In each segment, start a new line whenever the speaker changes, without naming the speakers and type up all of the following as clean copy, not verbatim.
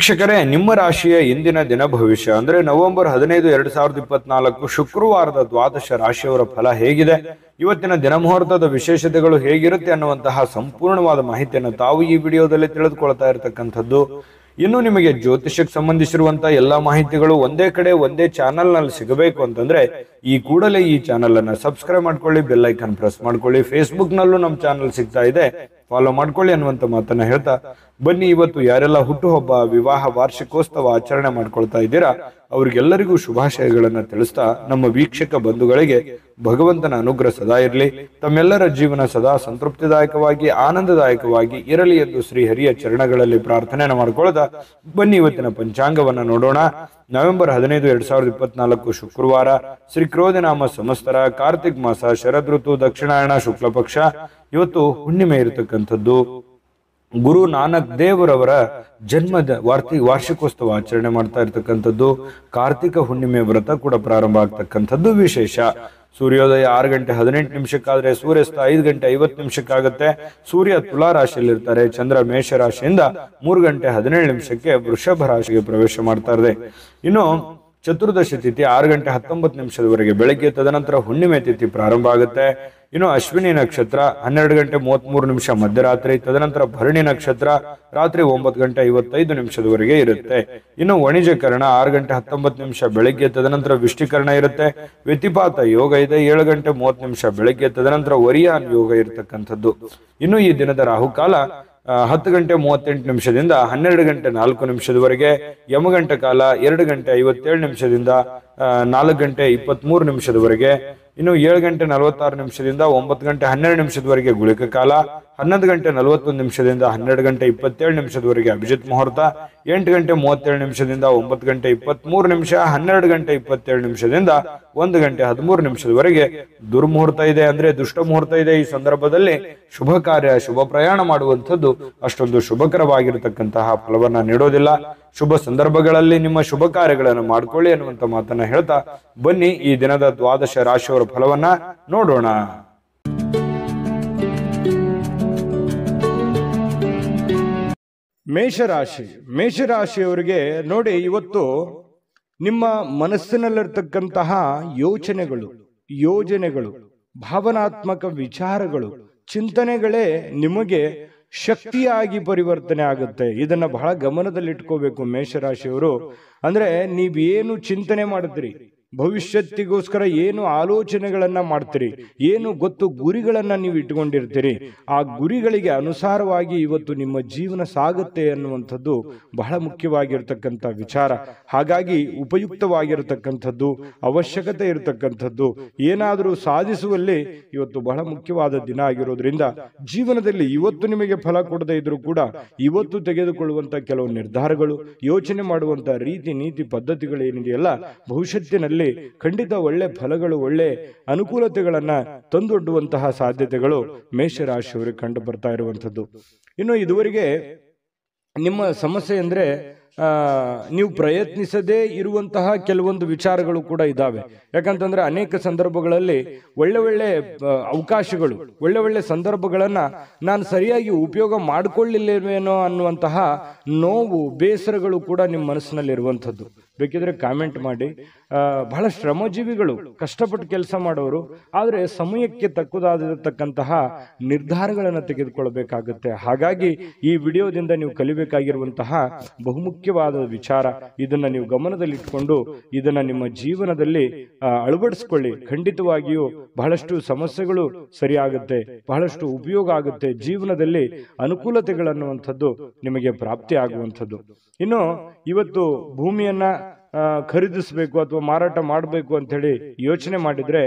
ವೀಕ್ಷಕರೇ, ನಿಮ್ಮ ರಾಶಿಯ ಇಂದಿನ ದಿನ ಭವಿಷ್ಯ ಅಂದ್ರೆ ನವೆಂಬರ್ 15, 2024 ಶುಕ್ರವಾರದ ದ್ವಾದಶ ರಾಶಿಯವರ ಫಲ ಹೇಗಿದೆ, ಇವತ್ತಿನ ದಿನಮುಹೂರ್ತದ ವಿಶೇಷತೆಗಳು ಹೇಗಿರುತ್ತೆ ಅನ್ನುವಂತಹ ಸಂಪೂರ್ಣವಾದ ಮಾಹಿತಿಯನ್ನು ತಾವು ಈ ವಿಡಿಯೋದಲ್ಲಿ ತಿಳಿದುಕೊಳ್ತಾ ಇರತಕ್ಕಂಥದ್ದು. ಇನ್ನು ನಿಮಗೆ ಜ್ಯೋತಿಷಕ್ಕೆ ಸಂಬಂಧಿಸಿರುವಂತಹ ಎಲ್ಲಾ ಮಾಹಿತಿಗಳು ಒಂದೇ ಕಡೆ ಒಂದೇ ಚಾನೆಲ್ ನಲ್ಲಿ ಸಿಗಬೇಕು ಅಂತಂದ್ರೆ ಈ ಕೂಡಲೇ ಈ ಚಾನೆಲ್ ಅನ್ನ ಸಬ್ಸ್ಕ್ರೈಬ್ ಮಾಡ್ಕೊಳ್ಳಿ, ಬೆಲ್ ಐಕಾನ್ ಪ್ರೆಸ್ ಮಾಡ್ಕೊಳ್ಳಿ. ಫೇಸ್ಬುಕ್ ನಲ್ಲೂ ನಮ್ಮ ಚಾನೆಲ್ ಸಿಗ್ತಾ ಇದೆ, ಫಾಲೋ ಮಾಡ್ಕೊಳ್ಳಿ ಅನ್ನುವಂತ ಮಾತನ್ನ ಹೇಳ್ತಾ ಬನ್ನಿ, ಇವತ್ತು ಯಾರೆಲ್ಲ ಹುಟ್ಟುಹಬ್ಬ, ವಿವಾಹ, ವಾರ್ಷಿಕೋತ್ಸವ ಆಚರಣೆ ಮಾಡ್ಕೊಳ್ತಾ ಇದ್ದೀರಾ ಅವ್ರಿಗೆಲ್ಲರಿಗೂ ಶುಭಾಶಯಗಳನ್ನ ತಿಳಿಸ್ತಾ ನಮ್ಮ ವೀಕ್ಷಕ ಬಂಧುಗಳಿಗೆ ಭಗವಂತನ ಅನುಗ್ರಹ ಸದಾ ಇರಲಿ, ತಮ್ಮೆಲ್ಲರ ಜೀವನ ಸದಾ ಸಂತೃಪ್ತಿದಾಯಕವಾಗಿ ಆನಂದದಾಯಕವಾಗಿ ಇರಲಿ ಎಂದು ಶ್ರೀ ಹರಿಯ ಚರಣಗಳಲ್ಲಿ ಪ್ರಾರ್ಥನೆಯನ್ನು ಮಾಡ್ಕೊಳ್ತಾ ಬನ್ನಿ ಇವತ್ತಿನ ಪಂಚಾಂಗವನ್ನ ನೋಡೋಣ. ನವೆಂಬರ್ 15, 2024 ಶುಕ್ರವಾರ, ಶ್ರೀ ಕ್ರೋಧಿನಾಮ ಸಂವತ್ಸರ, ಕಾರ್ತಿಕ್ ಮಾಸ, ಶರದ್ ಋತು, ದಕ್ಷಿಣಾಯಣ, ಶುಕ್ಲ ಪಕ್ಷ. ಇವತ್ತು ಹುಣ್ಣಿಮೆ ಇರತಕ್ಕಂಥದ್ದು. ಗುರು ನಾನಕ್ ದೇವರವರ ಜನ್ಮದ ವಾರ್ಷಿಕೋತ್ಸವ ಆಚರಣೆ ಮಾಡ್ತಾ ಇರ್ತಕ್ಕಂಥದ್ದು. ಕಾರ್ತಿಕ ಹುಣ್ಣಿಮೆ ವ್ರತ ಕೂಡ ಪ್ರಾರಂಭ ಆಗ್ತಕ್ಕಂಥದ್ದು ವಿಶೇಷ. ಸೂರ್ಯೋದಯ 6 ಗಂಟೆ 18 ನಿಮಿಷಕ್ಕಾದ್ರೆ ಸೂರ್ಯಾಸ್ತ 5 ಗಂಟೆ 50 ನಿಮಿಷಕ್ಕಾಗುತ್ತೆ. ಸೂರ್ಯ ತುಲಾ ರಾಶಿಯಲ್ಲಿ ಇರ್ತಾರೆ, ಚಂದ್ರ ಮೇಷ ರಾಶಿಯಿಂದ 3 ಗಂಟೆ 17 ನಿಮಿಷಕ್ಕೆ ವೃಷಭ ರಾಶಿಗೆ ಪ್ರವೇಶ ಮಾಡ್ತಾ ಇದೆ. ಇನ್ನು ಚತುರ್ದಶಿ ತಿಥಿ 6 ಗಂಟೆ 19 ನಿಮಿಷದವರೆಗೆ ಬೆಳಗ್ಗೆ, ತದನಂತರ ಹುಣ್ಣಿಮೆ ತಿಥಿ ಪ್ರಾರಂಭ ಆಗುತ್ತೆ. ಇನ್ನು ಅಶ್ವಿನಿ ನಕ್ಷತ್ರ 12 ಗಂಟೆ 33 ನಿಮಿಷ ಮಧ್ಯರಾತ್ರಿ, ತದನಂತರ ಭರಣಿ ನಕ್ಷತ್ರ ರಾತ್ರಿ 9 ಗಂಟೆ 55 ನಿಮಿಷದವರೆಗೆ ಇರುತ್ತೆ. ಇನ್ನು ವಣಿಜಕರಣ 6 ಗಂಟೆ 19 ನಿಮಿಷ ಬೆಳಗ್ಗೆ, ತದನಂತರ ವಿಷ್ಟಿಕರಣ ಇರುತ್ತೆ. ವ್ಯತಿಪಾತ ಯೋಗ ಇದೆ 7 ಗಂಟೆ 30 ನಿಮಿಷ ಬೆಳಗ್ಗೆ, ತದನಂತರ ವರಿಯಾನ್ ಯೋಗ ಇರತಕ್ಕಂಥದ್ದು. ಇನ್ನು ಈ ದಿನದ ರಾಹುಕಾಲ 10 ಗಂಟೆ 38 ನಿಮಿಷದಿಂದ 12 ಗಂಟೆ 4 ನಿಮಿಷದವರೆಗೆ, ಯಮಗಂಟ ಕಾಲ 2 ಗಂಟೆ 57 ನಿಮಿಷದಿಂದ 4 ಗಂಟೆ 23 ನಿಮಿಷದವರೆಗೆ. ಇನ್ನು 7 ಗಂಟೆ 46 ನಿಮಿಷದಿಂದ 9 ಗಂಟೆ 12 ನಿಮಿಷದವರೆಗೆ ಗುಳಿಕ ಕಾಲ, 11 ಗಂಟೆ 41 ನಿಮಿಷದಿಂದ 12 ಗಂಟೆ 27 ನಿಮಿಷದವರೆಗೆ ಅಭಿಜಿತ್ ಮುಹೂರ್ತ, 8 ಗಂಟೆ 37 ನಿಮಿಷದಿಂದ 9 ಗಂಟೆ 23 ನಿಮಿಷ, 12 ಗಂಟೆ 27 ನಿಮಿಷದಿಂದ 1 ಗಂಟೆ 13 ನಿಮಿಷದವರೆಗೆ ದುರ್ಮುಹೂರ್ತ ಇದೆ, ಅಂದ್ರೆ ದುಷ್ಟ ಮುಹೂರ್ತ ಇದೆ. ಈ ಸಂದರ್ಭದಲ್ಲಿ ಶುಭ ಕಾರ್ಯ, ಶುಭ ಪ್ರಯಾಣ ಮಾಡುವಂಥದ್ದು ಅಷ್ಟೊಂದು ಶುಭಕರವಾಗಿರತಕ್ಕಂತಹ ಫಲವನ್ನ ನೀಡೋದಿಲ್ಲ. ಶುಭ ಸಂದರ್ಭಗಳಲ್ಲಿ ನಿಮ್ಮ ಶುಭ ಕಾರ್ಯಗಳನ್ನು ಮಾಡ್ಕೊಳ್ಳಿ ಅನ್ನುವಂತ ಮಾತನ್ನ ಹೇಳ್ತಾ ಬನ್ನಿ ಈ ದಿನದ ದ್ವಾದಶ ರಾಶಿಯವರ ಫಲವನ್ನ ನೋಡೋಣ. ಮೇಷರಾಶಿಯವರಿಗೆ ನೋಡಿ, ಇವತ್ತು ನಿಮ್ಮ ಮನಸ್ಸಿನಲ್ಲಿರ್ತಕ್ಕಂತಹ ಯೋಜನೆಗಳು, ಭಾವನಾತ್ಮಕ ವಿಚಾರಗಳು, ಚಿಂತನೆಗಳೇ ನಿಮಗೆ ಶಕ್ತಿಯಾಗಿ ಪರಿವರ್ತನೆ ಆಗುತ್ತೆ. ಇದನ್ನ ಬಹಳ ಗಮನದಲ್ಲಿಟ್ಕೋಬೇಕು ಮೇಷರಾಶಿಯವರು. ಅಂದ್ರೆ ನೀವೇನು ಚಿಂತನೆ ಮಾಡ್ತೀರಿ, ಭವಿಷ್ಯತ್ತಿಗೋಸ್ಕರ ಏನು ಆಲೋಚನೆಗಳನ್ನ ಮಾಡ್ತೀರಿ, ಏನು ಗುರಿಗಳನ್ನ ನೀವು ಇಟ್ಕೊಂಡಿರ್ತೀರಿ, ಆ ಗುರಿಗಳಿಗೆ ಅನುಸಾರವಾಗಿ ಇವತ್ತು ನಿಮ್ಮ ಜೀವನ ಸಾಗುತ್ತೆ ಅನ್ನುವಂಥದ್ದು ಬಹಳ ಮುಖ್ಯವಾಗಿರ್ತಕ್ಕಂಥ ವಿಚಾರ. ಹಾಗಾಗಿ ಉಪಯುಕ್ತವಾಗಿರತಕ್ಕಂಥದ್ದು, ಅವಶ್ಯಕತೆ ಇರತಕ್ಕಂಥದ್ದು, ಏನಾದರೂ ಸಾಧಿಸುವಲ್ಲಿ ಇವತ್ತು ಬಹಳ ಮುಖ್ಯವಾದ ದಿನ ಆಗಿರೋದ್ರಿಂದ ಜೀವನದಲ್ಲಿ ಇವತ್ತು ನಿಮಗೆ ಫಲ ಕೊಡದೇ ಇದ್ರೂ ಕೂಡ ಇವತ್ತು ತೆಗೆದುಕೊಳ್ಳುವಂತ ಕೆಲವು ನಿರ್ಧಾರಗಳು, ಯೋಚನೆ ಮಾಡುವಂತ ರೀತಿ ನೀತಿ ಪದ್ಧತಿಗಳು ಏನಿದೆಯಲ್ಲ, ಭವಿಷ್ಯತ್ತಿನಲ್ಲಿ ಖಂಡಿತ ಒಳ್ಳೆ ಫಲಗಳು, ಒಳ್ಳೆ ಅನುಕೂಲತೆಗಳನ್ನ ತಂದೊಡ್ಡುವಂತಹ ಸಾಧ್ಯತೆಗಳು ಮೇಷರಾಶಿಯವರಿಗೆ ಕಂಡು ಬರ್ತಾ ಇರುವಂಥದ್ದು. ಇನ್ನು ಇದುವರೆಗೆ ನಿಮ್ಮ ಸಮಸ್ಯೆ ಅಂದ್ರೆ ನೀವು ಪ್ರಯತ್ನಿಸದೇ ಇರುವಂತಹ ಕೆಲವೊಂದು ವಿಚಾರಗಳು ಕೂಡ ಇದ್ದಾವೆ. ಯಾಕಂತಂದ್ರೆ ಅನೇಕ ಸಂದರ್ಭಗಳಲ್ಲಿ ಒಳ್ಳೆ ಅವಕಾಶಗಳು, ಒಳ್ಳೆ ಸಂದರ್ಭಗಳನ್ನ ನಾನು ಸರಿಯಾಗಿ ಉಪಯೋಗ ಮಾಡಿಕೊಳ್ಳಿಲ್ಲವೇನೋ ಅನ್ನುವಂತಹ ನೋವು, ಬೇಸರಗಳು ಕೂಡ ನಿಮ್ಮ ಮನಸ್ಸಿನಲ್ಲಿ ಇರುವಂಥದ್ದು. ಬೇಕಿದ್ರೆ ಕಾಮೆಂಟ್ ಮಾಡಿ. ಬಹಳ ಶ್ರಮಜೀವಿಗಳು, ಕಷ್ಟಪಟ್ಟು ಕೆಲಸ ಮಾಡೋರು, ಆದರೆ ಸಮಯಕ್ಕೆ ತಕ್ಕುದಾಗಿರತಕ್ಕಂತಹ ನಿರ್ಧಾರಗಳನ್ನು ತೆಗೆದುಕೊಳ್ಳಬೇಕಾಗುತ್ತೆ. ಹಾಗಾಗಿ ಈ ವಿಡಿಯೋದಿಂದ ನೀವು ಕಲಿಬೇಕಾಗಿರುವಂತಹ ಬಹುಮುಖ್ಯವಾದ ವಿಚಾರ, ಇದನ್ನ ನೀವು ಗಮನದಲ್ಲಿಟ್ಕೊಂಡು ಇದನ್ನ ನಿಮ್ಮ ಜೀವನದಲ್ಲಿ ಅಳವಡಿಸ್ಕೊಳ್ಳಿ. ಖಂಡಿತವಾಗಿಯೂ ಬಹಳಷ್ಟು ಸಮಸ್ಯೆಗಳು ಸರಿಯಾಗುತ್ತೆ, ಬಹಳಷ್ಟು ಉಪಯೋಗ ಆಗುತ್ತೆ, ಜೀವನದಲ್ಲಿ ಅನುಕೂಲತೆಗಳನ್ನುವಂಥದ್ದು ನಿಮಗೆ ಪ್ರಾಪ್ತಿ ಆಗುವಂಥದ್ದು. ಇನ್ನು ಇವತ್ತು ಭೂಮಿಯನ್ನ ಖರೀದಿಸಬೇಕು ಅಥವಾ ಮಾರಾಟ ಮಾಡಬೇಕು ಅಂತ ಹೇಳಿ ಯೋಚನೆ ಮಾಡಿದ್ರೆ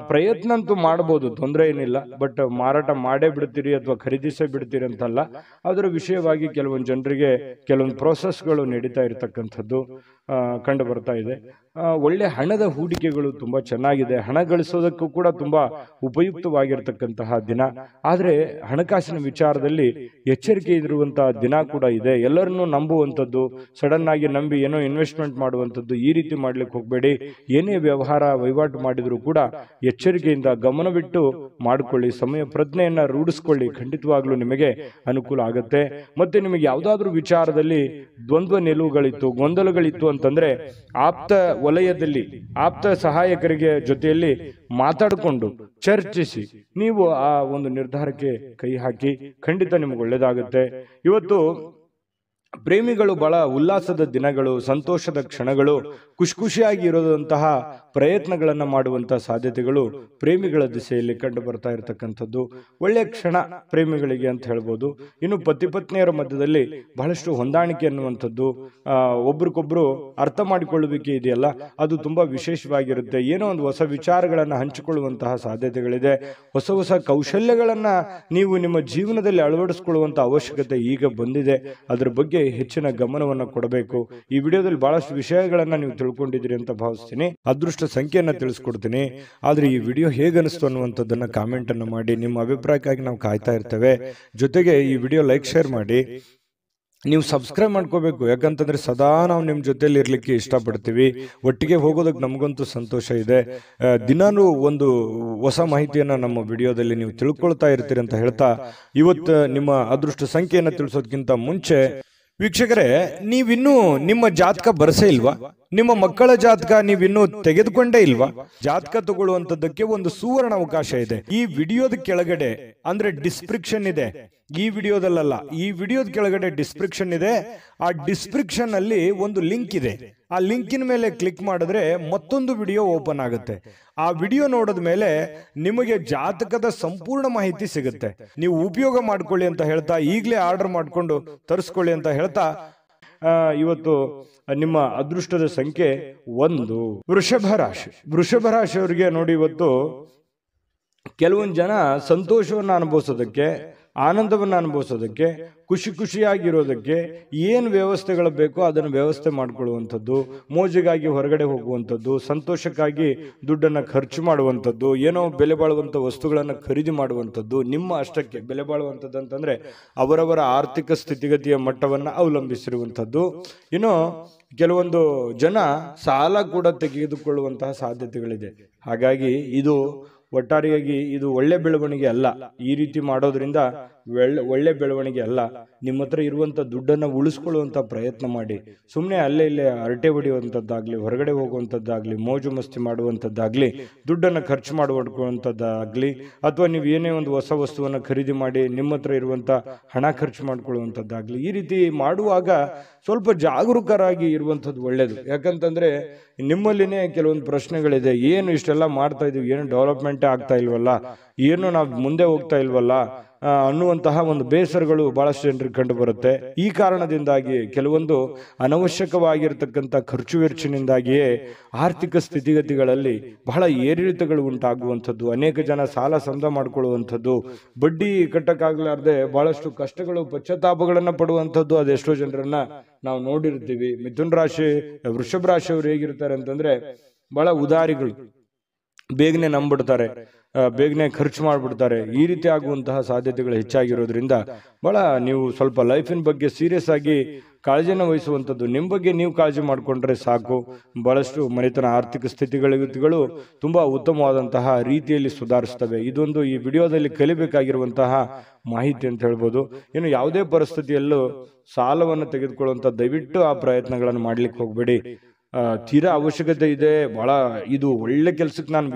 ಪ್ರಯತ್ನ ಅಂತೂ ಮಾಡಬಹುದು, ತೊಂದರೆ ಏನಿಲ್ಲ. ಬಟ್ ಮಾರಾಟ ಮಾಡೇ ಬಿಡ್ತೀರಿ ಅಥವಾ ಖರೀದಿಸೇ ಬಿಡ್ತೀರಿ ಅಂತಲ್ಲ, ಅದರ ವಿಷಯವಾಗಿ ಕೆಲವೊಂದು ಜನರಿಗೆ ಕೆಲವೊಂದು ಪ್ರೋಸೆಸ್ಗಳು ನಡೀತಾ ಇರತಕ್ಕಂಥದ್ದು ಕಂಡು ಬರ್ತಾ ಇದೆ. ಒಳ್ಳೆ ಹಣದ ಹೂಡಿಕೆಗಳು ತುಂಬಾ ಚೆನ್ನಾಗಿದೆ, ಹಣ ಗಳಿಸೋದಕ್ಕೂ ಕೂಡ ತುಂಬಾ ಉಪಯುಕ್ತವಾಗಿರ್ತಕ್ಕಂತಹ ದಿನ. ಆದ್ರೆ ಹಣಕಾಸಿನ ವಿಚಾರದಲ್ಲಿ ಎಚ್ಚರಿಕೆ ಇರುವಂತಹ ದಿನ ಕೂಡ ಇದೆ. ಎಲ್ಲರನ್ನೂ ನಂಬುವಂಥದ್ದು, ಸಡನ್ ಆಗಿ ನಂಬಿ ಏನೋ ಇನ್ವೆಸ್ಟ್ಮೆಂಟ್ ಮಾಡುವಂಥದ್ದು, ಈ ರೀತಿ ಮಾಡ್ಲಿಕ್ಕೆ ಹೋಗಬೇಡಿ. ಏನೇ ವ್ಯವಹಾರ ವಹಿವಾಟು ಮಾಡಿದ್ರು ಕೂಡ ಎಚ್ಚರಿಕೆಯಿಂದ ಗಮನವಿಟ್ಟು ಮಾಡಿಕೊಳ್ಳಿ, ಸಮಯ ಪ್ರಜ್ಞೆಯನ್ನ ರೂಢಿಸ್ಕೊಳ್ಳಿ. ಖಂಡಿತವಾಗ್ಲೂ ನಿಮಗೆ ಅನುಕೂಲ ಆಗುತ್ತೆ. ಮತ್ತೆ ನಿಮಗೆ ಯಾವುದಾದ್ರೂ ವಿಚಾರದಲ್ಲಿ ದ್ವಂದ್ವ ನಿಲುವುಗಳಿತ್ತು, ಗೊಂದಲಗಳಿತ್ತು ಅಂತಂದ್ರೆ ಆಪ್ತ ವಲಯದಲ್ಲಿ ಆಪ್ತ ಸಹಾಯಕರಿಗೆ ಜೊತೆಯಲ್ಲಿ ಮಾತಾಡಿಕೊಂಡು ಚರ್ಚಿಸಿ ನೀವು ಆ ಒಂದು ನಿರ್ಧಾರಕ್ಕೆ ಕೈ ಹಾಕಿ. ಖಂಡಿತ ನಿಮಗೆ ಒಳ್ಳೆಯದಾಗುತ್ತೆ. ಇವತ್ತು ಪ್ರೇಮಿಗಳು ಬಹಳ ಉಲ್ಲಾಸದ ದಿನಗಳು, ಸಂತೋಷದ ಕ್ಷಣಗಳು, ಖುಷಿಯಾಗಿ ಇರೋದಂತಹ ಪ್ರಯತ್ನಗಳನ್ನ ಮಾಡುವಂತಹ ಸಾಧ್ಯತೆಗಳು ಪ್ರೇಮಿಗಳ ದಿಸೆಯಲ್ಲಿ ಕಂಡು ಬರ್ತಾ ಇರತಕ್ಕಂಥದ್ದು ಒಳ್ಳೆಯ ಕ್ಷಣ ಪ್ರೇಮಿಗಳಿಗೆ ಅಂತ ಹೇಳ್ಬೋದು. ಇನ್ನು ಪತಿ ಪತ್ನಿಯರ ಮಧ್ಯದಲ್ಲಿ ಬಹಳಷ್ಟು ಹೊಂದಾಣಿಕೆ ಅನ್ನುವಂಥದ್ದು, ಒಬ್ರಿಗೊಬ್ರು ಅರ್ಥ ಮಾಡಿಕೊಳ್ಳುವಿಕೆ ಇದೆಯಲ್ಲ, ಅದು ತುಂಬಾ ವಿಶೇಷವಾಗಿರುತ್ತೆ. ಏನೋ ಒಂದು ಹೊಸ ವಿಚಾರಗಳನ್ನ ಹಂಚಿಕೊಳ್ಳುವಂತಹ ಸಾಧ್ಯತೆಗಳಿದೆ. ಹೊಸ ಹೊಸ ಕೌಶಲ್ಯಗಳನ್ನ ನೀವು ನಿಮ್ಮ ಜೀವನದಲ್ಲಿ ಅಳವಡಿಸಿಕೊಳ್ಳುವಂತಹ ಅವಶ್ಯಕತೆ ಈಗ ಬಂದಿದೆ. ಅದರ ಬಗ್ಗೆ ಹೆಚ್ಚಿನ ಗಮನವನ್ನು ಕೊಡಬೇಕು. ಈ ವಿಡಿಯೋದಲ್ಲಿ ಬಹಳಷ್ಟು ವಿಷಯಗಳನ್ನ ನೀವು ತಿಳ್ಕೊಂಡಿದ್ದೀರಿ ಅಂತ ಭಾವಿಸ್ತೀನಿ. ಅದೃಷ್ಟ ಸಂಖ್ಯೆಯನ್ನ ತಿಳಿಸ್ಕೊಡ್ತೀನಿ. ಆದ್ರೆ ಈ ವಿಡಿಯೋ ಹೇಗನಿಸ್ತು ಅನ್ನುವಂಥದ್ದನ್ನ ಕಾಮೆಂಟ್ ಅನ್ನು ಮಾಡಿ. ನಿಮ್ಮ ಅಭಿಪ್ರಾಯಕ್ಕಾಗಿ ನಾವು ಕಾಯ್ತಾ ಇರ್ತೇವೆ. ಜೊತೆಗೆ ಈ ವಿಡಿಯೋ ಲೈಕ್ ಶೇರ್ ಮಾಡಿ. ನೀವು ಸಬ್ಸ್ಕ್ರೈಬ್ ಮಾಡ್ಕೋಬೇಕು, ಯಾಕಂತಂದ್ರೆ ಸದಾ ನಾವು ನಿಮ್ಮ ಜೊತೆಲಿ ಇರ್ಲಿಕ್ಕೆ ಇಷ್ಟಪಡ್ತೀವಿ. ಒಟ್ಟಿಗೆ ಹೋಗೋದಕ್ಕೆ ನಮಗಂತೂ ಸಂತೋಷ ಇದೆ. ದಿನಾನು ಒಂದು ಹೊಸ ಮಾಹಿತಿಯನ್ನ ನಮ್ಮ ವಿಡಿಯೋದಲ್ಲಿ ನೀವು ತಿಳ್ಕೊಳ್ತಾ ಇರ್ತೀರಿ ಅಂತ ಹೇಳ್ತಾ, ಇವತ್ತು ನಿಮ್ಮ ಅದೃಷ್ಟ ಸಂಖ್ಯೆಯನ್ನು ತಿಳಿಸೋದಕ್ಕಿಂತ ಮುಂಚೆ ವೀಕ್ಷಕರೇ, ನೀವಿನ್ನೂ ನಿಮ್ಮ ಜಾತಕ ಬರಸೇ ಇಲ್ವಾ? ನಿಮ್ಮ ಮಕ್ಕಳ ಜಾತಕ ನೀವಿನ್ನೂ ತೆಗೆದುಕೊಂಡೇ ಇಲ್ವಾ? ಜಾತಕ ತಗೊಳ್ಳುವಂತದ್ದಕ್ಕೆ ಒಂದು ಸುವರ್ಣ ಅವಕಾಶ ಇದೆ. ಈ ವಿಡಿಯೋದ ಕೆಳಗಡೆ ಅಂದ್ರೆ ಡಿಸ್ಕ್ರಿಪ್ಷನ್ ಇದೆ. ಈ ವಿಡಿಯೋದಲ್ಲ, ಈ ವಿಡಿಯೋದ ಕೆಳಗಡೆ ಡಿಸ್ಕ್ರಿಪ್ಷನ್ ಇದೆ. ಆ ಡಿಸ್ಕ್ರಿಪ್ಷನ್ ಅಲ್ಲಿ ಒಂದು ಲಿಂಕ್ ಇದೆ. ಆ ಲಿಂಕಿನ ಮೇಲೆ ಕ್ಲಿಕ್ ಮಾಡಿದ್ರೆ ಮತ್ತೊಂದು ವಿಡಿಯೋ ಓಪನ್ ಆಗುತ್ತೆ. ಆ ವಿಡಿಯೋ ನೋಡಿದ ಮೇಲೆ ನಿಮಗೆ ಜಾತಕದ ಸಂಪೂರ್ಣ ಮಾಹಿತಿ ಸಿಗುತ್ತೆ. ನೀವು ಉಪಯೋಗ ಮಾಡ್ಕೊಳ್ಳಿ ಅಂತ ಹೇಳ್ತಾ, ಈಗಲೇ ಆರ್ಡರ್ ಮಾಡಿಕೊಂಡು ತರಿಸ್ಕೊಳ್ಳಿ ಅಂತ ಹೇಳ್ತಾ, ಇವತ್ತು ನಿಮ್ಮ ಅದೃಷ್ಟದ ಸಂಖ್ಯೆ 1 ವೃಷಭ ರಾಶಿ. ವೃಷಭ ರಾಶಿಯವರಿಗೆ ನೋಡಿ, ಇವತ್ತು ಕೆಲವೊಂದು ಜನ ಸಂತೋಷವನ್ನು ಅನುಭವಿಸೋದಕ್ಕೆ, ಆನಂದವನ್ನು ಅನುಭವಿಸೋದಕ್ಕೆ, ಖುಷಿಯಾಗಿರೋದಕ್ಕೆ ಏನು ವ್ಯವಸ್ಥೆಗಳು ಬೇಕೋ ಅದನ್ನು ವ್ಯವಸ್ಥೆ ಮಾಡಿಕೊಳ್ಳುವಂಥದ್ದು, ಮೋಜಿಗಾಗಿ ಹೊರಗಡೆ ಹೋಗುವಂಥದ್ದು, ಸಂತೋಷಕ್ಕಾಗಿ ದುಡ್ಡನ್ನು ಖರ್ಚು ಮಾಡುವಂಥದ್ದು, ಏನೋ ಬೆಲೆ ಬಾಳುವಂಥ ವಸ್ತುಗಳನ್ನು ಖರೀದಿ ಮಾಡುವಂಥದ್ದು, ನಿಮ್ಮ ಅಷ್ಟಕ್ಕೆ ಬೆಲೆ ಬಾಳುವಂಥದ್ದು ಅಂತಂದ್ರೆ ಅವರವರ ಆರ್ಥಿಕ ಸ್ಥಿತಿಗತಿಯ ಮಟ್ಟವನ್ನು ಅವಲಂಬಿಸಿರುವಂಥದ್ದು. ಇನ್ನು ಕೆಲವೊಂದು ಜನ ಸಾಲ ಕೂಡ ತೆಗೆದುಕೊಳ್ಳುವಂತಹ ಸಾಧ್ಯತೆಗಳಿದೆ. ಹಾಗಾಗಿ ಇದು ಒಟ್ಟಾರೆಯಾಗಿ ಇದು ಒಳ್ಳೆ ಬೆಳವಣಿಗೆ ಅಲ್ಲ. ಈ ರೀತಿ ಮಾಡೋದ್ರಿಂದ ಒಳ್ಳೆ ಬೆಳವಣಿಗೆ ಅಲ್ಲ. ನಿಮ್ಮ ಹತ್ರ ಇರುವಂತ ದುಡ್ಡನ್ನ ಉಳಿಸ್ಕೊಳ್ಳುವಂತ ಪ್ರಯತ್ನ ಮಾಡಿ. ಸುಮ್ಮನೆ ಅಲ್ಲೇ ಇಲ್ಲೇ ಹರಟೆ ಹೊಡೆಯುವಂಥದ್ದಾಗ್ಲಿ, ಹೊರಗಡೆ ಹೋಗುವಂಥದ್ದಾಗ್ಲಿ, ಮೋಜು ಮಸ್ತಿ ಮಾಡುವಂಥದ್ದಾಗ್ಲಿ, ದುಡ್ಡನ್ನು ಖರ್ಚು ಮಾಡುವಂಥದ್ದಾಗ್ಲಿ, ಅಥವಾ ನೀವು ಏನೇ ಒಂದು ಹೊಸ ವಸ್ತುವನ್ನು ಖರೀದಿ ಮಾಡಿ ನಿಮ್ಮ ಹತ್ರ ಇರುವಂತ ಹಣ ಖರ್ಚು ಮಾಡ್ಕೊಳ್ಳುವಂಥದ್ದಾಗ್ಲಿ, ಈ ರೀತಿ ಮಾಡುವಾಗ ಸ್ವಲ್ಪ ಜಾಗರೂಕರಾಗಿ ಇರುವಂಥದ್ದು ಒಳ್ಳೇದು. ಯಾಕಂತಂದ್ರೆ ನಿಮ್ಮಲ್ಲಿನೇ ಕೆಲವೊಂದು ಪ್ರಶ್ನೆಗಳಿದೆ. ಏನು ಇಷ್ಟೆಲ್ಲ ಮಾಡ್ತಾ ಇದೀವಿ, ಏನು ಡೆವಲಪ್ಮೆಂಟೇ ಆಗ್ತಾ ಇಲ್ವಲ್ಲ, ಏನು ನಾವು ಮುಂದೆ ಹೋಗ್ತಾ ಇಲ್ವಲ್ಲ ಅನ್ನುವಂತಹ ಒಂದು ಬೇಸರಗಳು ಬಹಳಷ್ಟು ಜನರಿಗೆ ಕಂಡು ಬರುತ್ತೆ. ಈ ಕಾರಣದಿಂದಾಗಿ ಕೆಲವೊಂದು ಅನವಶ್ಯಕವಾಗಿರ್ತಕ್ಕಂಥ ಖರ್ಚು ವೆಚ್ಚನಿಂದಾಗಿಯೇ ಆರ್ಥಿಕ ಸ್ಥಿತಿಗತಿಗಳಲ್ಲಿ ಬಹಳ ಏರಿಳಿತಗಳು ಉಂಟಾಗುವಂಥದ್ದು, ಅನೇಕ ಜನ ಸಾಲ ಸಮದ ಮಾಡಿಕೊಳ್ಳುವಂಥದ್ದು, ಬಡ್ಡಿ ಕಟ್ಟಕ್ಕಾಗಲಾರ್ದೆ ಬಹಳಷ್ಟು ಕಷ್ಟಗಳು, ಪಶ್ಚಾತ್ತಾಪಗಳನ್ನ ಪಡುವಂಥದ್ದು ಅದೆಷ್ಟೋ ಜನರನ್ನ ನಾವು ನೋಡಿರ್ತೀವಿ. ಮಿಥುನ ರಾಶಿ, ವೃಷಭ ರಾಶಿಯವರು ಹೇಗಿರ್ತಾರೆ ಅಂತಂದ್ರೆ ಬಹಳ ಉದಾರಿಗಳು, ಬೇಗನೆ ನಂಬಿಡ್ತಾರೆ, ಬೇಗನೆ ಖರ್ಚು ಮಾಡಿಬಿಡ್ತಾರೆ. ಈ ರೀತಿ ಆಗುವಂತಹ ಸಾಧ್ಯತೆಗಳು ಹೆಚ್ಚಾಗಿರೋದ್ರಿಂದ ಬಹಳ ನೀವು ಸ್ವಲ್ಪ ಲೈಫಿನ ಬಗ್ಗೆ ಸೀರಿಯಸ್ ಆಗಿ ಕಾಳಜಿಯನ್ನು ವಹಿಸುವಂಥದ್ದು. ನಿಮ್ಮ ಬಗ್ಗೆ ನೀವು ಕಾಳಜಿ ಮಾಡಿಕೊಂಡ್ರೆ ಸಾಕು. ಬಹಳಷ್ಟು ಮನೆತನ ಆರ್ಥಿಕ ಸ್ಥಿತಿಗಳು ತುಂಬಾ ಉತ್ತಮವಾದಂತಹ ರೀತಿಯಲ್ಲಿ ಸುಧಾರಿಸ್ತವೆ. ಇದೊಂದು ಈ ವಿಡಿಯೋದಲ್ಲಿ ಕಲಿಬೇಕಾಗಿರುವಂತಹ ಮಾಹಿತಿ ಅಂತ ಹೇಳ್ಬೋದು. ಇನ್ನು ಯಾವುದೇ ಪರಿಸ್ಥಿತಿಯಲ್ಲೂ ಸಾಲವನ್ನು ತೆಗೆದುಕೊಳ್ಳುವಂಥ ದಯವಿಟ್ಟು ಆ ಪ್ರಯತ್ನಗಳನ್ನು ಮಾಡ್ಲಿಕ್ಕೆ ಹೋಗ್ಬೇಡಿ. ತೀರಾ ಅವಶ್ಯಕತೆ ಇದೆ, ಬಹಳ ಇದು ಒಳ್ಳೆ ಕೆಲಸಕ್ಕೆ ನಾನು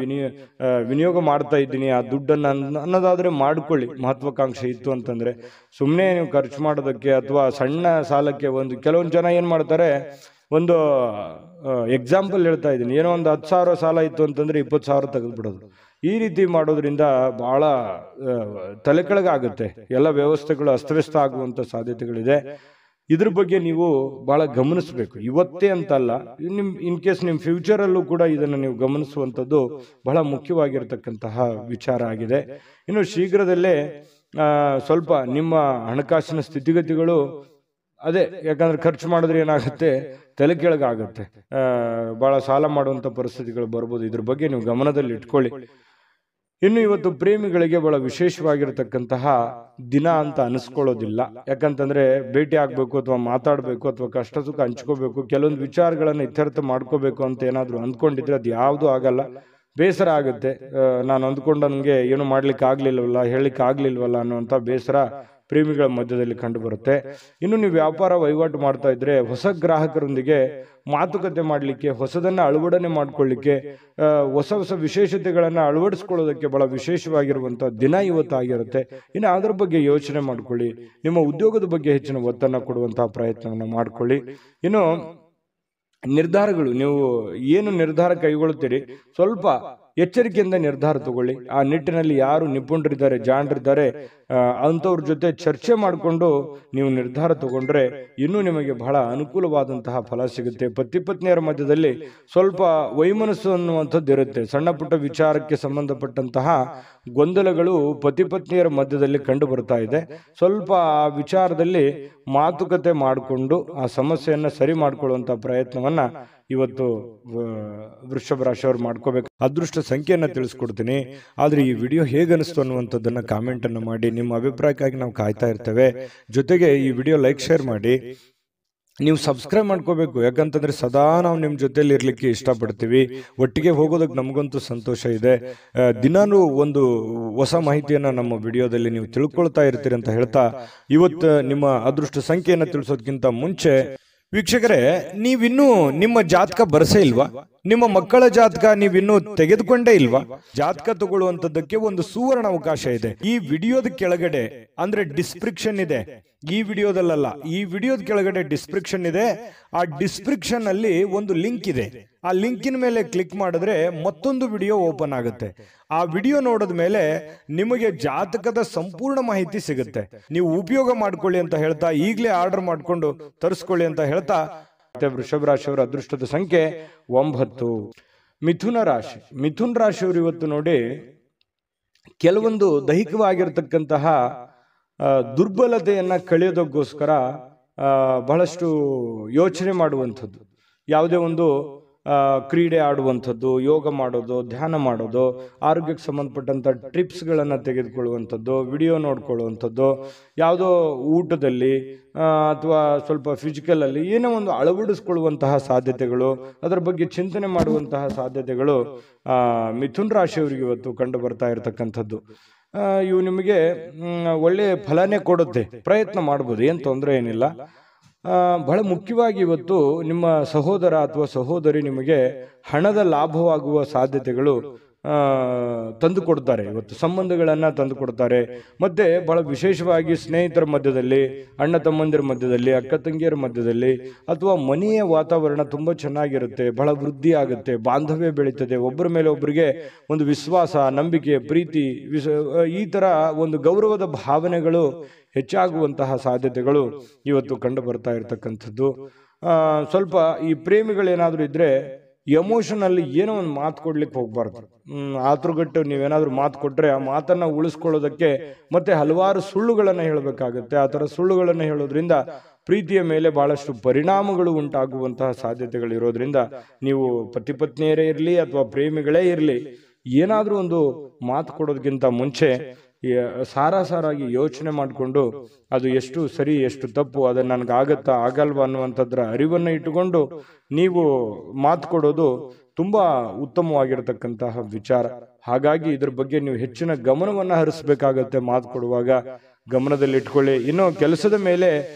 ವಿನಿಯೋಗ ಮಾಡ್ತಾ ಇದ್ದೀನಿ, ಆ ದುಡ್ಡನ್ನು ಅನ್ನೋದಾದ್ರೆ ಮಾಡ್ಕೊಳ್ಳಿ. ಮಹತ್ವಾಕಾಂಕ್ಷೆ ಇತ್ತು ಅಂತಂದ್ರೆ ಸುಮ್ಮನೆ ನೀವು ಖರ್ಚು ಮಾಡೋದಕ್ಕೆ ಅಥವಾ ಸಣ್ಣ ಸಾಲಕ್ಕೆ ಕೆಲವೊಂದು ಜನ ಏನ್ ಮಾಡ್ತಾರೆ, ಒಂದು ಎಕ್ಸಾಂಪಲ್ ಹೇಳ್ತಾ ಇದ್ದೀನಿ, ಏನೋ ಒಂದು 10,000 ಸಾಲ ಇತ್ತು ಅಂತಂದ್ರೆ 20,000 ತೆಗೆದುಬಿಡೋದು. ಈ ರೀತಿ ಮಾಡೋದ್ರಿಂದ ಬಹಳ ತಲೆ ಕೆಳಗಾಗುತ್ತೆ. ಎಲ್ಲ ವ್ಯವಸ್ಥೆಗಳು ಅಸ್ತವ್ಯಸ್ತ ಆಗುವಂತ ಸಾಧ್ಯತೆಗಳಿದೆ. ಇದ್ರ ಬಗ್ಗೆ ನೀವು ಬಹಳ ಗಮನಿಸಬೇಕು. ಇವತ್ತೇ ಅಂತಲ್ಲ, ಇನ್ ಕೇಸ್ ನಿಮ್ ಫ್ಯೂಚರ್ ಅಲ್ಲೂ ಕೂಡ ಇದನ್ನು ನೀವು ಗಮನಿಸುವಂಥದ್ದು ಬಹಳ ಮುಖ್ಯವಾಗಿರ್ತಕ್ಕಂತಹ ವಿಚಾರ ಆಗಿದೆ. ಇನ್ನು ಶೀಘ್ರದಲ್ಲೇ ಸ್ವಲ್ಪ ನಿಮ್ಮ ಹಣಕಾಸಿನ ಸ್ಥಿತಿಗತಿಗಳು ಅದೇ, ಯಾಕಂದ್ರೆ ಖರ್ಚು ಮಾಡಿದ್ರೆ ಏನಾಗುತ್ತೆ, ತಲೆ ಕೆಳಗಾಗುತ್ತೆ, ಬಹಳ ಸಾಲ ಮಾಡುವಂತ ಪರಿಸ್ಥಿತಿಗಳು ಬರ್ಬೋದು. ಇದ್ರ ಬಗ್ಗೆ ನೀವು ಗಮನದಲ್ಲಿ ಇಟ್ಕೊಳ್ಳಿ. ಇನ್ನು ಇವತ್ತು ಪ್ರೇಮಿಗಳಿಗೆ ಬಹಳ ವಿಶೇಷವಾಗಿರತಕ್ಕಂತಹ ದಿನ ಅಂತ ಅನಿಸ್ಕೊಳ್ಳೋದಿಲ್ಲ. ಯಾಕಂತಂದ್ರೆ ಭೇಟಿ ಆಗ್ಬೇಕು ಅಥವಾ ಮಾತಾಡ್ಬೇಕು ಅಥವಾ ಕಷ್ಟ ಸುಖ ಹಂಚ್ಕೋಬೇಕು, ಕೆಲವೊಂದು ವಿಚಾರಗಳನ್ನ ಇತ್ಯರ್ಥ ಮಾಡ್ಕೋಬೇಕು ಅಂತ ಏನಾದ್ರು ಅಂದ್ಕೊಂಡಿದ್ರೆ ಅದು ಯಾವುದು ಆಗಲ್ಲ. ಬೇಸರ ಆಗುತ್ತೆ. ನಾನು ಅಂದ್ಕೊಂಡಂಗೆ ಏನು ಮಾಡ್ಲಿಕ್ಕೆ ಆಗ್ಲಿಲ್ವಲ್ಲ, ಹೇಳಿಕ್ಕೆ ಆಗ್ಲಿಲ್ವಲ್ಲ ಅನ್ನುವಂಥ ಬೇಸರ ಪ್ರೇಮಿಗಳ ಮಧ್ಯದಲ್ಲಿ ಕಂಡು ಬರುತ್ತೆ. ಇನ್ನು ನೀವು ವ್ಯಾಪಾರ ವಹಿವಾಟು ಮಾಡ್ತಾ ಇದ್ರೆ ಹೊಸ ಗ್ರಾಹಕರೊಂದಿಗೆ ಮಾತುಕತೆ ಮಾಡಲಿಕ್ಕೆ, ಹೊಸದನ್ನ ಅಳವಡನೆ ಮಾಡ್ಕೊಳ್ಳಿಕ್ಕೆ, ಹೊಸ ಹೊಸ ವಿಶೇಷತೆಗಳನ್ನ ಅಳವಡಿಸ್ಕೊಳ್ಳೋದಕ್ಕೆ ಬಹಳ ವಿಶೇಷವಾಗಿರುವಂತಹ ದಿನ ಇವತ್ತಾಗಿರುತ್ತೆ. ಇನ್ನು ಅದ್ರ ಬಗ್ಗೆ ಯೋಚನೆ ಮಾಡ್ಕೊಳ್ಳಿ. ನಿಮ್ಮ ಉದ್ಯೋಗದ ಬಗ್ಗೆ ಹೆಚ್ಚಿನ ಒತ್ತನ್ನು ಕೊಡುವಂತಹ ಪ್ರಯತ್ನವನ್ನು ಮಾಡ್ಕೊಳ್ಳಿ. ಇನ್ನು ನಿರ್ಧಾರಗಳು, ನೀವು ಏನು ನಿರ್ಧಾರ ಕೈಗೊಳ್ಳುತ್ತೀರಿ ಸ್ವಲ್ಪ ಎಚ್ಚರಿಕೆಯಿಂದ ನಿರ್ಧಾರ ತಗೊಳ್ಳಿ. ಆ ನಿಟ್ಟಿನಲ್ಲಿ ಯಾರು ನಿಪುಣರಿದ್ದಾರೆ, ಜಾಣರಿದ್ದಾರೆ, ಅಂಥವ್ರ ಜೊತೆ ಚರ್ಚೆ ಮಾಡಿಕೊಂಡು ನೀವು ನಿರ್ಧಾರ ತಗೊಂಡ್ರೆ ಇನ್ನೂ ನಿಮಗೆ ಬಹಳ ಅನುಕೂಲವಾದಂತಹ ಫಲ ಸಿಗುತ್ತೆ. ಪತಿ ಪತ್ನಿಯರ ಮಧ್ಯದಲ್ಲಿ ಸ್ವಲ್ಪ ವೈಮನಸ್ಸು ಅನ್ನುವಂಥದ್ದು ಇರುತ್ತೆ. ಸಣ್ಣ ಪುಟ್ಟ ವಿಚಾರಕ್ಕೆ ಸಂಬಂಧಪಟ್ಟಂತಹ ಗೊಂದಲಗಳು ಪತಿ ಪತ್ನಿಯರ ಮಧ್ಯದಲ್ಲಿ ಕಂಡು ಬರ್ತಾ ಇದೆ. ಸ್ವಲ್ಪ ಆ ವಿಚಾರದಲ್ಲಿ ಮಾತುಕತೆ ಮಾಡಿಕೊಂಡು ಆ ಸಮಸ್ಯೆಯನ್ನು ಸರಿ ಮಾಡ್ಕೊಳ್ಳುವಂತ ಪ್ರಯತ್ನವನ್ನ ಇವತ್ತು ವೃಷಭ ರಾಶಿಯವರು ಮಾಡ್ಕೋಬೇಕು. ಅದೃಷ್ಟ ಸಂಖ್ಯೆಯನ್ನ ತಿಳಿಸ್ಕೊಡ್ತೀನಿ. ಆದ್ರೆ ಈ ವಿಡಿಯೋ ಹೇಗನಿಸ್ತು ಅನ್ನುವಂಥದ್ದನ್ನ ಕಾಮೆಂಟ್ ಅನ್ನು ಮಾಡಿ. ನಿಮ್ಮ ಅಭಿಪ್ರಾಯಕ್ಕಾಗಿ ನಾವು ಕಾಯ್ತಾ ಇರ್ತೇವೆ. ಜೊತೆಗೆ ಈ ವಿಡಿಯೋ ಲೈಕ್ ಶೇರ್ ಮಾಡಿ. ನೀವು ಸಬ್ಸ್ಕ್ರೈಬ್ ಮಾಡ್ಕೋಬೇಕು, ಯಾಕಂತಂದ್ರೆ ಸದಾ ನಾವು ನಿಮ್ಮ ಜೊತೆಲಿ ಇರ್ಲಿಕ್ಕೆ ಇಷ್ಟಪಡ್ತೀವಿ. ಒಟ್ಟಿಗೆ ಹೋಗೋದಕ್ಕೆ ನಮಗಂತೂ ಸಂತೋಷ ಇದೆ. ದಿನಾನು ಒಂದು ಹೊಸ ಮಾಹಿತಿಯನ್ನ ನಮ್ಮ ವಿಡಿಯೋದಲ್ಲಿ ನೀವು ತಿಳ್ಕೊಳ್ತಾ ಇರ್ತೀರಿ ಅಂತ ಹೇಳ್ತಾ, ಇವತ್ತು ನಿಮ್ಮ ಅದೃಷ್ಟ ಸಂಖ್ಯೆಯನ್ನು ತಿಳಿಸೋದಕ್ಕಿಂತ ಮುಂಚೆ ವೀಕ್ಷಕರೇ, ನೀವಿನ್ನೂ ನಿಮ್ಮ ಜಾತಕ ಬರಸೇ ಇಲ್ವಾ? ನಿಮ್ಮ ಮಕ್ಕಳ ಜಾತಕ ನೀವಿನ್ನೂ ತೆಗೆದುಕೊಂಡೇ ಇಲ್ವಾ? ಜಾತಕ ತಗೊಳ್ಳುವಂತದ್ದಕ್ಕೆ ಒಂದು ಸುವರ್ಣ ಅವಕಾಶ ಇದೆ. ಈ ವಿಡಿಯೋದ ಕೆಳಗಡೆ ಅಂದ್ರೆ ಡಿಸ್ಕ್ರಿಪ್ಷನ್ ಇದೆ. ಈ ವಿಡಿಯೋದಲ್ಲ, ಈ ವಿಡಿಯೋದ ಕೆಳಗಡೆ ಡಿಸ್ಕ್ರಿಪ್ಷನ್ ಇದೆ. ಆ ಡಿಸ್ಕ್ರಿಪ್ಷನ್ ಅಲ್ಲಿ ಒಂದು ಲಿಂಕ್ ಇದೆ. ಆ ಲಿಂಕಿನ ಮೇಲೆ ಕ್ಲಿಕ್ ಮಾಡಿದ್ರೆ ಮತ್ತೊಂದು ವಿಡಿಯೋ ಓಪನ್ ಆಗುತ್ತೆ. ಆ ವಿಡಿಯೋ ನೋಡಿದ ಮೇಲೆ ನಿಮಗೆ ಜಾತಕದ ಸಂಪೂರ್ಣ ಮಾಹಿತಿ ಸಿಗುತ್ತೆ. ನೀವು ಉಪಯೋಗ ಮಾಡ್ಕೊಳ್ಳಿ ಅಂತ ಹೇಳ್ತಾ, ಈಗಲೇ ಆರ್ಡರ್ ಮಾಡ್ಕೊಂಡು ತರಿಸ್ಕೊಳ್ಳಿ ಅಂತ ಹೇಳ್ತಾ, ವೃಷಭ ರಾಶಿಯವರ ಅದೃಷ್ಟದ ಸಂಖ್ಯೆ 9. ಮಿಥುನ ರಾಶಿ. ಮಿಥುನ ರಾಶಿಯವರು ಇವತ್ತು ನೋಡಿ ಕೆಲವೊಂದು ದೈಹಿಕವಾಗಿರ್ತಕ್ಕಂತಹ ದುರ್ಬಲತೆಯನ್ನ ಕಳೆಯೋದಕ್ಕೋಸ್ಕರ ಬಹಳಷ್ಟು ಯೋಚನೆ ಮಾಡುವಂಥದ್ದು, ಯಾವುದೇ ಒಂದು ಕ್ರೀಡೆ ಆಡುವಂಥದ್ದು, ಯೋಗ ಮಾಡೋದು, ಧ್ಯಾನ ಮಾಡೋದು, ಆರೋಗ್ಯಕ್ಕೆ ಸಂಬಂಧಪಟ್ಟಂಥ ಟ್ರಿಪ್ಸ್ಗಳನ್ನು ತೆಗೆದುಕೊಳ್ಳುವಂಥದ್ದು, ವಿಡಿಯೋ ನೋಡ್ಕೊಳ್ಳುವಂಥದ್ದು, ಯಾವುದೋ ಊಟದಲ್ಲಿ ಅಥವಾ ಸ್ವಲ್ಪ ಫಿಸಿಕಲಲ್ಲಿ ಏನೋ ಒಂದು ಅಳವಡಿಸ್ಕೊಳ್ಳುವಂತಹ ಸಾಧ್ಯತೆಗಳು, ಅದರ ಬಗ್ಗೆ ಚಿಂತನೆ ಮಾಡುವಂತಹ ಸಾಧ್ಯತೆಗಳು ಮಿಥುನ್ ರಾಶಿಯವರಿಗೆ ಇವತ್ತು ಕಂಡು ಬರ್ತಾ ಇರತಕ್ಕಂಥದ್ದು. ಇವು ನಿಮಗೆ ಒಳ್ಳೆಯ ಫಲನೇ ಕೊಡುತ್ತೆ. ಪ್ರಯತ್ನ ಮಾಡ್ಬೋದು, ಏನು ತೊಂದರೆ ಏನಿಲ್ಲ. ಬಹಳ ಮುಖ್ಯವಾಗಿ ಇವತ್ತು ನಿಮ್ಮ ಸಹೋದರ ಅಥವಾ ಸಹೋದರಿ ನಿಮಗೆ ಹಣದ ಲಾಭವಾಗುವ ಸಾಧ್ಯತೆಗಳು ತಂದು ಕೊಡ್ತಾರೆ. ಇವತ್ತು ಸಂಬಂಧಗಳನ್ನ ತಂದು ಕೊಡ್ತಾರೆ. ಮತ್ತೆ ಬಹಳ ವಿಶೇಷವಾಗಿ ಸ್ನೇಹಿತರ ಮಧ್ಯದಲ್ಲಿ, ಅಣ್ಣ ತಮ್ಮಂದಿರ ಮಧ್ಯದಲ್ಲಿ, ಅಕ್ಕ ತಂಗಿಯರ ಮಧ್ಯದಲ್ಲಿ, ಅಥವಾ ಮನೆಯ ವಾತಾವರಣ ತುಂಬಾ ಚೆನ್ನಾಗಿರುತ್ತೆ. ಬಹಳ ವೃದ್ಧಿ ಆಗುತ್ತೆ, ಬಾಂಧವ್ಯ ಬೆಳೀತದೆ. ಒಬ್ಬರ ಮೇಲೆ ಒಬ್ಬರಿಗೆ ಒಂದು ವಿಶ್ವಾಸ, ನಂಬಿಕೆ, ಪ್ರೀತಿ, ಈ ತರ ಒಂದು ಗೌರವದ ಭಾವನೆಗಳು ಹೆಚ್ಚಾಗುವಂತಹ ಸಾಧ್ಯತೆಗಳು ಇವತ್ತು ಕಂಡು ಬರ್ತಾ ಇರತಕ್ಕಂಥದ್ದು. ಸ್ವಲ್ಪ ಈ ಪ್ರೇಮಿಗಳೇನಾದ್ರೂ ಇದ್ರೆ ಎಮೋಷನಲ್ಲಿ ಏನೋ ಒಂದು ಮಾತು ಕೊಡ್ಲಿಕ್ಕೆ ಹೋಗ್ಬಾರ್ದು. ಆತುರಗಟ್ಟು ನೀವೇನಾದ್ರೂ ಮಾತು ಕೊಟ್ರೆ ಆ ಮಾತನ್ನ ಉಳಿಸ್ಕೊಳ್ಳೋದಕ್ಕೆ ಮತ್ತೆ ಹಲವಾರು ಸುಳ್ಳುಗಳನ್ನ ಹೇಳಬೇಕಾಗುತ್ತೆ. ಆ ತರ ಸುಳ್ಳುಗಳನ್ನ ಹೇಳೋದ್ರಿಂದ ಪ್ರೀತಿಯ ಮೇಲೆ ಬಹಳಷ್ಟು ಪರಿಣಾಮಗಳು ಉಂಟಾಗುವಂತಹ ಸಾಧ್ಯತೆಗಳು ಇರೋದ್ರಿಂದ ನೀವು ಪತಿ ಪತ್ನಿಯರೇ ಇರಲಿ ಅಥವಾ ಪ್ರೇಮಿಗಳೇ ಇರಲಿ, ಏನಾದ್ರೂ ಒಂದು ಮಾತು ಕೊಡೋದಕ್ಕಿಂತ ಮುಂಚೆ ಸಾರಾಗಿ ಯೋಚನೆ ಮಾಡಿಕೊಂಡು ಅದು ಎಷ್ಟು ಸರಿ ಎಷ್ಟು ತಪ್ಪು, ಅದನ್ನ ನನಗೆ ಆಗತ್ತಾ ಆಗಲ್ವಾ ಅನ್ನುವಂಥದ್ರ ಅರಿವನ್ನ ಇಟ್ಟುಕೊಂಡು ನೀವು ಮಾತು ಕೊಡೋದು ತುಂಬಾ ಉತ್ತಮವಾಗಿರತಕ್ಕಂತಹ ವಿಚಾರ. ಹಾಗಾಗಿ ಇದ್ರ ಬಗ್ಗೆ ನೀವು ಹೆಚ್ಚಿನ ಗಮನವನ್ನ ಹರಿಸಬೇಕಾಗತ್ತೆ. ಮಾತು ಕೊಡುವಾಗ ಗಮನದಲ್ಲಿ ಇಟ್ಕೊಳ್ಳಿ. ಇನ್ನು ಕೆಲಸದ ಮೇಲೆ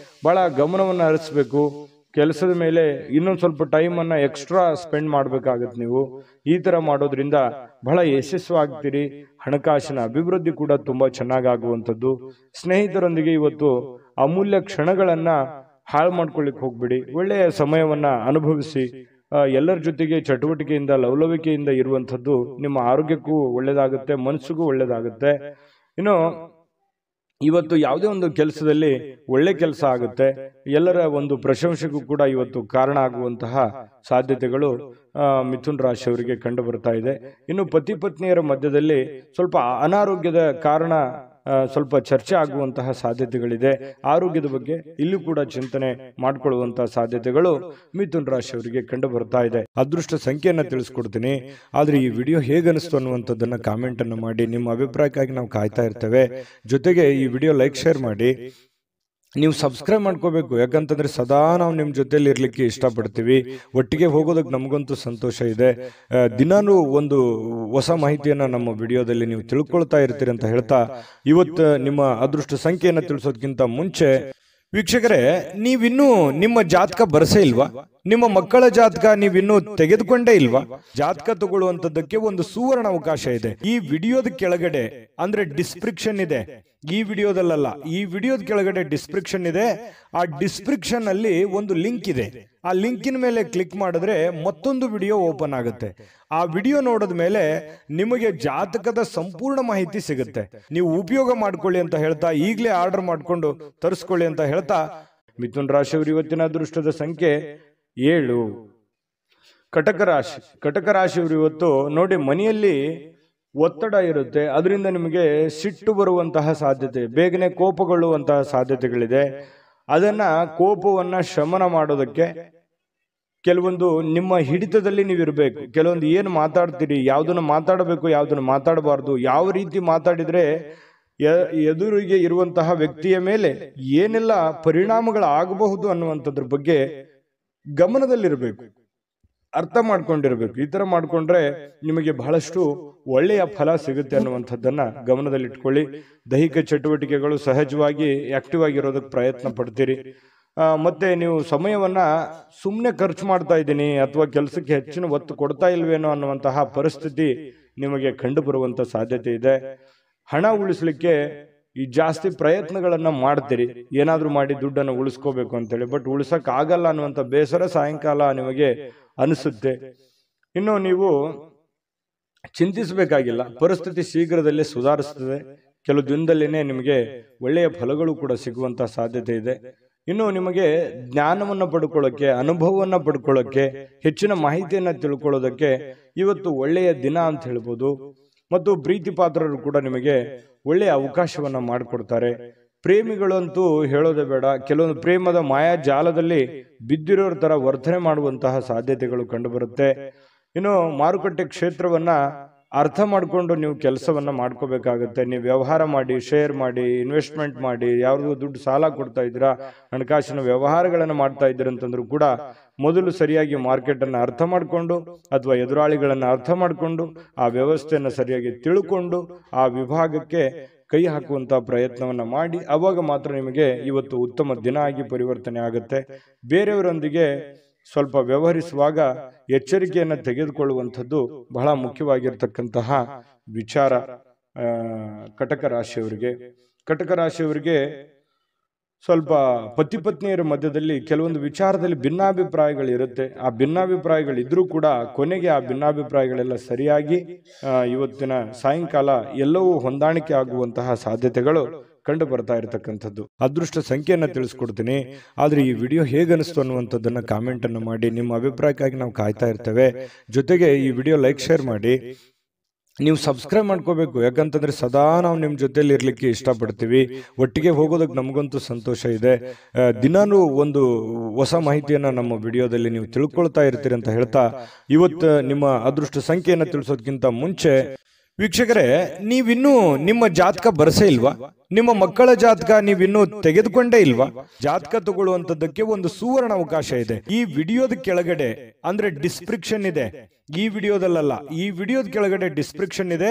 ಬಹಳ ಗಮನವನ್ನ ಹರಿಸ್ಬೇಕು. ಕೆಲಸದ ಮೇಲೆ ಇನ್ನೊಂದು ಸ್ವಲ್ಪ ಟೈಮನ್ನ ಎಕ್ಸ್ಟ್ರಾ ಸ್ಪೆಂಡ್ ಮಾಡ್ಬೇಕಾಗತ್ತೆ. ನೀವು ಈ ತರ ಮಾಡೋದ್ರಿಂದ ಬಹಳ ಯಶಸ್ವಾಗ್ತೀರಿ. ಹಣಕಾಸಿನ ಅಭಿವೃದ್ಧಿ ಕೂಡ ತುಂಬಾ ಚೆನ್ನಾಗಾಗುವಂಥದ್ದು. ಸ್ನೇಹಿತರೊಂದಿಗೆ ಇವತ್ತು ಅಮೂಲ್ಯ ಕ್ಷಣಗಳನ್ನ ಹಾಳು ಮಾಡ್ಕೊಳ್ಳಿಕ್ ಹೋಗ್ಬಿಡಿ. ಒಳ್ಳೆಯ ಸಮಯವನ್ನ ಅನುಭವಿಸಿ. ಎಲ್ಲರ ಜೊತೆಗೆ ಚಟುವಟಿಕೆಯಿಂದ, ಲವಲವಿಕೆಯಿಂದ ಇರುವಂಥದ್ದು ನಿಮ್ಮ ಆರೋಗ್ಯಕ್ಕೂ ಒಳ್ಳೇದಾಗುತ್ತೆ, ಮನಸ್ಸಿಗೂ ಒಳ್ಳೇದಾಗುತ್ತೆ. ಇನ್ನು ಇವತ್ತು ಯಾವುದೇ ಒಂದು ಕೆಲಸದಲ್ಲಿ ಒಳ್ಳೆ ಕೆಲಸ ಆಗುತ್ತೆ. ಎಲ್ಲರ ಒಂದು ಪ್ರಶಂಸೆಗೂ ಕೂಡ ಇವತ್ತು ಕಾರಣ ಆಗುವಂತಹ ಸಾಧ್ಯತೆಗಳು ಮಿಥುನ್ ರಾಶಿಯವರಿಗೆ ಕಂಡು ಬರ್ತಾ ಇದೆ. ಇನ್ನು ಪತಿ ಪತ್ನಿಯರ ಮಧ್ಯದಲ್ಲಿ ಸ್ವಲ್ಪ ಅನಾರೋಗ್ಯದ ಕಾರಣ ಸ್ವಲ್ಪ ಚರ್ಚೆ ಆಗುವಂತಹ ಸಾಧ್ಯತೆಗಳಿದೆ. ಆರೋಗ್ಯದ ಬಗ್ಗೆ ಇಲ್ಲೂ ಕೂಡ ಚಿಂತನೆ ಮಾಡಿಕೊಳ್ಳುವಂತಹ ಸಾಧ್ಯತೆಗಳು ಮಿಥುನ್ ರಾಶಿಯವರಿಗೆ ಕಂಡು ಬರ್ತಾ ಇದೆ. ಅದೃಷ್ಟ ಸಂಖ್ಯೆಯನ್ನ ತಿಳಿಸ್ಕೊಡ್ತೀನಿ. ಆದ್ರೆ ಈ ವಿಡಿಯೋ ಹೇಗನಿಸ್ತು ಅನ್ನುವಂಥದ್ದನ್ನ ಕಾಮೆಂಟ್ ಅನ್ನು ಮಾಡಿ. ನಿಮ್ಮ ಅಭಿಪ್ರಾಯಕ್ಕಾಗಿ ನಾವು ಕಾಯ್ತಾ ಇರ್ತೇವೆ. ಜೊತೆಗೆ ಈ ವಿಡಿಯೋ ಲೈಕ್ ಶೇರ್ ಮಾಡಿ. ನೀವು ಸಬ್ಸ್ಕ್ರೈಬ್ ಮಾಡ್ಕೋಬೇಕು. ಯಾಕಂತಂದ್ರೆ ಸದಾ ನಾವು ನಿಮ್ಮ ಜೊತೆಲಿ ಇರ್ಲಿಕ್ಕೆ ಇಷ್ಟಪಡ್ತೀವಿ. ಒಟ್ಟಿಗೆ ಹೋಗೋದಕ್ಕೆ ನಮಗಂತೂ ಸಂತೋಷ ಇದೆ. ದಿನಾನು ಒಂದು ಹೊಸ ಮಾಹಿತಿಯನ್ನ ನಮ್ಮ ವಿಡಿಯೋದಲ್ಲಿ ನೀವು ತಿಳ್ಕೊಳ್ತಾ ಇರ್ತೀರಿ ಅಂತ ಹೇಳ್ತಾ, ಇವತ್ತು ನಿಮ್ಮ ಅದೃಷ್ಟ ಸಂಖ್ಯೆಯನ್ನು ತಿಳಿಸೋದಕ್ಕಿಂತ ಮುಂಚೆ ವೀಕ್ಷಕರೇ, ನೀವಿನ್ನೂ ನಿಮ್ಮ ಜಾತಕ ಬರಸೇ ಇಲ್ವಾ? ನಿಮ್ಮ ಮಕ್ಕಳ ಜಾತಕ ನೀವಿನ್ನೂ ತೆಗೆದುಕೊಂಡೇ ಇಲ್ವಾ? ಜಾತಕ ತಗೊಳ್ಳುವಂತದ್ದಕ್ಕೆ ಒಂದು ಸುವರ್ಣ ಅವಕಾಶ ಇದೆ. ಈ ವಿಡಿಯೋದ ಕೆಳಗಡೆ ಅಂದ್ರೆ ಡಿಸ್ಕ್ರಿಪ್ಷನ್ ಇದೆ. ಈ ವಿಡಿಯೋದಲ್ಲ, ಈ ವಿಡಿಯೋದ ಕೆಳಗಡೆ ಡಿಸ್ಕ್ರಿಪ್ಷನ್ ಇದೆ. ಆ ಡಿಸ್ಕ್ರಿಪ್ಷನ್ ಅಲ್ಲಿ ಒಂದು ಲಿಂಕ್ ಇದೆ. ಆ ಲಿಂಕಿನ ಮೇಲೆ ಕ್ಲಿಕ್ ಮಾಡಿದ್ರೆ ಮತ್ತೊಂದು ವಿಡಿಯೋ ಓಪನ್ ಆಗುತ್ತೆ. ಆ ವಿಡಿಯೋ ನೋಡಿದ ಮೇಲೆ ನಿಮಗೆ ಜಾತಕದ ಸಂಪೂರ್ಣ ಮಾಹಿತಿ ಸಿಗುತ್ತೆ. ನೀವು ಉಪಯೋಗ ಮಾಡ್ಕೊಳ್ಳಿ ಅಂತ ಹೇಳ್ತಾ, ಈಗಲೇ ಆರ್ಡರ್ ಮಾಡ್ಕೊಂಡು ತರಿಸ್ಕೊಳ್ಳಿ ಅಂತ ಹೇಳ್ತಾ, ಮಿಥುನ್ ರಾಶಿಯವರು ಇವತ್ತಿನ ಅದೃಷ್ಟದ ಸಂಖ್ಯೆ 7. ಕಟಕ ರಾಶಿ. ಕಟಕ ರಾಶಿಯವರು ಇವತ್ತು ನೋಡಿ, ಮನೆಯಲ್ಲಿ ಒತ್ತಡ ಇರುತ್ತೆ, ಅದರಿಂದ ನಿಮಗೆ ಸಿಟ್ಟು ಬರುವಂತಹ ಸಾಧ್ಯತೆ, ಬೇಗನೆ ಕೋಪಗೊಳ್ಳುವಂತಹ ಸಾಧ್ಯತೆಗಳಿದೆ. ಅದನ್ನ ಕೋಪವನ್ನ ಶಮನ ಮಾಡೋದಕ್ಕೆ ಕೆಲವೊಂದು ನಿಮ್ಮ ಹಿಡಿತದಲ್ಲಿ ನೀವಿರಬೇಕು. ಕೆಲವೊಂದು ಏನು ಮಾತಾಡ್ತೀರಿ, ಯಾವುದನ್ನು ಮಾತಾಡಬೇಕು, ಯಾವುದನ್ನು ಮಾತಾಡಬಾರ್ದು, ಯಾವ ರೀತಿ ಮಾತಾಡಿದ್ರೆ ಎದುರಿಗೆ ಇರುವಂತಹ ವ್ಯಕ್ತಿಯ ಮೇಲೆ ಏನೆಲ್ಲ ಪರಿಣಾಮಗಳಾಗಬಹುದು ಅನ್ನುವಂಥದ್ರ ಬಗ್ಗೆ ಗಮನದಲ್ಲಿರಬೇಕು, ಅರ್ಥ ಮಾಡ್ಕೊಂಡಿರ್ಬೇಕು. ಈ ತರ ಮಾಡ್ಕೊಂಡ್ರೆ ನಿಮಗೆ ಬಹಳಷ್ಟು ಒಳ್ಳೆಯ ಫಲ ಸಿಗುತ್ತೆ ಅನ್ನುವಂಥದ್ದನ್ನ ಗಮನದಲ್ಲಿಟ್ಕೊಳ್ಳಿ. ದೈಹಿಕ ಚಟುವಟಿಕೆಗಳು ಸಹಜವಾಗಿ ಆಕ್ಟಿವ್ ಆಗಿರೋದಕ್ಕೆ ಪ್ರಯತ್ನ ಪಡ್ತೀರಿ. ಮತ್ತೆ ನೀವು ಸಮಯವನ್ನ ಸುಮ್ಮನೆ ಖರ್ಚು ಮಾಡ್ತಾ ಇದ್ದೀನಿ ಅಥವಾ ಕೆಲಸಕ್ಕೆ ಹೆಚ್ಚಿನ ಒತ್ತು ಕೊಡ್ತಾ ಇಲ್ವೇನೋ ಅನ್ನುವಂತಹ ಪರಿಸ್ಥಿತಿ ನಿಮಗೆ ಕಂಡು ಬರುವಂತ ಸಾಧ್ಯತೆ ಇದೆ. ಹಣ ಉಳಿಸ್ಲಿಕ್ಕೆ ಈ ಜಾಸ್ತಿ ಪ್ರಯತ್ನಗಳನ್ನ ಮಾಡ್ತೀರಿ, ಏನಾದ್ರೂ ಮಾಡಿ ದುಡ್ಡನ್ನು ಉಳಿಸ್ಕೋಬೇಕು ಅಂತೇಳಿ. ಬಟ್ ಉಳಿಸಕ್ ಆಗಲ್ಲ ಅನ್ನುವಂಥ ಬೇಸರ ಸಾಯಂಕಾಲ ನಿಮಗೆ ಅನಿಸುತ್ತೆ. ಇನ್ನು ನೀವು ಚಿಂತಿಸಬೇಕಾಗಿಲ್ಲ, ಪರಿಸ್ಥಿತಿ ಶೀಘ್ರದಲ್ಲೇ ಸುಧಾರಿಸ್ತದೆ. ಕೆಲವು ದಿನದಲ್ಲಿನೇ ನಿಮಗೆ ಒಳ್ಳೆಯ ಫಲಗಳು ಕೂಡ ಸಿಗುವಂತ ಸಾಧ್ಯತೆ ಇದೆ. ಇನ್ನು ನಿಮಗೆ ಜ್ಞಾನವನ್ನ ಪಡ್ಕೊಳ್ಳೋಕೆ, ಅನುಭವವನ್ನ ಪಡ್ಕೊಳ್ಳೋಕೆ, ಹೆಚ್ಚಿನ ಮಾಹಿತಿಯನ್ನ ತಿಳ್ಕೊಳ್ಳೋದಕ್ಕೆ ಇವತ್ತು ಒಳ್ಳೆಯ ದಿನ ಅಂತ ಹೇಳ್ಬೋದು. ಮತ್ತು ಪ್ರೀತಿ ಪಾತ್ರರು ಕೂಡ ನಿಮಗೆ ಒಳ್ಳೆಯ ಅವಕಾಶವನ್ನ ಮಾಡಿಕೊಡ್ತಾರೆ. ಪ್ರೇಮಿಗಳಂತೂ ಹೇಳೋದೇ ಬೇಡ, ಕೆಲವೊಂದು ಪ್ರೇಮದ ಮಾಯಾ ಜಾಲದಲ್ಲಿ ಬಿದ್ದಿರೋರ ತರ ವರ್ತನೆ ಮಾಡುವಂತಹ ಸಾಧ್ಯತೆಗಳು ಕಂಡುಬರುತ್ತೆ. ಇನ್ನು ಮಾರುಕಟ್ಟೆ ಕ್ಷೇತ್ರವನ್ನ ಅರ್ಥ ಮಾಡಿಕೊಂಡು ನೀವು ಕೆಲಸವನ್ನ ಮಾಡ್ಕೋಬೇಕಾಗತ್ತೆ. ನೀವು ವ್ಯವಹಾರ ಮಾಡಿ, ಶೇರ್ ಮಾಡಿ, ಇನ್ವೆಸ್ಟ್ಮೆಂಟ್ ಮಾಡಿ, ಯಾವ್ದು ದುಡ್ಡು ಸಾಲ ಕೊಡ್ತಾ ಇದ್ದೀರಾ, ಹಣಕಾಸಿನ ವ್ಯವಹಾರಗಳನ್ನು ಮಾಡ್ತಾ ಇದ್ದೀರ ಅಂತಂದ್ರೂ ಕೂಡ ಮೊದಲು ಸರಿಯಾಗಿ ಮಾರ್ಕೆಟ್ ಅನ್ನ ಅರ್ಥ ಮಾಡಿಕೊಂಡು ಅಥವಾ ಎದುರಾಳಿಗಳನ್ನ ಅರ್ಥ ಮಾಡಿಕೊಂಡು ಆ ವ್ಯವಸ್ಥೆಯನ್ನು ಸರಿಯಾಗಿ ತಿಳ್ಕೊಂಡು ಆ ವಿಭಾಗಕ್ಕೆ ಕೈ ಹಾಕುವಂತ ಪ್ರಯತ್ನವನ್ನ ಮಾಡಿ, ಅವಾಗ ಮಾತ್ರ ನಿಮಗೆ ಇವತ್ತು ಉತ್ತಮ ದಿನ ಆಗಿ ಪರಿವರ್ತನೆ ಆಗುತ್ತೆ. ಬೇರೆಯವರೊಂದಿಗೆ ಸ್ವಲ್ಪ ವ್ಯವಹರಿಸುವಾಗ ಎಚ್ಚರಿಕೆಯನ್ನು ತೆಗೆದುಕೊಳ್ಳುವಂಥದ್ದು ಬಹಳ ಮುಖ್ಯವಾಗಿರ್ತಕ್ಕಂತಹ ವಿಚಾರ. ಕಟಕ ರಾಶಿಯವರಿಗೆ, ಕಟಕ ರಾಶಿಯವರಿಗೆ ಸ್ವಲ್ಪ ಪತಿ ಪತ್ನಿಯರ ಮಧ್ಯದಲ್ಲಿ ಕೆಲವೊಂದು ವಿಚಾರದಲ್ಲಿ ಭಿನ್ನಾಭಿಪ್ರಾಯಗಳು ಇರುತ್ತೆ. ಆ ಭಿನ್ನಾಭಿಪ್ರಾಯಗಳಿದ್ರೂ ಕೂಡ ಕೊನೆಗೆ ಆ ಭಿನ್ನಾಭಿಪ್ರಾಯಗಳೆಲ್ಲ ಸರಿಯಾಗಿ ಇವತ್ತಿನ ಸಾಯಂಕಾಲ ಎಲ್ಲವೂ ಹೊಂದಾಣಿಕೆ ಆಗುವಂತಹ ಸಾಧ್ಯತೆಗಳು ಕಂಡು ಬರ್ತಾ ಇರತಕ್ಕಂಥದ್ದು. ಅದೃಷ್ಟ ಸಂಖ್ಯೆಯನ್ನ ತಿಳಿಸ್ಕೊಡ್ತೀನಿ. ಆದ್ರೆ ಈ ವಿಡಿಯೋ ಹೇಗನಿಸ್ತು ಅನ್ನುವಂಥದ್ದನ್ನ ಕಾಮೆಂಟ್ ಅನ್ನು ಮಾಡಿ. ನಿಮ್ಮ ಅಭಿಪ್ರಾಯಕ್ಕಾಗಿ ನಾವು ಕಾಯ್ತಾ ಇರ್ತೇವೆ. ಜೊತೆಗೆ ಈ ವಿಡಿಯೋ ಲೈಕ್, ಶೇರ್ ಮಾಡಿ. ನೀವು ಸಬ್ಸ್ಕ್ರೈಬ್ ಮಾಡ್ಕೋಬೇಕು. ಯಾಕಂತಂದ್ರೆ ಸದಾ ನಾವು ನಿಮ್ಮ ಜೊತೆಲಿ ಇರ್ಲಿಕ್ಕೆ ಇಷ್ಟಪಡ್ತೀವಿ. ಒಟ್ಟಿಗೆ ಹೋಗೋದಕ್ಕೆ ನಮಗಂತೂ ಸಂತೋಷ ಇದೆ. ದಿನಾನು ಒಂದು ಹೊಸ ಮಾಹಿತಿಯನ್ನ ನಮ್ಮ ವಿಡಿಯೋದಲ್ಲಿ ನೀವು ತಿಳ್ಕೊಳ್ತಾ ಇರ್ತೀರಿ ಅಂತ ಹೇಳ್ತಾ, ಇವತ್ತು ನಿಮ್ಮ ಅದೃಷ್ಟ ಸಂಖ್ಯೆಯನ್ನ ತಿಳಿಸೋದಕ್ಕಿಂತ ಮುಂಚೆ ವೀಕ್ಷಕರೇ, ನೀವಿನ್ನೂ ನಿಮ್ಮ ಜಾತಕ ಬರಸೇ ಇಲ್ವಾ? ನಿಮ್ಮ ಮಕ್ಕಳ ಜಾತಕ ನೀವಿನ್ನೂ ತೆಗೆದುಕೊಂಡೇ ಇಲ್ವಾ? ಜಾತಕ ತಗೊಳ್ಳುವಂತದ್ದಕ್ಕೆ ಒಂದು ಸುವರ್ಣ ಅವಕಾಶ ಇದೆ. ಈ ವಿಡಿಯೋದ ಕೆಳಗಡೆ ಅಂದ್ರೆ ಡಿಸ್ಕ್ರಿಪ್ಷನ್ ಇದೆ. ಈ ವಿಡಿಯೋದಲ್ಲ, ಈ ವಿಡಿಯೋದ ಕೆಳಗಡೆ ಡಿಸ್ಕ್ರಿಪ್ಷನ್ ಇದೆ.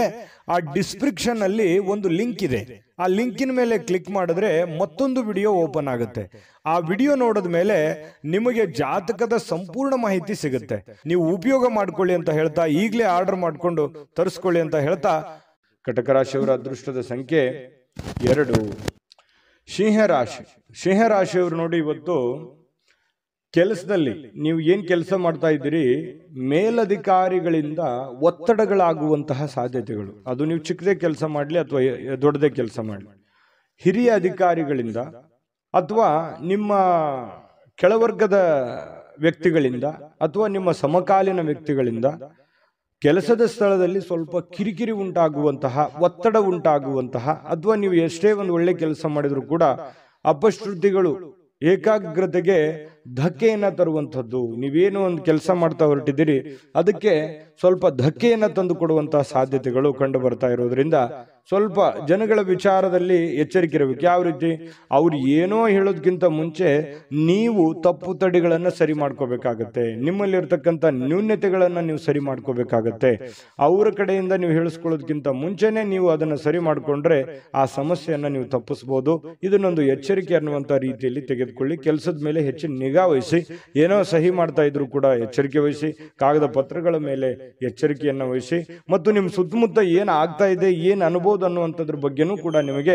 ಆ ಡಿಸ್ಕ್ರಿಪ್ಷನ್ ಅಲ್ಲಿ ಒಂದು ಲಿಂಕ್ ಇದೆ. ಆ ಲಿಂಕಿನ ಮೇಲೆ ಕ್ಲಿಕ್ ಮಾಡಿದ್ರೆ ಮತ್ತೊಂದು ವಿಡಿಯೋ ಓಪನ್ ಆಗುತ್ತೆ. ಆ ವಿಡಿಯೋ ನೋಡಿದ ಮೇಲೆ ನಿಮಗೆ ಜಾತಕದ ಸಂಪೂರ್ಣ ಮಾಹಿತಿ ಸಿಗುತ್ತೆ. ನೀವು ಉಪಯೋಗ ಮಾಡ್ಕೊಳ್ಳಿ ಅಂತ ಹೇಳ್ತಾ, ಈಗಲೇ ಆರ್ಡರ್ ಮಾಡ್ಕೊಂಡು ತರಿಸ್ಕೊಳ್ಳಿ ಅಂತ ಹೇಳ್ತಾ, ಕಟಕ ರಾಶಿಯವರ ಅದೃಷ್ಟದ ಸಂಖ್ಯೆ 2. ಸಿಂಹರಾಶಿ. ಸಿಂಹರಾಶಿಯವರು ನೋಡಿ, ಇವತ್ತು ಕೆಲಸದಲ್ಲಿ ನೀವು ಏನ್ ಕೆಲಸ ಮಾಡ್ತಾ ಇದ್ದೀರಿ, ಮೇಲಧಿಕಾರಿಗಳಿಂದ ಒತ್ತಡಗಳಾಗುವಂತಹ ಸಾಧ್ಯತೆಗಳು. ಅದು ನೀವು ಚಿಕ್ಕದೇ ಕೆಲಸ ಮಾಡಲಿ ಅಥವಾ ದೊಡ್ಡದೇ ಕೆಲಸ ಮಾಡಲಿ, ಹಿರಿಯ ಅಧಿಕಾರಿಗಳಿಂದ ಅಥವಾ ನಿಮ್ಮ ಕೆಳವರ್ಗದ ವ್ಯಕ್ತಿಗಳಿಂದ ಅಥವಾ ನಿಮ್ಮ ಸಮಕಾಲೀನ ವ್ಯಕ್ತಿಗಳಿಂದ ಕೆಲಸದ ಸ್ಥಳದಲ್ಲಿ ಸ್ವಲ್ಪ ಕಿರಿಕಿರಿ ಉಂಟಾಗುವಂತಹ, ಒತ್ತಡ ಉಂಟಾಗುವಂತಹ, ಅಥವಾ ನೀವು ಎಷ್ಟೇ ಒಂದು ಒಳ್ಳೆ ಕೆಲಸ ಮಾಡಿದ್ರು ಕೂಡ ಅಪಶ್ರುತಿಗಳು, ಏಕಾಗ್ರತೆಗೆ ಧಕ್ಕೆಯನ್ನ ತರುವಂಥದ್ದು. ನೀವೇನು ಒಂದು ಕೆಲಸ ಮಾಡ್ತಾ ಹೊರಟಿದ್ದೀರಿ ಅದಕ್ಕೆ ಸ್ವಲ್ಪ ಧಕ್ಕೆಯನ್ನ ತಂದು ಕೊಡುವಂತಹ ಸಾಧ್ಯತೆಗಳು ಕಂಡು ಬರ್ತಾ ಇರೋದ್ರಿಂದ ಸ್ವಲ್ಪ ಜನಗಳ ವಿಚಾರದಲ್ಲಿ ಎಚ್ಚರಿಕೆ ಇರಬೇಕು. ಯಾವ ರೀತಿ? ಅವ್ರು ಏನೋ ಹೇಳೋದಕ್ಕಿಂತ ಮುಂಚೆ ನೀವು ತಪ್ಪು ತಡೆಗಳನ್ನ ಸರಿ ಮಾಡ್ಕೋಬೇಕಾಗತ್ತೆ. ನಿಮ್ಮಲ್ಲಿರ್ತಕ್ಕಂಥ ನ್ಯೂನ್ಯತೆಗಳನ್ನ ನೀವು ಸರಿ ಮಾಡ್ಕೋಬೇಕಾಗತ್ತೆ. ಅವರ ಕಡೆಯಿಂದ ನೀವು ಹೇಳಿಸ್ಕೊಳ್ಳೋದಕ್ಕಿಂತ ಮುಂಚೆನೆ ನೀವು ಅದನ್ನ ಸರಿ ಮಾಡ್ಕೊಂಡ್ರೆ ಆ ಸಮಸ್ಯೆಯನ್ನ ನೀವು ತಪ್ಪಿಸಬಹುದು. ಇದನ್ನೊಂದು ಎಚ್ಚರಿಕೆ ಅನ್ನುವಂತ ರೀತಿಯಲ್ಲಿ ತೆಗೆದುಕೊಳ್ಳಿ. ಕೆಲಸದ ಮೇಲೆ ಹೆಚ್ಚಿನ ನಿಗಾ ವಹಿಸಿ. ಏನೋ ಸಹಿ ಮಾಡ್ತಾ ಇದ್ರು ಕೂಡ ಎಚ್ಚರಿಕೆ ವಹಿಸಿ. ಕಾಗದ ಪತ್ರಗಳ ಮೇಲೆ ಎಚ್ಚರಿಕೆಯನ್ನ ವಹಿಸಿ. ಮತ್ತು ನಿಮ್ಮ ಸುತ್ತಮುತ್ತ ಏನ್ ಆಗ್ತಾ ಇದೆ, ಏನ್ ಅನುಭವ ಅನ್ನುವಂಥದ್ರ ಬಗ್ಗೆನೂ ಕೂಡ ನಿಮಗೆ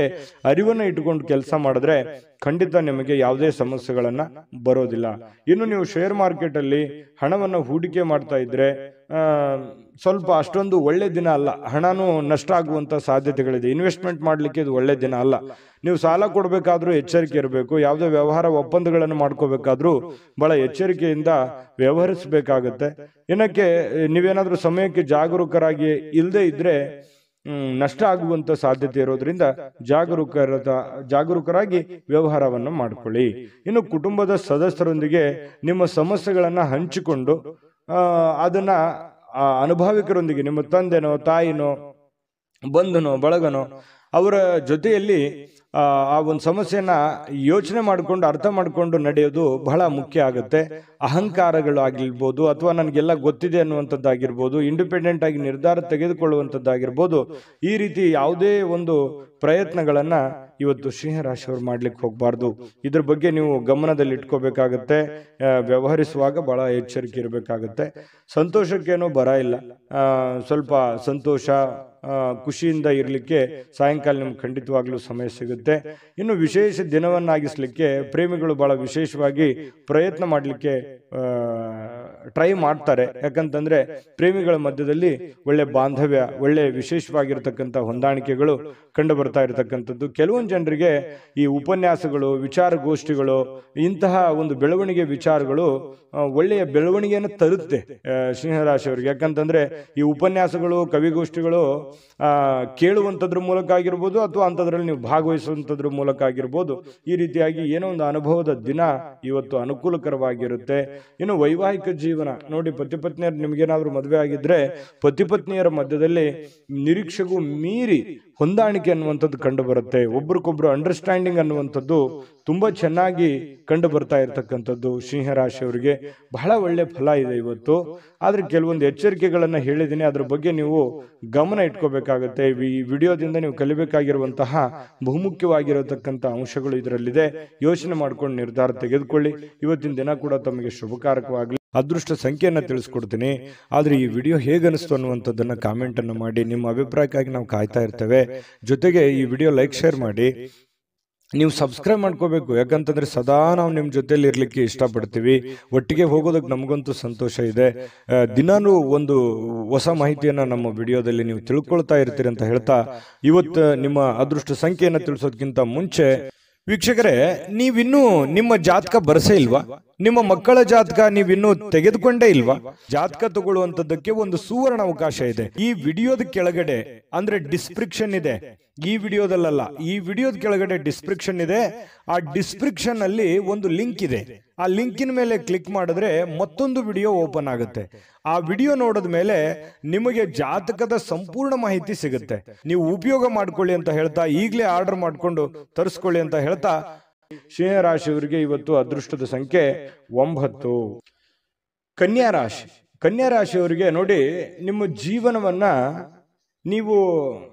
ಅರಿವನ್ನ ಇಟ್ಟುಕೊಂಡು ಕೆಲಸ ಮಾಡಿದ್ರೆ ಖಂಡಿತ ನಿಮಗೆ ಯಾವುದೇ ಸಮಸ್ಯೆಗಳನ್ನ ಬರೋದಿಲ್ಲ. ಇನ್ನು ನೀವು ಶೇರ್ ಮಾರ್ಕೆಟ್ ಅಲ್ಲಿ ಹಣವನ್ನ ಹೂಡಿಕೆ ಮಾಡ್ತಾ ಇದ್ರೆ ಸ್ವಲ್ಪ ಅಷ್ಟೊಂದು ಒಳ್ಳೆ ದಿನ ಅಲ್ಲ. ಹಣನೂ ನಷ್ಟ ಆಗುವಂತ ಸಾಧ್ಯತೆಗಳಿದೆ. ಇನ್ವೆಸ್ಟ್ಮೆಂಟ್ ಮಾಡ್ಲಿಕ್ಕೆ ಇದು ಒಳ್ಳೆ ದಿನ ಅಲ್ಲ. ನೀವು ಸಾಲ ಕೊಡಬೇಕಾದ್ರೂ ಎಚ್ಚರಿಕೆ ಇರಬೇಕು. ಯಾವುದೇ ವ್ಯವಹಾರ ಒಪ್ಪಂದಗಳನ್ನು ಮಾಡ್ಕೋಬೇಕಾದ್ರೂ ಬಹಳ ಎಚ್ಚರಿಕೆಯಿಂದ ವ್ಯವಹರಿಸಬೇಕಾಗತ್ತೆ. ಏನಕ್ಕೆ? ನೀವೇನಾದ್ರೂ ಸಮಯಕ್ಕೆ ಜಾಗರೂಕರಾಗಿ ಇಲ್ಲದೆ ಇದ್ರೆ ನಷ್ಟ ಆಗುವಂತ ಸಾಧ್ಯತೆ ಇರೋದ್ರಿಂದ ಜಾಗರೂಕರಾಗಿ ವ್ಯವಹಾರವನ್ನು ಮಾಡ್ಕೊಳ್ಳಿ. ಇನ್ನು ಕುಟುಂಬದ ಸದಸ್ಯರೊಂದಿಗೆ ನಿಮ್ಮ ಸಮಸ್ಯೆಗಳನ್ನ ಹಂಚಿಕೊಂಡು ಅದನ್ನ ಅನುಭವಿಕರೊಂದಿಗೆ, ನಿಮ್ಮ ತಂದೆನೋ ತಾಯಿನೋ ಬಂಧುನೋ ಬಳಗನೋ ಅವರ ಜೊತೆಯಲ್ಲಿ ಆ ಒಂದು ಸಮಸ್ಯೆಯನ್ನ ಯೋಚನೆ ಮಾಡಿಕೊಂಡು ಅರ್ಥ ಮಾಡಿಕೊಂಡು ನಡೆಯೋದು ಬಹಳ ಮುಖ್ಯ ಆಗುತ್ತೆ. ಅಹಂಕಾರಗಳು ಆಗಿರ್ಬೋದು ಅಥವಾ ನನಗೆಲ್ಲ ಗೊತ್ತಿದೆ ಅನ್ನುವಂಥದ್ದಾಗಿರ್ಬೋದು, ಇಂಡಿಪೆಂಡೆಂಟ್ ಆಗಿ ನಿರ್ಧಾರ ತೆಗೆದುಕೊಳ್ಳುವಂಥದ್ದಾಗಿರ್ಬೋದು, ಈ ರೀತಿ ಯಾವುದೇ ಒಂದು ಪ್ರಯತ್ನಗಳನ್ನ ಇವತ್ತು ಸಿಂಹರಾಶಿಯವರು ಮಾಡ್ಲಿಕ್ಕೆ ಹೋಗಬಾರ್ದು. ಇದ್ರ ಬಗ್ಗೆ ನೀವು ಗಮನದಲ್ಲಿ ಇಟ್ಕೋಬೇಕಾಗತ್ತೆ. ವ್ಯವಹರಿಸುವಾಗ ಬಹಳ ಎಚ್ಚರಿಕೆ ಇರಬೇಕಾಗತ್ತೆ. ಸಂತೋಷಕ್ಕೇನೋ ಬರ ಇಲ್ಲ. ಸ್ವಲ್ಪ ಸಂತೋಷ ಖುಷಿಯಿಂದ ಇರಲಿಕ್ಕೆ ಸಾಯಂಕಾಲ ನಿಮ್ಗೆ ಖಂಡಿತವಾಗ್ಲೂ ಸಮಯ ಸಿಗುತ್ತೆ. ಇನ್ನು ವಿಶೇಷ ದಿನವನ್ನಾಗಿಸ್ಲಿಕ್ಕೆ ಪ್ರೇಮಿಗಳು ಬಹಳ ವಿಶೇಷವಾಗಿ ಪ್ರಯತ್ನ ಮಾಡಲಿಕ್ಕೆ ಟ್ರೈ ಮಾಡ್ತಾರೆ. ಯಾಕಂತಂದ್ರೆ ಪ್ರೇಮಿಗಳ ಮಧ್ಯದಲ್ಲಿ ಒಳ್ಳೆ ಬಾಂಧವ್ಯ, ಒಳ್ಳೆ ವಿಶೇಷವಾಗಿರ್ತಕ್ಕಂಥ ಹೊಂದಾಣಿಕೆಗಳು ಕಂಡು ಬರ್ತಾ ಇರತಕ್ಕಂಥದ್ದು. ಕೆಲವೊಂದು ಜನರಿಗೆ ಈ ಉಪನ್ಯಾಸಗಳು, ವಿಚಾರಗೋಷ್ಠಿಗಳು, ಇಂತಹ ಒಂದು ಬೆಳವಣಿಗೆ ವಿಚಾರಗಳು ಒಳ್ಳೆಯ ಬೆಳವಣಿಗೆಯನ್ನು ತರುತ್ತೆ ಸಿಂಹರಾಶಿಯವರಿಗೆ. ಯಾಕಂತಂದ್ರೆ ಈ ಉಪನ್ಯಾಸಗಳು, ಕವಿಗೋಷ್ಠಿಗಳು ಕೇಳುವಂಥದ್ರ ಮೂಲಕ ಆಗಿರ್ಬೋದು ಅಥವಾ ಅಂಥದ್ರಲ್ಲಿ ನೀವು ಭಾಗವಹಿಸುವಂಥದ್ರ ಮೂಲಕ ಆಗಿರ್ಬೋದು, ಈ ರೀತಿಯಾಗಿ ಏನೋ ಒಂದು ಅನುಭವದ ದಿನ ಇವತ್ತು ಅನುಕೂಲಕರವಾಗಿರುತ್ತೆ. ಇನ್ನು ವೈವಾಹಿಕ ಜೀವನ ನೋಡಿ, ಪತಿ ಪತ್ನಿಯರು ನಿಮ್ಗೇನಾದ್ರೂ ಮದುವೆ ಆಗಿದ್ರೆ ಪತಿ ಪತ್ನಿಯರ ಮಧ್ಯದಲ್ಲಿ ನಿರೀಕ್ಷೆಗೂ ಮೀರಿ ಹೊಂದಾಣಿಕೆ ಅನ್ನುವಂಥದ್ದು ಕಂಡು ಬರುತ್ತೆ. ಒಬ್ರಿಗೊಬ್ರು ಅಂಡರ್ಸ್ಟ್ಯಾಂಡಿಂಗ್ ಅನ್ನುವಂಥದ್ದು ತುಂಬಾ ಚೆನ್ನಾಗಿ ಕಂಡು ಬರ್ತಾ ಇರತಕ್ಕಂಥದ್ದು ಸಿಂಹರಾಶಿಯವರಿಗೆ ಬಹಳ ಒಳ್ಳೆ ಫಲ ಇದೆ ಇವತ್ತು. ಆದ್ರೆ ಕೆಲವೊಂದು ಎಚ್ಚರಿಕೆಗಳನ್ನ ಹೇಳಿದ್ದೀನಿ, ಅದ್ರ ಬಗ್ಗೆ ನೀವು ಗಮನ ಇಟ್ಕೋಬೇಕಾಗತ್ತೆ. ಈ ವಿಡಿಯೋದಿಂದ ನೀವು ಕಲಿಬೇಕಾಗಿರುವಂತಹ ಬಹುಮುಖ್ಯವಾಗಿರತಕ್ಕಂಥ ಅಂಶಗಳು ಇದರಲ್ಲಿದೆ. ಯೋಚನೆ ಮಾಡ್ಕೊಂಡು ನಿರ್ಧಾರ ತೆಗೆದುಕೊಳ್ಳಿ. ಇವತ್ತಿನ ದಿನ ಕೂಡ ತಮಗೆ ಶುಭಕಾರಕವಾಗಲಿ. ಅದೃಷ್ಟ ಸಂಖ್ಯೆಯನ್ನ ತಿಳಿಸ್ಕೊಡ್ತೀನಿ. ಆದ್ರೆ ಈ ವಿಡಿಯೋ ಹೇಗನಿಸ್ತು ಅನ್ನುವಂಥದ್ದನ್ನ ಕಾಮೆಂಟ್ ಅನ್ನು ಮಾಡಿ. ನಿಮ್ಮ ಅಭಿಪ್ರಾಯಕ್ಕಾಗಿ ನಾವು ಕಾಯ್ತಾ ಇರ್ತೇವೆ. ಜೊತೆಗೆ ಈ ವಿಡಿಯೋ ಲೈಕ್, ಶೇರ್ ಮಾಡಿ. ನೀವು ಸಬ್ಸ್ಕ್ರೈಬ್ ಮಾಡ್ಕೋಬೇಕು. ಯಾಕಂತಂದ್ರೆ ಸದಾ ನಾವು ನಿಮ್ಮ ಜೊತೆಲಿ ಇರ್ಲಿಕ್ಕೆ ಇಷ್ಟಪಡ್ತೀವಿ. ಒಟ್ಟಿಗೆ ಹೋಗೋದಕ್ಕೆ ನಮಗಂತೂ ಸಂತೋಷ ಇದೆ. ದಿನಾನು ಒಂದು ಹೊಸ ಮಾಹಿತಿಯನ್ನ ನಮ್ಮ ವಿಡಿಯೋದಲ್ಲಿ ನೀವು ತಿಳ್ಕೊಳ್ತಾ ಇರ್ತೀರಿ ಅಂತ ಹೇಳ್ತಾ, ಇವತ್ತು ನಿಮ್ಮ ಅದೃಷ್ಟ ಸಂಖ್ಯೆಯನ್ನ ತಿಳಿಸೋದಕ್ಕಿಂತ ಮುಂಚೆ ವೀಕ್ಷಕರೇ, ನೀವಿನ್ನೂ ನಿಮ್ಮ ಜಾತಕ ಬರಸೇ ಇಲ್ವಾ? ನಿಮ್ಮ ಮಕ್ಕಳ ಜಾತಕ ನೀವಿನ್ನೂ ತೆಗೆದುಕೊಂಡೇ ಇಲ್ವಾ? ಜಾತಕ ತಗೊಳ್ಳುವಂತದ್ದಕ್ಕೆ ಒಂದು ಸುವರ್ಣ ಅವಕಾಶ ಇದೆ. ಈ ವಿಡಿಯೋದ ಕೆಳಗಡೆ ಅಂದ್ರೆ ಡಿಸ್ಕ್ರಿಪ್ಷನ್ ಇದೆ. ಈ ವಿಡಿಯೋದಲ್ಲ, ಈ ವಿಡಿಯೋದ ಕೆಳಗಡೆ ಡಿಸ್ಕ್ರಿಪ್ಷನ್ ಇದೆ. ಆ ಡಿಸ್ಕ್ರಿಪ್ಷನ್ ಅಲ್ಲಿ ಒಂದು ಲಿಂಕ್ ಇದೆ. ಆ ಲಿಂಕಿನ ಮೇಲೆ ಕ್ಲಿಕ್ ಮಾಡಿದ್ರೆ ಮತ್ತೊಂದು ವಿಡಿಯೋ ಓಪನ್ ಆಗುತ್ತೆ. ಆ ವಿಡಿಯೋ ನೋಡಿದ ಮೇಲೆ ನಿಮಗೆ ಜಾತಕದ ಸಂಪೂರ್ಣ ಮಾಹಿತಿ ಸಿಗುತ್ತೆ. ನೀವು ಉಪಯೋಗ ಮಾಡ್ಕೊಳ್ಳಿ ಅಂತ ಹೇಳ್ತಾ, ಈಗಲೇ ಆರ್ಡರ್ ಮಾಡ್ಕೊಂಡು ತರಿಸ್ಕೊಳ್ಳಿ ಅಂತ ಹೇಳ್ತಾ, ಸಿಂಹರಾಶಿಯವರಿಗೆ ಇವತ್ತು ಅದೃಷ್ಟದ ಸಂಖ್ಯೆ 9. ಕನ್ಯಾ ರಾಶಿ. ಕನ್ಯಾ ರಾಶಿಯವರಿಗೆ ನೋಡಿ, ನಿಮ್ಮ ಜೀವನವನ್ನ ನೀವು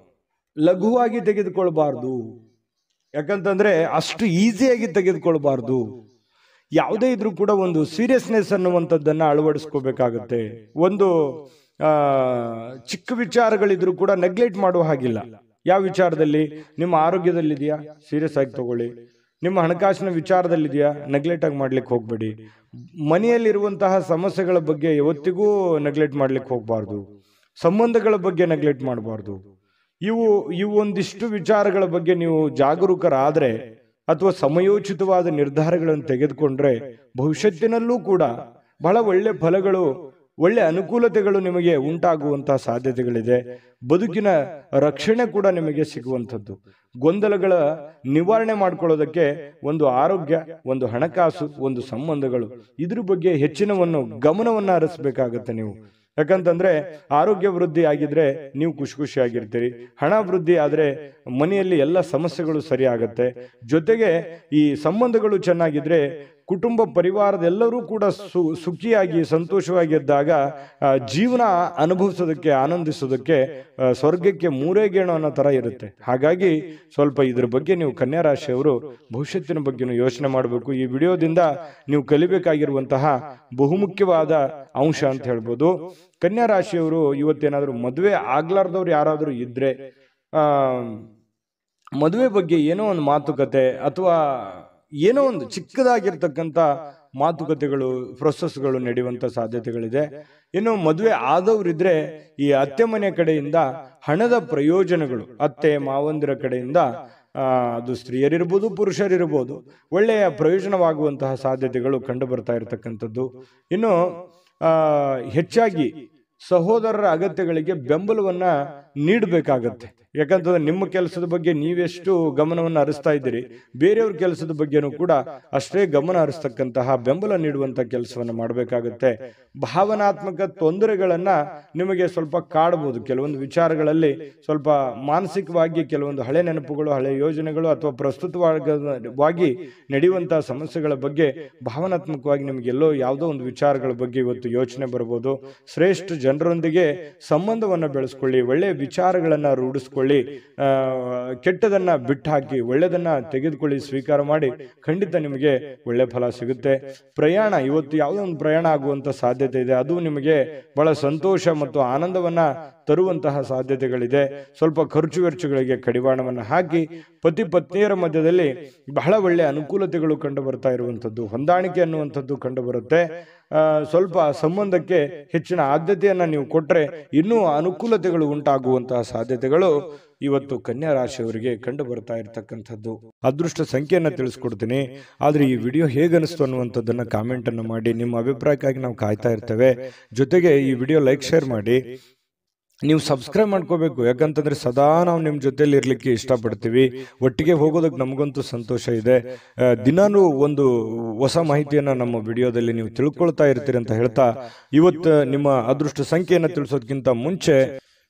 ಲಘುವಾಗಿ ತೆಗೆದುಕೊಳ್ಬಾರ್ದು. ಯಾಕಂತಂದ್ರೆ ಅಷ್ಟು ಈಸಿಯಾಗಿ ತೆಗೆದುಕೊಳ್ಬಾರ್ದು. ಯಾವುದೇ ಇದ್ರೂ ಕೂಡ ಒಂದು ಸೀರಿಯಸ್ನೆಸ್ ಅನ್ನುವಂಥದ್ದನ್ನ ಅಳವಡಿಸ್ಕೋಬೇಕಾಗತ್ತೆ. ಒಂದು ಚಿಕ್ಕ ವಿಚಾರಗಳಿದ್ರು ಕೂಡ ನೆಗ್ಲೆಕ್ಟ್ ಮಾಡುವ ಹಾಗಿಲ್ಲ. ಯಾವ ವಿಚಾರದಲ್ಲಿ? ನಿಮ್ಮ ಆರೋಗ್ಯದಲ್ಲಿದೆಯಾ, ಸೀರಿಯಸ್ ಆಗಿ ತಗೊಳ್ಳಿ. ನಿಮ್ಮ ಹಣಕಾಸಿನ ವಿಚಾರದಲ್ಲಿದೆಯಾ, ನೆಗ್ಲೆಕ್ಟ್ ಆಗಿ ಮಾಡ್ಲಿಕ್ಕೆ ಹೋಗ್ಬೇಡಿ. ಮನೆಯಲ್ಲಿರುವಂತಹ ಸಮಸ್ಯೆಗಳ ಬಗ್ಗೆ ಯಾವತ್ತಿಗೂ ನೆಗ್ಲೆಕ್ಟ್ ಮಾಡ್ಲಿಕ್ಕೆ ಹೋಗ್ಬಾರ್ದು. ಸಂಬಂಧಗಳ ಬಗ್ಗೆ ನೆಗ್ಲೆಕ್ಟ್ ಮಾಡಬಾರ್ದು. ಇವು ಒಂದಿಷ್ಟು ವಿಚಾರಗಳ ಬಗ್ಗೆ ನೀವು ಜಾಗರೂಕರಾದ್ರೆ ಅಥವಾ ಸಮಯೋಚಿತವಾದ ನಿರ್ಧಾರಗಳನ್ನು ತೆಗೆದುಕೊಂಡ್ರೆ ಭವಿಷ್ಯತ್ತಿನಲ್ಲೂ ಕೂಡ ಬಹಳ ಒಳ್ಳೆ ಫಲಗಳು ಒಳ್ಳೆ ಅನುಕೂಲತೆಗಳು ನಿಮಗೆ ಉಂಟಾಗುವಂತಹ ಸಾಧ್ಯತೆಗಳಿದೆ. ಬದುಕಿನ ರಕ್ಷಣೆ ಕೂಡ ನಿಮಗೆ ಸಿಗುವಂಥದ್ದು. ಗೊಂದಲಗಳ ನಿವಾರಣೆ ಮಾಡ್ಕೊಳ್ಳೋದಕ್ಕೆ ಒಂದು ಆರೋಗ್ಯ, ಒಂದು ಹಣಕಾಸು, ಒಂದು ಸಂಬಂಧಗಳು, ಇದ್ರ ಬಗ್ಗೆ ಹೆಚ್ಚಿನವನ್ನು ಗಮನವನ್ನ ಹರಿಸಬೇಕಾಗತ್ತೆ ನೀವು. ಯಾಕಂತಂದ್ರೆ ಆರೋಗ್ಯ ವೃದ್ಧಿ ಆಗಿದ್ರೆ ನೀವು ಖುಷಿಯಾಗಿರ್ತೀರಿ. ಹಣ ವೃದ್ಧಿ ಆದ್ರೆ ಮನೆಯಲ್ಲಿ ಎಲ್ಲ ಸಮಸ್ಯೆಗಳು ಸರಿ ಆಗತ್ತೆ. ಜೊತೆಗೆ ಈ ಸಂಬಂಧಗಳು ಚೆನ್ನಾಗಿದ್ರೆ ಕುಟುಂಬ ಪರಿವಾರದೆಲ್ಲರೂ ಕೂಡ ಸುಖಿಯಾಗಿ ಸಂತೋಷವಾಗಿದ್ದಾಗ ಜೀವನ ಅನುಭವಿಸೋದಕ್ಕೆ, ಆನಂದಿಸೋದಕ್ಕೆ ಸ್ವರ್ಗಕ್ಕೆ ಮೂರೇ ಗೇಣು ಅನ್ನೋ ತರ ಇರುತ್ತೆ. ಹಾಗಾಗಿ ಸ್ವಲ್ಪ ಇದ್ರ ಬಗ್ಗೆ ನೀವು ಕನ್ಯಾ ರಾಶಿಯವರು ಭವಿಷ್ಯತ್ತಿನ ಬಗ್ಗೆ ಯೋಚನೆ ಮಾಡಬೇಕು. ಈ ವಿಡಿಯೋದಿಂದ ನೀವು ಕಲಿಬೇಕಾಗಿರುವಂತಹ ಬಹುಮುಖ್ಯವಾದ ಅಂಶ ಅಂತ ಹೇಳ್ಬೋದು. ಕನ್ಯಾ ರಾಶಿಯವರು ಇವತ್ತೇನಾದ್ರೂ ಮದುವೆ ಆಗ್ಲಾರ್ದವ್ರು ಯಾರಾದ್ರೂ ಇದ್ರೆ ಮದುವೆ ಬಗ್ಗೆ ಏನೋ ಒಂದು ಮಾತುಕತೆ ಅಥವಾ ಏನೋ ಒಂದು ಚಿಕ್ಕದಾಗಿರ್ತಕ್ಕಂಥ ಮಾತುಕತೆಗಳು, ಪ್ರೊಸೆಸ್ಗಳು ನಡೆಯುವಂತ ಸಾಧ್ಯತೆಗಳಿದೆ. ಇನ್ನು ಮದುವೆ ಆದವರಿದ್ರೆ ಈ ಅತ್ತೆ ಮನೆ ಕಡೆಯಿಂದ ಹಣದ ಪ್ರಯೋಜನಗಳು, ಅತ್ತೆ ಮಾವಂದಿರ ಕಡೆಯಿಂದ ಅದು ಸ್ತ್ರೀಯರಿರ್ಬೋದು ಪುರುಷರಿರ್ಬೋದು, ಒಳ್ಳೆಯ ಪ್ರಯೋಜನವಾಗುವಂತಹ ಸಾಧ್ಯತೆಗಳು ಕಂಡು ಬರ್ತಾ ಇರತಕ್ಕಂಥದ್ದು. ಇನ್ನು ಹೆಚ್ಚಾಗಿ ಸಹೋದರರ ಅಗತ್ಯಗಳಿಗೆ ಬೆಂಬಲವನ್ನ ನೀಡಬೇಕಾಗತ್ತೆ. ಯಾಕಂತಂದ್ರೆ ನಿಮ್ಮ ಕೆಲಸದ ಬಗ್ಗೆ ನೀವೆಷ್ಟು ಗಮನವನ್ನು ಹರಿಸ್ತಾ ಇದ್ದೀರಿ, ಬೇರೆಯವ್ರ ಕೆಲಸದ ಬಗ್ಗೆನೂ ಕೂಡ ಅಷ್ಟೇ ಗಮನ ಹರಿಸ್ತಕ್ಕಂತಹ ಬೆಂಬಲ ನೀಡುವಂತ ಕೆಲಸವನ್ನ ಮಾಡಬೇಕಾಗುತ್ತೆ. ಭಾವನಾತ್ಮಕ ತೊಂದರೆಗಳನ್ನ ನಿಮಗೆ ಸ್ವಲ್ಪ ಕಾಡಬಹುದು. ಕೆಲವೊಂದು ವಿಚಾರಗಳಲ್ಲಿ ಸ್ವಲ್ಪ ಮಾನಸಿಕವಾಗಿ ಕೆಲವೊಂದು ಹಳೆ ನೆನಪುಗಳು, ಹಳೆ ಯೋಜನೆಗಳು ಅಥವಾ ಪ್ರಸ್ತುತವಾಗಿ ನಡೆಯುವಂತಹ ಸಮಸ್ಯೆಗಳ ಬಗ್ಗೆ ಭಾವನಾತ್ಮಕವಾಗಿ ನಿಮ್ಗೆ ಎಲ್ಲೋ ಯಾವುದೋ ಒಂದು ವಿಚಾರಗಳ ಬಗ್ಗೆ ಇವತ್ತು ಯೋಚನೆ ಬರಬಹುದು. ಶ್ರೇಷ್ಠ ಜನರೊಂದಿಗೆ ಸಂಬಂಧವನ್ನ ಬೆಳೆಸ್ಕೊಳ್ಳಿ, ಒಳ್ಳೆಯ ವಿಚಾರಗಳನ್ನ ರೂಢಿಸ್ಕೊಳ್ಳಿ, ಕೆಟ್ಟದನ್ನ ಬಿಟ್ಟು ಹಾಕಿ ಒಳ್ಳೆದನ್ನ ತೆಗೆದುಕೊಳ್ಳಿ, ಸ್ವೀಕಾರ ಮಾಡಿ. ಖಂಡಿತ ನಿಮಗೆ ಒಳ್ಳೆ ಫಲ ಸಿಗುತ್ತೆ. ಪ್ರಯಾಣ, ಇವತ್ತು ಯಾವುದೋ ಒಂದು ಪ್ರಯಾಣ ಆಗುವಂತ ಸಾಧ್ಯತೆ ಇದೆ. ಅದು ನಿಮಗೆ ಬಹಳ ಸಂತೋಷ ಮತ್ತು ಆನಂದವನ್ನ ತರುವಂತಹ ಸಾಧ್ಯತೆಗಳಿದೆ. ಸ್ವಲ್ಪ ಖರ್ಚು ವೆಚ್ಚಗಳಿಗೆ ಕಡಿವಾಣವನ್ನು ಹಾಕಿ ಪತಿ ಪತ್ನಿಯರ ಮಧ್ಯದಲ್ಲಿ ಬಹಳ ಒಳ್ಳೆಯ ಅನುಕೂಲತೆಗಳು ಕಂಡು ಬರ್ತಾ ಇರುವಂಥದ್ದು, ಹೊಂದಾಣಿಕೆ ಅನ್ನುವಂಥದ್ದು ಕಂಡು ಬರುತ್ತೆ. ಸ್ವಲ್ಪ ಸಂಬಂಧಕ್ಕೆ ಹೆಚ್ಚಿನ ಆದ್ಯತೆಯನ್ನ ನೀವು ಕೊಟ್ರೆ ಇನ್ನೂ ಅನುಕೂಲತೆಗಳು ಉಂಟಾಗುವಂತಹ ಸಾಧ್ಯತೆಗಳು ಇವತ್ತು ಕನ್ಯಾ ರಾಶಿಯವರಿಗೆ ಕಂಡು ಬರ್ತಾ ಇರತಕ್ಕಂಥದ್ದು. ಅದೃಷ್ಟ ಸಂಖ್ಯೆಯನ್ನ ತಿಳಿಸ್ಕೊಡ್ತೀನಿ. ಆದ್ರೆ ಈ ವಿಡಿಯೋ ಹೇಗನಿಸ್ತು ಅನ್ನುವಂಥದ್ದನ್ನ ಕಾಮೆಂಟ್ ಅನ್ನು ಮಾಡಿ. ನಿಮ್ಮ ಅಭಿಪ್ರಾಯಕ್ಕಾಗಿ ನಾವು ಕಾಯ್ತಾ ಇರ್ತೇವೆ. ಜೊತೆಗೆ ಈ ವಿಡಿಯೋ ಲೈಕ್, ಶೇರ್ ಮಾಡಿ. ನೀವು ಸಬ್ಸ್ಕ್ರೈಬ್ ಮಾಡ್ಕೋಬೇಕು. ಯಾಕಂತಂದ್ರೆ ಸದಾ ನಾವು ನಿಮ್ಮ ಜೊತೆಲಿ ಇರ್ಲಿಕ್ಕೆ ಇಷ್ಟಪಡ್ತೀವಿ. ಒಟ್ಟಿಗೆ ಹೋಗೋದಕ್ಕೆ ನಮಗಂತೂ ಸಂತೋಷ ಇದೆ. ದಿನಾನು ಒಂದು ಹೊಸ ಮಾಹಿತಿಯನ್ನ ನಮ್ಮ ವಿಡಿಯೋದಲ್ಲಿ ನೀವು ತಿಳ್ಕೊಳ್ತಾ ಇರ್ತೀರಿ ಅಂತ ಹೇಳ್ತಾ, ಇವತ್ತು ನಿಮ್ಮ ಅದೃಷ್ಟ ಸಂಖ್ಯೆಯನ್ನ ತಿಳಿಸೋದಕ್ಕಿಂತ ಮುಂಚೆ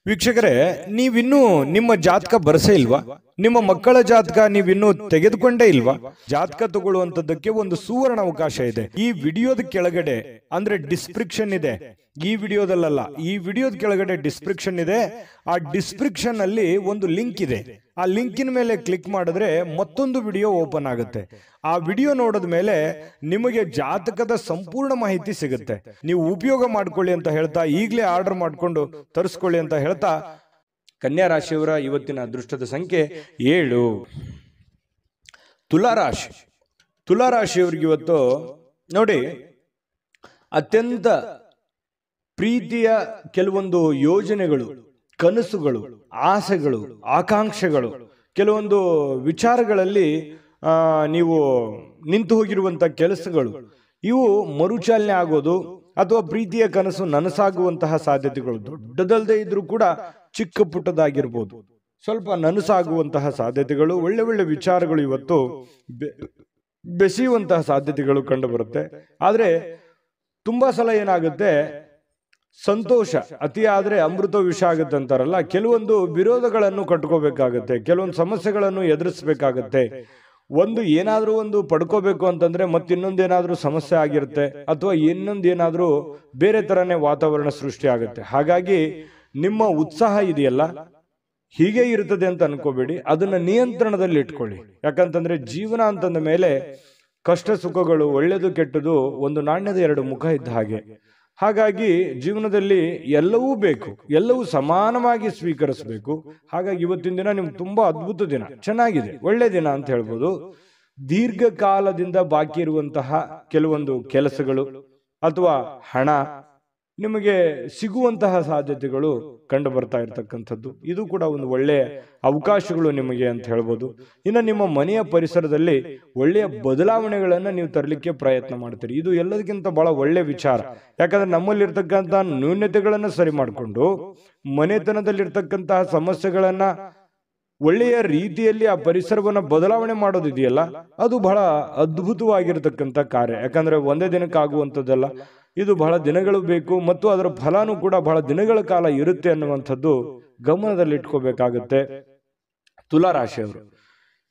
ವೀಕ್ಷಕರೇ, ನೀವಿನ್ನೂ ನಿಮ್ಮ ಜಾತಕ ಬರಸೇ ಇಲ್ವಾ? ನಿಮ್ಮ ಮಕ್ಕಳ ಜಾತಕ ನೀವಿನ್ನೂ ತೆಗೆದುಕೊಂಡೇ ಇಲ್ವಾ? ಜಾತಕ ತಗೊಳ್ಳುವಂತದ್ದಕ್ಕೆ ಒಂದು ಸುವರ್ಣ ಅವಕಾಶ ಇದೆ. ಈ ವಿಡಿಯೋದ ಕೆಳಗಡೆ ಅಂದ್ರೆ ಡಿಸ್ಕ್ರಿಪ್ಷನ್ ಇದೆ. ಈ ವಿಡಿಯೋದಲ್ಲ, ಈ ವಿಡಿಯೋದ ಕೆಳಗಡೆ ಡಿಸ್ಕ್ರಿಪ್ಷನ್ ಇದೆ. ಆ ಡಿಸ್ಕ್ರಿಪ್ಷನ್ ಅಲ್ಲಿ ಒಂದು ಲಿಂಕ್ ಇದೆ. ಆ ಲಿಂಕಿನ ಮೇಲೆ ಕ್ಲಿಕ್ ಮಾಡಿದ್ರೆ ಮತ್ತೊಂದು ವಿಡಿಯೋ ಓಪನ್ ಆಗುತ್ತೆ. ಆ ವಿಡಿಯೋ ನೋಡಿದ ಮೇಲೆ ನಿಮಗೆ ಜಾತಕದ ಸಂಪೂರ್ಣ ಮಾಹಿತಿ ಸಿಗುತ್ತೆ. ನೀವು ಉಪಯೋಗ ಮಾಡ್ಕೊಳ್ಳಿ ಅಂತ ಹೇಳ್ತಾ, ಈಗಲೇ ಆರ್ಡರ್ ಮಾಡ್ಕೊಂಡು ತರಿಸ್ಕೊಳ್ಳಿ ಅಂತ ಹೇಳ್ತಾ, ಕನ್ಯಾ ರಾಶಿಯವರ ಇವತ್ತಿನ ಅದೃಷ್ಟದ ಸಂಖ್ಯೆ 7. ತುಲಾರಾಶಿ. ತುಲಾರಾಶಿಯವರಿಗೆ ಇವತ್ತು ನೋಡಿ, ಅತ್ಯಂತ ಪ್ರೀತಿಯ ಕೆಲವೊಂದು ಯೋಜನೆಗಳು, ಕನಸುಗಳು, ಆಸೆಗಳು, ಆಕಾಂಕ್ಷೆಗಳು, ಕೆಲವೊಂದು ವಿಚಾರಗಳಲ್ಲಿ ನೀವು ನಿಂತು ಹೋಗಿರುವಂತ ಕೆಲಸಗಳು, ಇವು ಮರುಚಾಲನೆ ಆಗೋದು ಅಥವಾ ಪ್ರೀತಿಯ ಕನಸು ನನಸಾಗುವಂತಹ ಸಾಧ್ಯತೆಗಳು, ದೊಡ್ಡದಲ್ಲದೆ ಇದ್ರೂ ಕೂಡ ಚಿಕ್ಕ ಪುಟ್ಟದಾಗಿರ್ಬೋದು, ಸ್ವಲ್ಪ ನನಸಾಗುವಂತಹ ಸಾಧ್ಯತೆಗಳು, ಒಳ್ಳೆ ಒಳ್ಳೆ ವಿಚಾರಗಳು ಇವತ್ತು ಬೆಸೆಯುವಂತಹ ಸಾಧ್ಯತೆಗಳು ಕಂಡು ಬರುತ್ತೆ. ಆದ್ರೆ ತುಂಬಾ ಸಲ ಏನಾಗುತ್ತೆ, ಸಂತೋಷ ಅತಿಯಾದ್ರೆ ಅಮೃತ ವಿಷ ಆಗುತ್ತೆ ಅಂತಾರಲ್ಲ, ಕೆಲವೊಂದು ವಿರೋಧಗಳನ್ನು ಕಟ್ಕೋಬೇಕಾಗತ್ತೆ, ಕೆಲವೊಂದು ಸಮಸ್ಯೆಗಳನ್ನು ಎದುರಿಸಬೇಕಾಗತ್ತೆ. ಒಂದು ಏನಾದ್ರೂ ಒಂದು ಪಡ್ಕೋಬೇಕು ಅಂತಂದ್ರೆ ಮತ್ತಿನ್ನೊಂದೇನಾದ್ರೂ ಸಮಸ್ಯೆ ಆಗಿರುತ್ತೆ, ಅಥವಾ ಇನ್ನೊಂದೇನಾದ್ರೂ ಬೇರೆ ತರನೇ ವಾತಾವರಣ ಸೃಷ್ಟಿ ಆಗುತ್ತೆ. ಹಾಗಾಗಿ ನಿಮ್ಮ ಉತ್ಸಾಹ ಇದೆಯಲ್ಲ, ಹೀಗೆ ಇರ್ತದೆ ಅಂತ ಅನ್ಕೋಬೇಡಿ, ಅದನ್ನ ನಿಯಂತ್ರಣದಲ್ಲಿ ಇಟ್ಕೊಳ್ಳಿ. ಯಾಕಂತಂದ್ರೆ ಜೀವನ ಅಂತಂದ ಮೇಲೆ ಕಷ್ಟ ಸುಖಗಳು, ಒಳ್ಳೆದು ಕೆಟ್ಟದು ಒಂದು ನಾಣ್ಯದ ಎರಡು ಮುಖ ಇದ್ದ ಹಾಗೆ. ಹಾಗಾಗಿ ಜೀವನದಲ್ಲಿ ಎಲ್ಲವೂ ಬೇಕು, ಎಲ್ಲವೂ ಸಮಾನವಾಗಿ ಸ್ವೀಕರಿಸಬೇಕು. ಹಾಗಾಗಿ ಇವತ್ತಿನ ದಿನ ನಿಮ್ಗೆ ತುಂಬಾ ಅದ್ಭುತ ದಿನ, ಚೆನ್ನಾಗಿದೆ, ಒಳ್ಳೆ ದಿನ ಅಂತ ಹೇಳ್ಬೋದು. ದೀರ್ಘಕಾಲದಿಂದ ಬಾಕಿ ಇರುವಂತಹ ಕೆಲವೊಂದು ಕೆಲಸಗಳು ಅಥವಾ ಹಣ, ನಿಮಗೆ ಸಿಗುವಂತಹ ಸಾಧ್ಯತೆಗಳು ಕಂಡು ಬರ್ತಾ ಇರತಕ್ಕಂಥದ್ದು. ಇದು ಕೂಡ ಒಂದು ಒಳ್ಳೆಯ ಅವಕಾಶಗಳು ನಿಮಗೆ ಅಂತ ಹೇಳ್ಬೋದು. ಇನ್ನು ನಿಮ್ಮ ಮನೆಯ ಪರಿಸರದಲ್ಲಿ ಒಳ್ಳೆಯ ಬದಲಾವಣೆಗಳನ್ನು ನೀವು ತರಲಿಕ್ಕೆ ಪ್ರಯತ್ನ ಮಾಡ್ತೀರಿ. ಇದು ಎಲ್ಲದಕ್ಕಿಂತ ಬಹಳ ಒಳ್ಳೆಯ ವಿಚಾರ. ಯಾಕಂದ್ರೆ ನಮ್ಮಲ್ಲಿರ್ತಕ್ಕಂಥ ನ್ಯೂನತೆಗಳನ್ನು ಸರಿ ಮಾಡಿಕೊಂಡು ಮನೆತನದಲ್ಲಿರ್ತಕ್ಕಂತಹ ಸಮಸ್ಯೆಗಳನ್ನ ಒಳ್ಳೆಯ ರೀತಿಯಲ್ಲಿ ಆ ಪರಿಸರವನ್ನ ಬದಲಾವಣೆ ಮಾಡೋದಿದೆಯಲ್ಲ, ಅದು ಬಹಳ ಅದ್ಭುತವಾಗಿರತಕ್ಕಂಥ ಕಾರ್ಯ. ಯಾಕಂದ್ರೆ ಒಂದೇ ದಿನಕ್ಕೆ ಆಗುವಂಥದ್ದಲ್ಲ, ಇದು ಬಹಳ ದಿನಗಳು ಬೇಕು ಮತ್ತು ಅದರ ಫಲನೂ ಕೂಡ ಬಹಳ ದಿನಗಳ ಕಾಲ ಇರುತ್ತೆ ಅನ್ನುವಂಥದ್ದು ಗಮನದಲ್ಲಿ ಇಟ್ಕೋಬೇಕಾಗುತ್ತೆ ತುಲಾರಾಶಿಯವರು.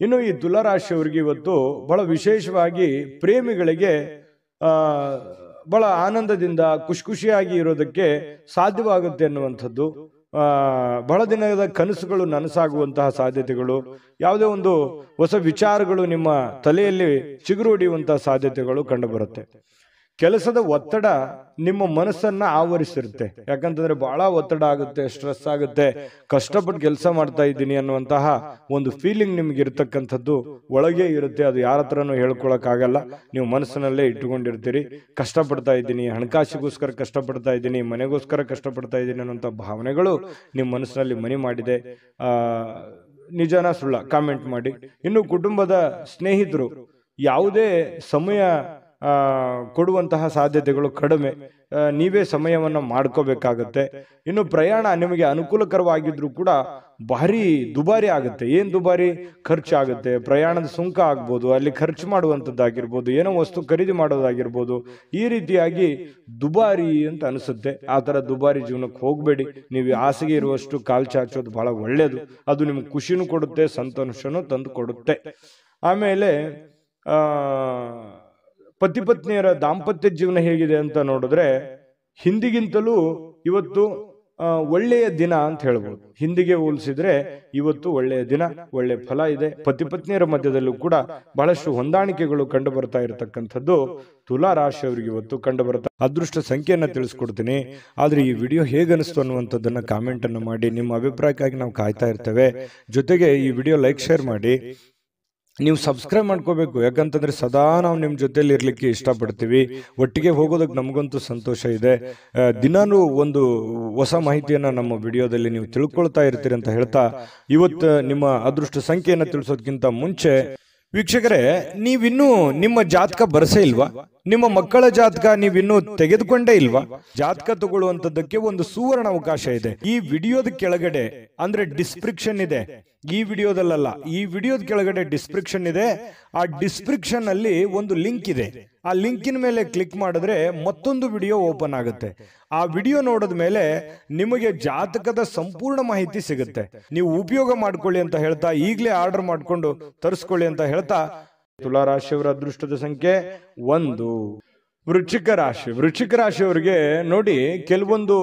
ಇನ್ನು ಈ ತುಲಾರಾಶಿಯವರಿಗೆ ಇವತ್ತು ಬಹಳ ವಿಶೇಷವಾಗಿ ಪ್ರೇಮಿಗಳಿಗೆ ಬಹಳ ಆನಂದದಿಂದ ಖುಷಿಯಾಗಿ ಇರೋದಕ್ಕೆ ಸಾಧ್ಯವಾಗುತ್ತೆ ಅನ್ನುವಂಥದ್ದು. ಬಹಳ ದಿನದ ಕನಸುಗಳು ನನಸಾಗುವಂತಹ ಸಾಧ್ಯತೆಗಳು, ಯಾವುದೇ ಒಂದು ಹೊಸ ವಿಚಾರಗಳು ನಿಮ್ಮ ತಲೆಯಲ್ಲಿ ಚಿಗುರು ಹೊಡೆಯುವಂತಹ ಸಾಧ್ಯತೆಗಳು ಕಂಡು ಬರುತ್ತೆ. ಕೆಲಸದ ಒತ್ತಡ ನಿಮ್ಮ ಮನಸ್ಸನ್ನ ಆವರಿಸಿರುತ್ತೆ. ಯಾಕಂತಂದ್ರೆ ಬಹಳ ಒತ್ತಡ ಆಗುತ್ತೆ, ಸ್ಟ್ರೆಸ್ ಆಗುತ್ತೆ, ಕಷ್ಟಪಟ್ಟು ಕೆಲಸ ಮಾಡ್ತಾ ಇದ್ದೀನಿ ಅನ್ನುವಂತಹ ಒಂದು ಫೀಲಿಂಗ್ ನಿಮ್ಗೆ ಇರ್ತಕ್ಕಂಥದ್ದು ಒಳಗೆ ಇರುತ್ತೆ. ಅದು ಯಾರ ಹತ್ರನೂ ಹೇಳ್ಕೊಳಕ್ ಆಗಲ್ಲ, ನೀವು ಮನಸ್ಸಿನಲ್ಲೇ ಇಟ್ಟುಕೊಂಡಿರ್ತೀರಿ. ಕಷ್ಟಪಡ್ತಾ ಇದ್ದೀನಿ, ಹಣಕಾಸಿಗೋಸ್ಕರ ಕಷ್ಟಪಡ್ತಾ ಇದ್ದೀನಿ, ಮನೆಗೋಸ್ಕರ ಕಷ್ಟಪಡ್ತಾ ಇದ್ದೀನಿ ಅನ್ನುವಂಥ ಭಾವನೆಗಳು ನಿಮ್ಮ ಮನಸ್ಸಿನಲ್ಲಿ ಮನೆ ಮಾಡಿದೆ. ನಿಜನಾ ಸುಳ್ಳ ಕಾಮೆಂಟ್ ಮಾಡಿ. ಇನ್ನು ಕುಟುಂಬದ ಸ್ನೇಹಿತರು ಯಾವುದೇ ಸಮಯ ಕೊಡುವಂತಹ ಸಾಧ್ಯತೆಗಳು ಕಡಿಮೆ, ನೀವೇ ಸಮಯವನ್ನು ಮಾಡ್ಕೋಬೇಕಾಗತ್ತೆ. ಇನ್ನು ಪ್ರಯಾಣ ನಿಮಗೆ ಅನುಕೂಲಕರವಾಗಿದ್ರು ಕೂಡ ಭಾರಿ ದುಬಾರಿ ಆಗುತ್ತೆ. ಏನ್ ದುಬಾರಿ? ಖರ್ಚಾಗುತ್ತೆ. ಪ್ರಯಾಣದ ಸುಂಕ ಆಗ್ಬೋದು, ಅಲ್ಲಿ ಖರ್ಚು ಮಾಡುವಂಥದ್ದಾಗಿರ್ಬೋದು, ಏನೋ ವಸ್ತು ಖರೀದಿ ಮಾಡೋದಾಗಿರ್ಬೋದು. ಈ ರೀತಿಯಾಗಿ ದುಬಾರಿ ಅಂತ ಅನಿಸುತ್ತೆ. ಆ ಥರ ದುಬಾರಿ ಜೀವನಕ್ಕೆ ಹೋಗಬೇಡಿ. ನೀವು ಆಸೆಗೆ ಇರುವಷ್ಟು ಕಾಲ್ ಚಾಚೋದು ಬಹಳ ಒಳ್ಳೆಯದು. ಅದು ನಿಮ್ಗೆ ಖುಷಿನೂ ಕೊಡುತ್ತೆ, ಸಂತೋಷನೂ ತಂದು ಕೊಡುತ್ತೆ. ಆಮೇಲೆ ಪತಿ ಪತ್ನಿಯರ ದಾಂಪತ್ಯ ಜೀವನ ಹೇಗಿದೆ ಅಂತ ನೋಡಿದ್ರೆ ಹಿಂದಿಗಿಂತಲೂ ಇವತ್ತು ಒಳ್ಳೆಯ ದಿನ ಅಂತ ಹೇಳ್ಬೋದು. ಹಿಂದಿಗೆ ಹೋಲಿಸಿದ್ರೆ ಇವತ್ತು ಒಳ್ಳೆಯ ದಿನ, ಒಳ್ಳೆಯ ಫಲ ಇದೆ. ಪತಿ ಪತ್ನಿಯರ ಮಧ್ಯದಲ್ಲೂ ಕೂಡ ಬಹಳಷ್ಟು ಹೊಂದಾಣಿಕೆಗಳು ಕಂಡು ಬರ್ತಾ ಇರತಕ್ಕಂಥದ್ದು ತುಲಾ ರಾಶಿಯವರಿಗೆ ಇವತ್ತು ಕಂಡು ಬರ್ತಾ. ಅದೃಷ್ಟ ಸಂಖ್ಯೆಯನ್ನ ತಿಳಿಸ್ಕೊಡ್ತೀನಿ. ಆದ್ರೆ ಈ ವಿಡಿಯೋ ಹೇಗನಿಸ್ತು ಅನ್ನುವಂಥದ್ದನ್ನ ಕಾಮೆಂಟ್ ಅನ್ನು ಮಾಡಿ. ನಿಮ್ಮ ಅಭಿಪ್ರಾಯಕ್ಕಾಗಿ ನಾವು ಕಾಯ್ತಾ ಇರ್ತೇವೆ. ಜೊತೆಗೆ ಈ ವಿಡಿಯೋ ಲೈಕ್ ಶೇರ್ ಮಾಡಿ. ನೀವು ಸಬ್ಸ್ಕ್ರೈಬ್ ಮಾಡ್ಕೋಬೇಕು. ಯಾಕಂತಂದ್ರೆ ಸದಾ ನಾವು ನಿಮ್ಮ ಜೊತೆಲಿ ಇರ್ಲಿಕ್ಕೆ ಇಷ್ಟಪಡ್ತೀವಿ. ಒಟ್ಟಿಗೆ ಹೋಗೋದಕ್ಕೆ ನಮಗಂತೂ ಸಂತೋಷ ಇದೆ. ದಿನಾನು ಒಂದು ಹೊಸ ಮಾಹಿತಿಯನ್ನ ನಮ್ಮ ವಿಡಿಯೋದಲ್ಲಿ ನೀವು ತಿಳ್ಕೊಳ್ತಾ ಇರ್ತೀರಿ ಅಂತ ಹೇಳ್ತಾ, ಇವತ್ತು ನಿಮ್ಮ ಅದೃಷ್ಟ ಸಂಖ್ಯೆಯನ್ನು ತಿಳಿಸೋದಕ್ಕಿಂತ ಮುಂಚೆ ವೀಕ್ಷಕರೇ, ನೀವಿನ್ನೂ ನಿಮ್ಮ ಜಾತಕ ಬರಸೇ ಇಲ್ವಾ? ನಿಮ್ಮ ಮಕ್ಕಳ ಜಾತಕ ನೀವಿನ್ನೂ ತೆಗೆದುಕೊಂಡೇ ಇಲ್ವಾ? ಜಾತಕ ತಗೊಳ್ಳುವಂತದ್ದಕ್ಕೆ ಒಂದು ಸುವರ್ಣ ಅವಕಾಶ ಇದೆ. ಈ ವಿಡಿಯೋದ ಕೆಳಗಡೆ ಅಂದ್ರೆ ಡಿಸ್ಕ್ರಿಪ್ಷನ್ ಇದೆ. ಈ ವಿಡಿಯೋದಲ್ಲ, ಈ ವಿಡಿಯೋದ ಕೆಳಗಡೆ ಡಿಸ್ಕ್ರಿಪ್ಷನ್ ಇದೆ. ಆ ಡಿಸ್ಕ್ರಿಪ್ಷನ್ ಅಲ್ಲಿ ಒಂದು ಲಿಂಕ್ ಇದೆ. ಆ ಲಿಂಕಿನ ಮೇಲೆ ಕ್ಲಿಕ್ ಮಾಡಿದ್ರೆ ಮತ್ತೊಂದು ವಿಡಿಯೋ ಓಪನ್ ಆಗುತ್ತೆ. ಆ ವಿಡಿಯೋ ನೋಡಿದ ಮೇಲೆ ನಿಮಗೆ ಜಾತಕದ ಸಂಪೂರ್ಣ ಮಾಹಿತಿ ಸಿಗುತ್ತೆ. ನೀವು ಉಪಯೋಗ ಮಾಡ್ಕೊಳ್ಳಿ ಅಂತ ಹೇಳ್ತಾ, ಈಗಲೇ ಆರ್ಡರ್ ಮಾಡ್ಕೊಂಡು ತರಿಸ್ಕೊಳ್ಳಿ ಅಂತ ಹೇಳ್ತಾ, ತುಲಾ ರಾಶಿಯವರ ಅದೃಷ್ಟದ ಸಂಖ್ಯೆ 1. ವೃಶ್ಚಿಕ ರಾಶಿ. ವೃಶ್ಚಿಕ ರಾಶಿಯವರಿಗೆ ನೋಡಿ, ಕೆಲವೊಂದು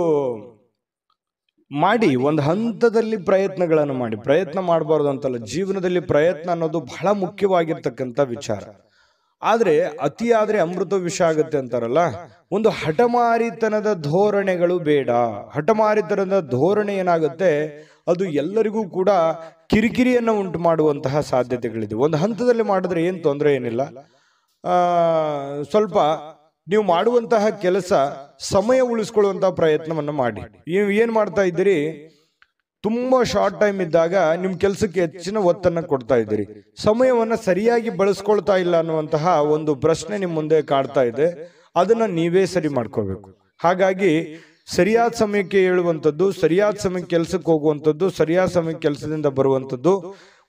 ಮಾಡಿ ಒಂದು ಹಂತದಲ್ಲಿ ಪ್ರಯತ್ನಗಳನ್ನು ಮಾಡಿ. ಪ್ರಯತ್ನ ಮಾಡಬಾರ್ದು ಅಂತಲ್ಲ, ಜೀವನದಲ್ಲಿ ಪ್ರಯತ್ನ ಅನ್ನೋದು ಬಹಳ ಮುಖ್ಯವಾಗಿರ್ತಕ್ಕಂಥ ವಿಚಾರ. ಆದ್ರೆ ಅತಿಯಾದ್ರೆ ಅಮೃತ ವಿಷ ಆಗುತ್ತೆ ಅಂತಾರಲ್ಲ, ಒಂದು ಹಠಮಾರಿತನದ ಧೋರಣೆಗಳು ಬೇಡ. ಹಠಮಾರಿತನದ ಧೋರಣೆ ಏನಾಗುತ್ತೆ, ಅದು ಎಲ್ಲರಿಗೂ ಕೂಡ ಕಿರಿಕಿರಿಯನ್ನು ಉಂಟು ಮಾಡುವಂತಹ ಸಾಧ್ಯತೆಗಳಿದೆ. ಒಂದು ಹಂತದಲ್ಲಿ ಮಾಡಿದ್ರೆ ಏನು ತೊಂದರೆ ಏನಿಲ್ಲ. ಸ್ವಲ್ಪ ನೀವು ಮಾಡುವಂತಹ ಕೆಲಸ ಸಮಯ ಉಳಿಸ್ಕೊಳ್ಳುವಂತಹ ಪ್ರಯತ್ನವನ್ನ ಮಾಡಿ. ನೀವು ಏನ್ ಮಾಡ್ತಾ ಇದ್ದೀರಿ, ತುಂಬಾ ಶಾರ್ಟ್ ಟೈಮ್ ಇದ್ದಾಗ ನಿಮ್ ಕೆಲಸಕ್ಕೆ ಹೆಚ್ಚಿನ ಒತ್ತನ್ನ ಕೊಡ್ತಾ ಇದ್ದೀರಿ, ಸಮಯವನ್ನ ಸರಿಯಾಗಿ ಬಳಸ್ಕೊಳ್ತಾ ಇಲ್ಲ ಅನ್ನುವಂತಹ ಒಂದು ಪ್ರಶ್ನೆ ನಿಮ್ ಮುಂದೆ ಕಾಡ್ತಾ ಇದೆ. ಅದನ್ನ ನೀವೇ ಸರಿ ಮಾಡ್ಕೋಬೇಕು. ಹಾಗಾಗಿ ಸರಿಯಾದ ಸಮಯಕ್ಕೆ ಹೇಳುವಂಥದ್ದು, ಸರಿಯಾದ ಸಮಯಕ್ಕೆ ಕೆಲಸಕ್ಕೆ ಹೋಗುವಂಥದ್ದು, ಸರಿಯಾದ ಸಮಯಕ್ಕೆ ಕೆಲಸದಿಂದ ಬರುವಂಥದ್ದು,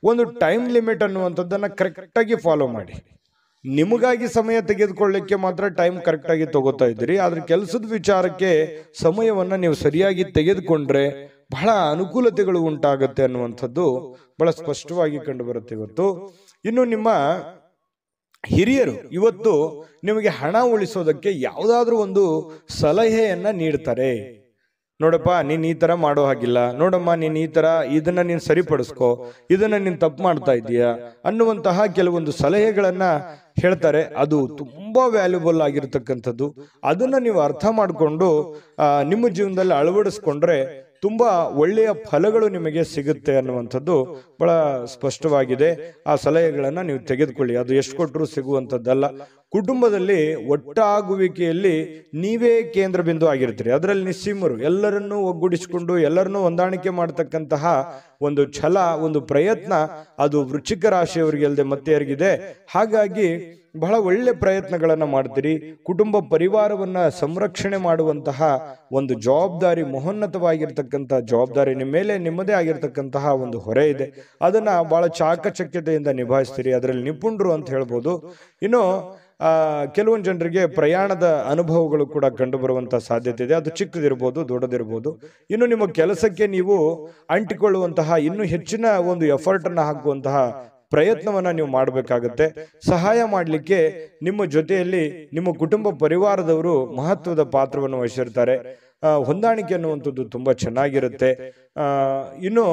ಒಂದು ಟೈಮ್ ಲಿಮಿಟ್ ಅನ್ನುವಂಥದ್ದನ್ನ ಕರೆಕ್ಟಾಗಿ ಫಾಲೋ ಮಾಡಿ. ನಿಮಗಾಗಿ ಸಮಯ ತೆಗೆದುಕೊಳ್ಳಿಕ್ಕೆ ಮಾತ್ರ ಟೈಮ್ ಕರೆಕ್ಟಾಗಿ ತಗೋತಾ ಇದ್ದೀರಿ. ಆದ್ರೆ ಕೆಲಸದ ವಿಚಾರಕ್ಕೆ ಸಮಯವನ್ನ ನೀವು ಸರಿಯಾಗಿ ತೆಗೆದುಕೊಂಡ್ರೆ ಬಹಳ ಅನುಕೂಲತೆಗಳು ಉಂಟಾಗುತ್ತೆ ಅನ್ನುವಂಥದ್ದು ಬಹಳ ಸ್ಪಷ್ಟವಾಗಿ ಕಂಡು ಬರುತ್ತೆ ಇವತ್ತು. ಇನ್ನು ನಿಮ್ಮ ಹಿರಿಯರು ಇವತ್ತು ನಿಮಗೆ ಹಣ ಉಳಿಸೋದಕ್ಕೆ ಯಾವುದಾದ್ರೂ ಒಂದು ಸಲಹೆಯನ್ನ ನೀಡ್ತಾರೆ. ನೋಡಪ್ಪ, ನೀನ್ ಈ ತರ ಮಾಡೋ ಹಾಗಿಲ್ಲ, ನೋಡಮ್ಮ ನೀನ್ ಈ ತರ ಇದನ್ನ ನೀನ್ ಸರಿಪಡಿಸ್ಕೋ, ಇದನ್ನ ನೀನ್ ತಪ್ಪು ಮಾಡ್ತಾ ಇದೀಯಾ ಅನ್ನುವಂತಹ ಕೆಲವೊಂದು ಸಲಹೆಗಳನ್ನ ಹೇಳ್ತಾರೆ. ಅದು ತುಂಬಾ ವ್ಯಾಲ್ಯೂಬಲ್ ಆಗಿರ್ತಕ್ಕಂಥದ್ದು. ಅದನ್ನ ನೀವು ಅರ್ಥ ಮಾಡಿಕೊಂಡು ನಿಮ್ಮ ಜೀವನದಲ್ಲಿ ಅಳವಡಿಸ್ಕೊಂಡ್ರೆ ತುಂಬಾ ಒಳ್ಳೆಯ ಫಲಗಳು ನಿಮಗೆ ಸಿಗುತ್ತೆ ಅನ್ನುವಂಥದ್ದು ಬಹಳ ಸ್ಪಷ್ಟವಾಗಿದೆ. ಆ ಸಲಹೆಗಳನ್ನ ನೀವು ತೆಗೆದುಕೊಳ್ಳಿ. ಅದು ಎಷ್ಟು ಕೊಟ್ಟರು ಸಿಗುವಂಥದ್ದಲ್ಲ. ಕುಟುಂಬದಲ್ಲಿ ಒಟ್ಟಾಗುವಿಕೆಯಲ್ಲಿ ನೀವೇ ಕೇಂದ್ರ ಬಿಂದು ಆಗಿರ್ತೀರಿ. ಅದರಲ್ಲಿ ನಿಸ್ಸೀಮರು, ಎಲ್ಲರನ್ನೂ ಒಗ್ಗೂಡಿಸಿಕೊಂಡು ಎಲ್ಲರನ್ನೂ ಹೊಂದಾಣಿಕೆ ಮಾಡತಕ್ಕಂತಹ ಒಂದು ಛಲ, ಒಂದು ಪ್ರಯತ್ನ ಅದು ವೃಶ್ಚಿಕ ರಾಶಿಯವರಿಗೆ ಅಲ್ಲದೆ ಮತ್ತೆ ಯಾರಿಗಿದೆ. ಹಾಗಾಗಿ ಬಹಳ ಒಳ್ಳೆ ಪ್ರಯತ್ನಗಳನ್ನ ಮಾಡ್ತೀರಿ. ಕುಟುಂಬ ಪರಿವಾರವನ್ನ ಸಂರಕ್ಷಣೆ ಮಾಡುವಂತಹ ಒಂದು ಜವಾಬ್ದಾರಿ, ಮಹೋನ್ನತವಾಗಿರ್ತಕ್ಕಂಥ ಜವಾಬ್ದಾರಿ ನಿಮ್ಮ ಮೇಲೆ ನಿಮ್ಮದೇ ಆಗಿರ್ತಕ್ಕಂತಹ ಒಂದು ಹೊರೆ ಇದೆ. ಅದನ್ನ ಬಹಳ ಚಾಕಚಕ್ಯತೆಯಿಂದ ನಿಭಾಯಿಸ್ತೀರಿ. ಅದರಲ್ಲಿ ನಿಪುಣರು ಅಂತ ಹೇಳ್ಬೋದು. ಇನ್ನು ಕೆಲವೊಂದು ಜನರಿಗೆ ಪ್ರಯಾಣದ ಅನುಭವಗಳು ಕೂಡ ಕಂಡು ಬರುವಂತಹ ಸಾಧ್ಯತೆ ಇದೆ. ಅದು ಚಿಕ್ಕದಿರ್ಬೋದು, ದೊಡ್ಡದಿರ್ಬೋದು. ಇನ್ನು ನಿಮ್ಮ ಕೆಲಸಕ್ಕೆ ನೀವು ಅಂಟಿಕೊಳ್ಳುವಂತಹ ಇನ್ನೂ ಹೆಚ್ಚಿನ ಒಂದು ಎಫರ್ಟ್ ಅನ್ನ ಹಾಕುವಂತಹ ಪ್ರಯತ್ನವನ್ನ ನೀವು ಮಾಡಬೇಕಾಗತ್ತೆ. ಸಹಾಯ ಮಾಡಲಿಕ್ಕೆ ನಿಮ್ಮ ಜೊತೆಯಲ್ಲಿ ನಿಮ್ಮ ಕುಟುಂಬ ಪರಿವಾರದವರು ಮಹತ್ವದ ಪಾತ್ರವನ್ನು ವಹಿಸಿರ್ತಾರೆ. ಹೊಂದಾಣಿಕೆ ಅನ್ನುವಂಥದ್ದು ತುಂಬಾ ಚೆನ್ನಾಗಿರುತ್ತೆ. ಇನ್ನು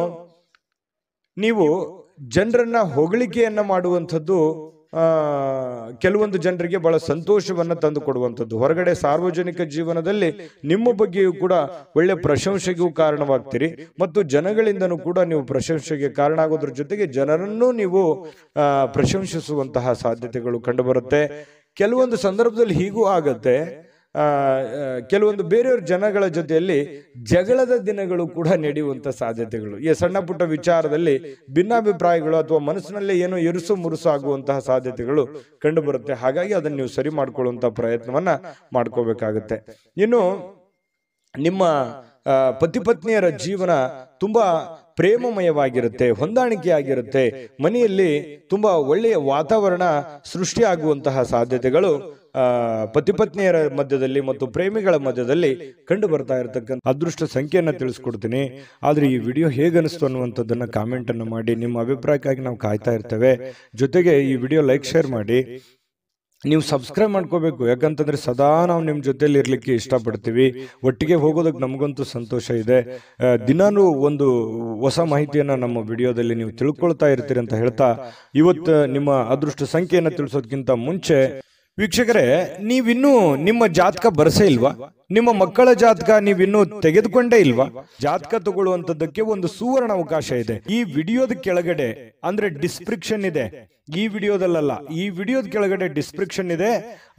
ನೀವು ಜನರನ್ನ ಹೊಗಳಿಕೆಯನ್ನ ಮಾಡುವಂಥದ್ದು ಕೆಲವೊಂದು ಜನರಿಗೆ ಬಹಳ ಸಂತೋಷವನ್ನ ತಂದು ಕೊಡುವಂಥದ್ದು. ಹೊರಗಡೆ ಸಾರ್ವಜನಿಕ ಜೀವನದಲ್ಲಿ ನಿಮ್ಮ ಬಗ್ಗೆಯೂ ಕೂಡ ಒಳ್ಳೆ ಪ್ರಶಂಸೆಗೂ ಕಾರಣವಾಗ್ತೀರಿ ಮತ್ತು ಜನಗಳಿಂದನೂ ಕೂಡ ನೀವು ಪ್ರಶಂಸೆಗೆ ಕಾರಣ ಆಗೋದ್ರ ಜೊತೆಗೆ ಜನರನ್ನೂ ನೀವು ಪ್ರಶಂಸಿಸುವಂತಹ ಸಾಧ್ಯತೆಗಳು ಕಂಡುಬರುತ್ತೆ. ಕೆಲವೊಂದು ಸಂದರ್ಭದಲ್ಲಿ ಹೀಗೂ ಆಗತ್ತೆ. ಕೆಲವೊಂದು ಬೇರೆಯವ್ರ ಜನಗಳ ಜೊತೆಯಲ್ಲಿ ಜಗಳದ ದಿನಗಳು ಕೂಡ ನಡೆಯುವಂತ ಸಾಧ್ಯತೆಗಳು, ಈ ಸಣ್ಣ ಪುಟ್ಟ ವಿಚಾರದಲ್ಲಿ ಭಿನ್ನಾಭಿಪ್ರಾಯಗಳು ಅಥವಾ ಮನಸ್ಸಿನಲ್ಲೇ ಏನೋ ಇರುಸು ಮುರುಸು ಆಗುವಂತಹ ಸಾಧ್ಯತೆಗಳು ಕಂಡು ಬರುತ್ತೆ. ಹಾಗಾಗಿ ಅದನ್ನು ನೀವು ಸರಿ ಮಾಡ್ಕೊಳ್ಳುವಂತ ಪ್ರಯತ್ನವನ್ನ ಮಾಡ್ಕೋಬೇಕಾಗತ್ತೆ. ಇನ್ನು ನಿಮ್ಮ ಪತಿ ಪತ್ನಿಯರ ಜೀವನ ತುಂಬಾ ಪ್ರೇಮಮಯವಾಗಿರುತ್ತೆ, ಹೊಂದಾಣಿಕೆಯಾಗಿರುತ್ತೆ. ಮನೆಯಲ್ಲಿ ತುಂಬಾ ಒಳ್ಳೆಯ ವಾತಾವರಣ ಸೃಷ್ಟಿಯಾಗುವಂತಹ ಸಾಧ್ಯತೆಗಳು ಪತಿ ಪತ್ನಿಯರ ಮಧ್ಯದಲ್ಲಿ ಮತ್ತು ಪ್ರೇಮಿಗಳ ಮಧ್ಯದಲ್ಲಿ ಕಂಡು ಬರ್ತಾ ಇರತಕ್ಕಂಥ ಅದೃಷ್ಟ ಸಂಖ್ಯೆಯನ್ನ ತಿಳಿಸ್ಕೊಡ್ತೀನಿ. ಆದ್ರೆ ಈ ವಿಡಿಯೋ ಹೇಗನಿಸ್ತು ಅನ್ನುವಂಥದ್ದನ್ನ ಕಾಮೆಂಟ್ ಅನ್ನು ಮಾಡಿ. ನಿಮ್ಮ ಅಭಿಪ್ರಾಯಕ್ಕಾಗಿ ನಾವು ಕಾಯ್ತಾ ಇರ್ತೇವೆ. ಜೊತೆಗೆ ಈ ವಿಡಿಯೋ ಲೈಕ್, ಶೇರ್ ಮಾಡಿ. ನೀವು ಸಬ್ಸ್ಕ್ರೈಬ್ ಮಾಡ್ಕೋಬೇಕು. ಯಾಕಂತಂದ್ರೆ ಸದಾ ನಾವು ನಿಮ್ಮ ಜೊತೆಲಿ ಇರ್ಲಿಕ್ಕೆ ಇಷ್ಟಪಡ್ತೀವಿ. ಒಟ್ಟಿಗೆ ಹೋಗೋದಕ್ಕೆ ನಮಗಂತೂ ಸಂತೋಷ ಇದೆ. ದಿನಾನು ಒಂದು ಹೊಸ ಮಾಹಿತಿಯನ್ನ ನಮ್ಮ ವಿಡಿಯೋದಲ್ಲಿ ನೀವು ತಿಳ್ಕೊಳ್ತಾ ಇರ್ತೀರಿ ಅಂತ ಹೇಳ್ತಾ, ಇವತ್ತು ನಿಮ್ಮ ಅದೃಷ್ಟ ಸಂಖ್ಯೆಯನ್ನ ತಿಳಿಸೋದಕ್ಕಿಂತ ಮುಂಚೆ ವೀಕ್ಷಕರೇ, ನೀವಿನ್ನೂ ನಿಮ್ಮ ಜಾತಕ ಬರಸೇ ಇಲ್ವಾ? ನಿಮ್ಮ ಮಕ್ಕಳ ಜಾತಕ ನೀವಿನ್ನೂ ತೆಗೆದುಕೊಂಡೇ ಇಲ್ವಾ? ಜಾತಕ ತಗೊಳ್ಳುವಂತದ್ದಕ್ಕೆ ಒಂದು ಸುವರ್ಣ ಅವಕಾಶ ಇದೆ. ಈ ವಿಡಿಯೋದ ಕೆಳಗಡೆ ಅಂದ್ರೆ ಡಿಸ್ಕ್ರಿಪ್ಷನ್ ಇದೆ. ಈ ವಿಡಿಯೋದಲ್ಲ, ಈ ವಿಡಿಯೋದ ಕೆಳಗಡೆ ಡಿಸ್ಕ್ರಿಪ್ಷನ್ ಇದೆ.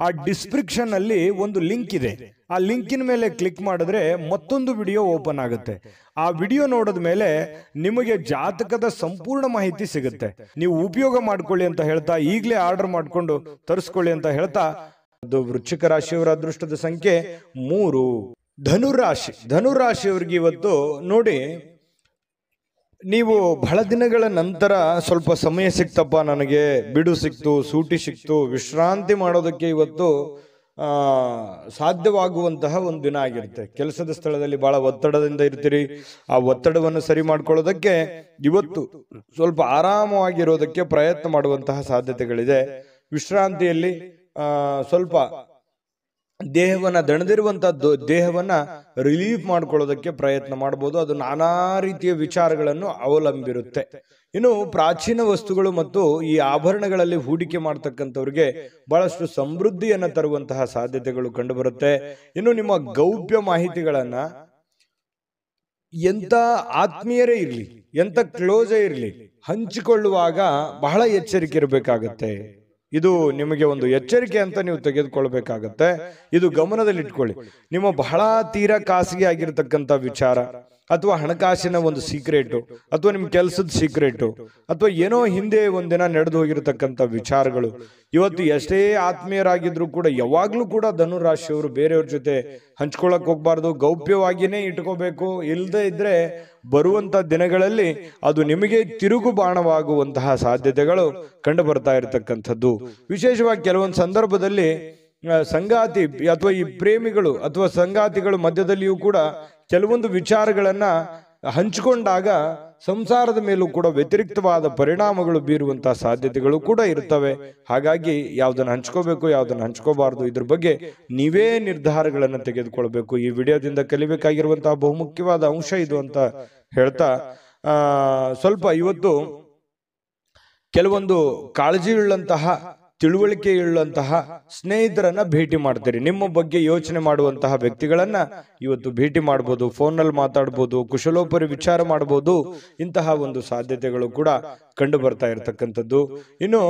ಆ ಡಿಸ್ಕ್ರಿಪ್ಷನ್ ಅಲ್ಲಿ ಒಂದು ಲಿಂಕ್ ಇದೆ. ಆ ಲಿಂಕಿನ ಮೇಲೆ ಕ್ಲಿಕ್ ಮಾಡಿದ್ರೆ ಮತ್ತೊಂದು ವಿಡಿಯೋ ಓಪನ್ ಆಗುತ್ತೆ. ಆ ವಿಡಿಯೋ ನೋಡಿದ ಮೇಲೆ ನಿಮಗೆ ಜಾತಕದ ಸಂಪೂರ್ಣ ಮಾಹಿತಿ ಸಿಗುತ್ತೆ. ನೀವು ಉಪಯೋಗ ಮಾಡ್ಕೊಳ್ಳಿ ಅಂತ ಹೇಳ್ತಾ, ಈಗಲೇ ಆರ್ಡರ್ ಮಾಡ್ಕೊಂಡು ತರಿಸ್ಕೊಳ್ಳಿ ಅಂತ ಹೇಳ್ತಾ, ಅದು ವೃಶ್ಚಿಕ ರಾಶಿಯವರ ಅದೃಷ್ಟದ ಸಂಖ್ಯೆ 3. ಧನುರಾಶಿಯವರಿಗೆ ಇವತ್ತು ನೋಡಿ, ನೀವು ಬಹಳ ದಿನಗಳ ನಂತರ ಸ್ವಲ್ಪ ಸಮಯ ಸಿಕ್ತಪ್ಪ, ನನಗೆ ಬಿಡು ಸಿಕ್ತು, ಸೂಟಿ ಸಿಕ್ತು, ವಿಶ್ರಾಂತಿ ಮಾಡೋದಕ್ಕೆ ಇವತ್ತು ಸಾಧ್ಯವಾಗುವಂತಹ ಒಂದು ದಿನ ಆಗಿರುತ್ತೆ. ಕೆಲಸದ ಸ್ಥಳದಲ್ಲಿ ಬಹಳ ಒತ್ತಡದಿಂದ ಇರ್ತೀರಿ. ಆ ಒತ್ತಡವನ್ನು ಸರಿ ಮಾಡ್ಕೊಳ್ಳೋದಕ್ಕೆ ಇವತ್ತು ಸ್ವಲ್ಪ ಆರಾಮವಾಗಿರೋದಕ್ಕೆ ಪ್ರಯತ್ನ ಮಾಡುವಂತಹ ಸಾಧ್ಯತೆಗಳಿದೆ. ವಿಶ್ರಾಂತಿಯಲ್ಲಿ ಸ್ವಲ್ಪ ದೇಹವನ್ನ ದಣದಿರುವಂತಹ ದೇಹವನ್ನ ರಿಲೀಫ್ ಮಾಡ್ಕೊಳ್ಳೋದಕ್ಕೆ ಪ್ರಯತ್ನ ಮಾಡಬಹುದು. ಅದು ನಾನಾ ರೀತಿಯ ವಿಚಾರಗಳನ್ನು ಅವಲಂಬಿರುತ್ತೆ. ಇನ್ನು ಪ್ರಾಚೀನ ವಸ್ತುಗಳು ಮತ್ತು ಈ ಆಭರಣಗಳಲ್ಲಿ ಹೂಡಿಕೆ ಮಾಡ್ತಕ್ಕಂಥವ್ರಿಗೆ ಬಹಳಷ್ಟು ಸಮೃದ್ಧಿಯನ್ನ ತರುವಂತಹ ಸಾಧ್ಯತೆಗಳು ಕಂಡು ಬರುತ್ತೆ. ಇನ್ನು ನಿಮ್ಮ ಗೌಪ್ಯ ಮಾಹಿತಿಗಳನ್ನ ಎಂತ ಆತ್ಮೀಯರೇ ಇರ್ಲಿ, ಎಂತ ಕ್ಲೋಸೇ ಇರ್ಲಿ, ಹಂಚಿಕೊಳ್ಳುವಾಗ ಬಹಳ ಎಚ್ಚರಿಕೆ ಇರಬೇಕಾಗತ್ತೆ. ಇದು ನಿಮಗೆ ಒಂದು ಎಚ್ಚರಿಕೆ ಅಂತ ನೀವು ತೆಗೆದುಕೊಳ್ಬೇಕಾಗತ್ತೆ. ಇದು ಗಮನದಲ್ಲಿಟ್ಕೊಳ್ಳಿ. ನಿಮ್ಮ ಬಹಳ ತೀರಾ ಖಾಸಗಿ ಆಗಿರತಕ್ಕಂಥ ವಿಚಾರ ಅಥವಾ ಹಣಕಾಸಿನ ಒಂದು ಸೀಕ್ರೆಟು ಅಥವಾ ನಿಮ್ಮ ಕೆಲಸದ ಸೀಕ್ರೆಟು ಅಥವಾ ಏನೋ ಹಿಂದೆ ಒಂದಿನ ನಡೆದು ಹೋಗಿರತಕ್ಕಂಥ ವಿಚಾರಗಳು ಇವತ್ತು ಎಷ್ಟೇ ಆತ್ಮೀಯರಾಗಿದ್ರು ಕೂಡ ಯಾವಾಗ್ಲೂ ಕೂಡ ಧನುರಾಶಿಯವರು ಬೇರೆಯವ್ರ ಜೊತೆ ಹಂಚ್ಕೊಳಕ್ ಹೋಗ್ಬಾರ್ದು. ಗೌಪ್ಯವಾಗಿಯೇ ಇಟ್ಕೋಬೇಕು. ಇಲ್ಲದೆ ಇದ್ರೆ ಬರುವಂತ ದಿನಗಳಲ್ಲಿ ಅದು ನಿಮಗೆ ತಿರುಗು ಬಾಣವಾಗುವಂತಹ ಸಾಧ್ಯತೆಗಳು ಕಂಡು ಬರ್ತಾ ಇರತಕ್ಕಂಥದ್ದು. ವಿಶೇಷವಾಗಿ ಕೆಲವೊಂದು ಸಂದರ್ಭದಲ್ಲಿ ಸಂಗಾತಿ ಅಥವಾ ಈ ಪ್ರೇಮಿಗಳು ಅಥವಾ ಸಂಗಾತಿಗಳ ಮಧ್ಯದಲ್ಲಿಯೂ ಕೂಡ ಕೆಲವೊಂದು ವಿಚಾರಗಳನ್ನ ಹಂಚಿಕೊಂಡಾಗ ಸಂಸಾರದ ಮೇಲೂ ಕೂಡ ವ್ಯತಿರಿಕ್ತವಾದ ಪರಿಣಾಮಗಳು ಬೀರುವಂತಹ ಸಾಧ್ಯತೆಗಳು ಕೂಡ ಇರ್ತವೆ. ಹಾಗಾಗಿ ಯಾವ್ದನ್ನ ಹಂಚ್ಕೋಬೇಕು, ಯಾವ್ದನ್ನ ಹಂಚ್ಕೋಬಾರ್ದು, ಇದ್ರ ಬಗ್ಗೆ ನೀವೇ ನಿರ್ಧಾರಗಳನ್ನು ತೆಗೆದುಕೊಳ್ಬೇಕು. ಈ ವಿಡಿಯೋದಿಂದ ಕಲಿಬೇಕಾಗಿರುವಂತಹ ಬಹುಮುಖ್ಯವಾದ ಅಂಶ ಇದು ಅಂತ ಹೇಳ್ತಾ, ಸ್ವಲ್ಪ ಇವತ್ತು ಕೆಲವೊಂದು ಕಾಳಜಿಯುಳ್ಳಂತಹ ತಿಳುವಳಿಕೆಯುಳ್ಳಂತಹ ಸ್ನೇಹಿತರನ್ನ ಭೇಟಿ ಮಾಡ್ತೀರಿ. ನಿಮ್ಮ ಬಗ್ಗೆ ಯೋಚನೆ ಮಾಡುವಂತಹ ವ್ಯಕ್ತಿಗಳನ್ನ ಇವತ್ತು ಭೇಟಿ ಮಾಡಬಹುದು, ಫೋನ್ನಲ್ಲಿ ಮಾತಾಡಬಹುದು, ಕುಶಲೋಪರಿ ವಿಚಾರ ಮಾಡಬಹುದು. ಇಂತಹ ಒಂದು ಸಾಧ್ಯತೆಗಳು ಕೂಡ ಕಂಡು ಬರ್ತಾ ಇರತಕ್ಕಂಥದ್ದು. ಇನ್ನು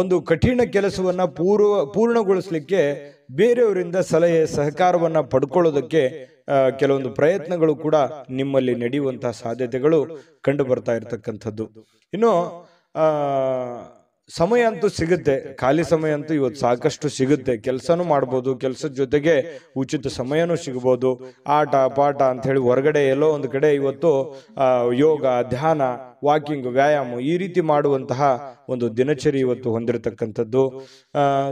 ಒಂದು ಕಠಿಣ ಕೆಲಸವನ್ನ ಪೂರ್ಣಗೊಳಿಸಲಿಕ್ಕೆ ಬೇರೆಯವರಿಂದ ಸಲಹೆ ಸಹಕಾರವನ್ನ ಪಡ್ಕೊಳ್ಳೋದಕ್ಕೆ ಕೆಲವೊಂದು ಪ್ರಯತ್ನಗಳು ಕೂಡ ನಿಮ್ಮಲ್ಲಿ ನಡೆಯುವಂತಹ ಸಾಧ್ಯತೆಗಳು ಕಂಡು ಬರ್ತಾ ಇರತಕ್ಕಂಥದ್ದು. ಇನ್ನು ಸಮಯ ಅಂತೂ ಸಿಗುತ್ತೆ, ಖಾಲಿ ಸಮಯ ಅಂತೂ ಇವತ್ತು ಸಾಕಷ್ಟು ಸಿಗುತ್ತೆ. ಕೆಲಸನೂ ಮಾಡ್ಬೋದು, ಕೆಲಸದ ಜೊತೆಗೆ ಉಚಿತ ಸಮಯನೂ ಸಿಗ್ಬೋದು. ಆಟ ಪಾಠ ಅಂತ ಹೇಳಿ ಹೊರಗಡೆ ಎಲ್ಲೋ ಒಂದು ಕಡೆ ಇವತ್ತು ಯೋಗ, ಧ್ಯಾನ, ವಾಕಿಂಗ್, ವ್ಯಾಯಾಮ ಈ ರೀತಿ ಮಾಡುವಂತಹ ಒಂದು ದಿನಚರಿ ಇವತ್ತು ಹೊಂದಿರತಕ್ಕಂಥದ್ದು.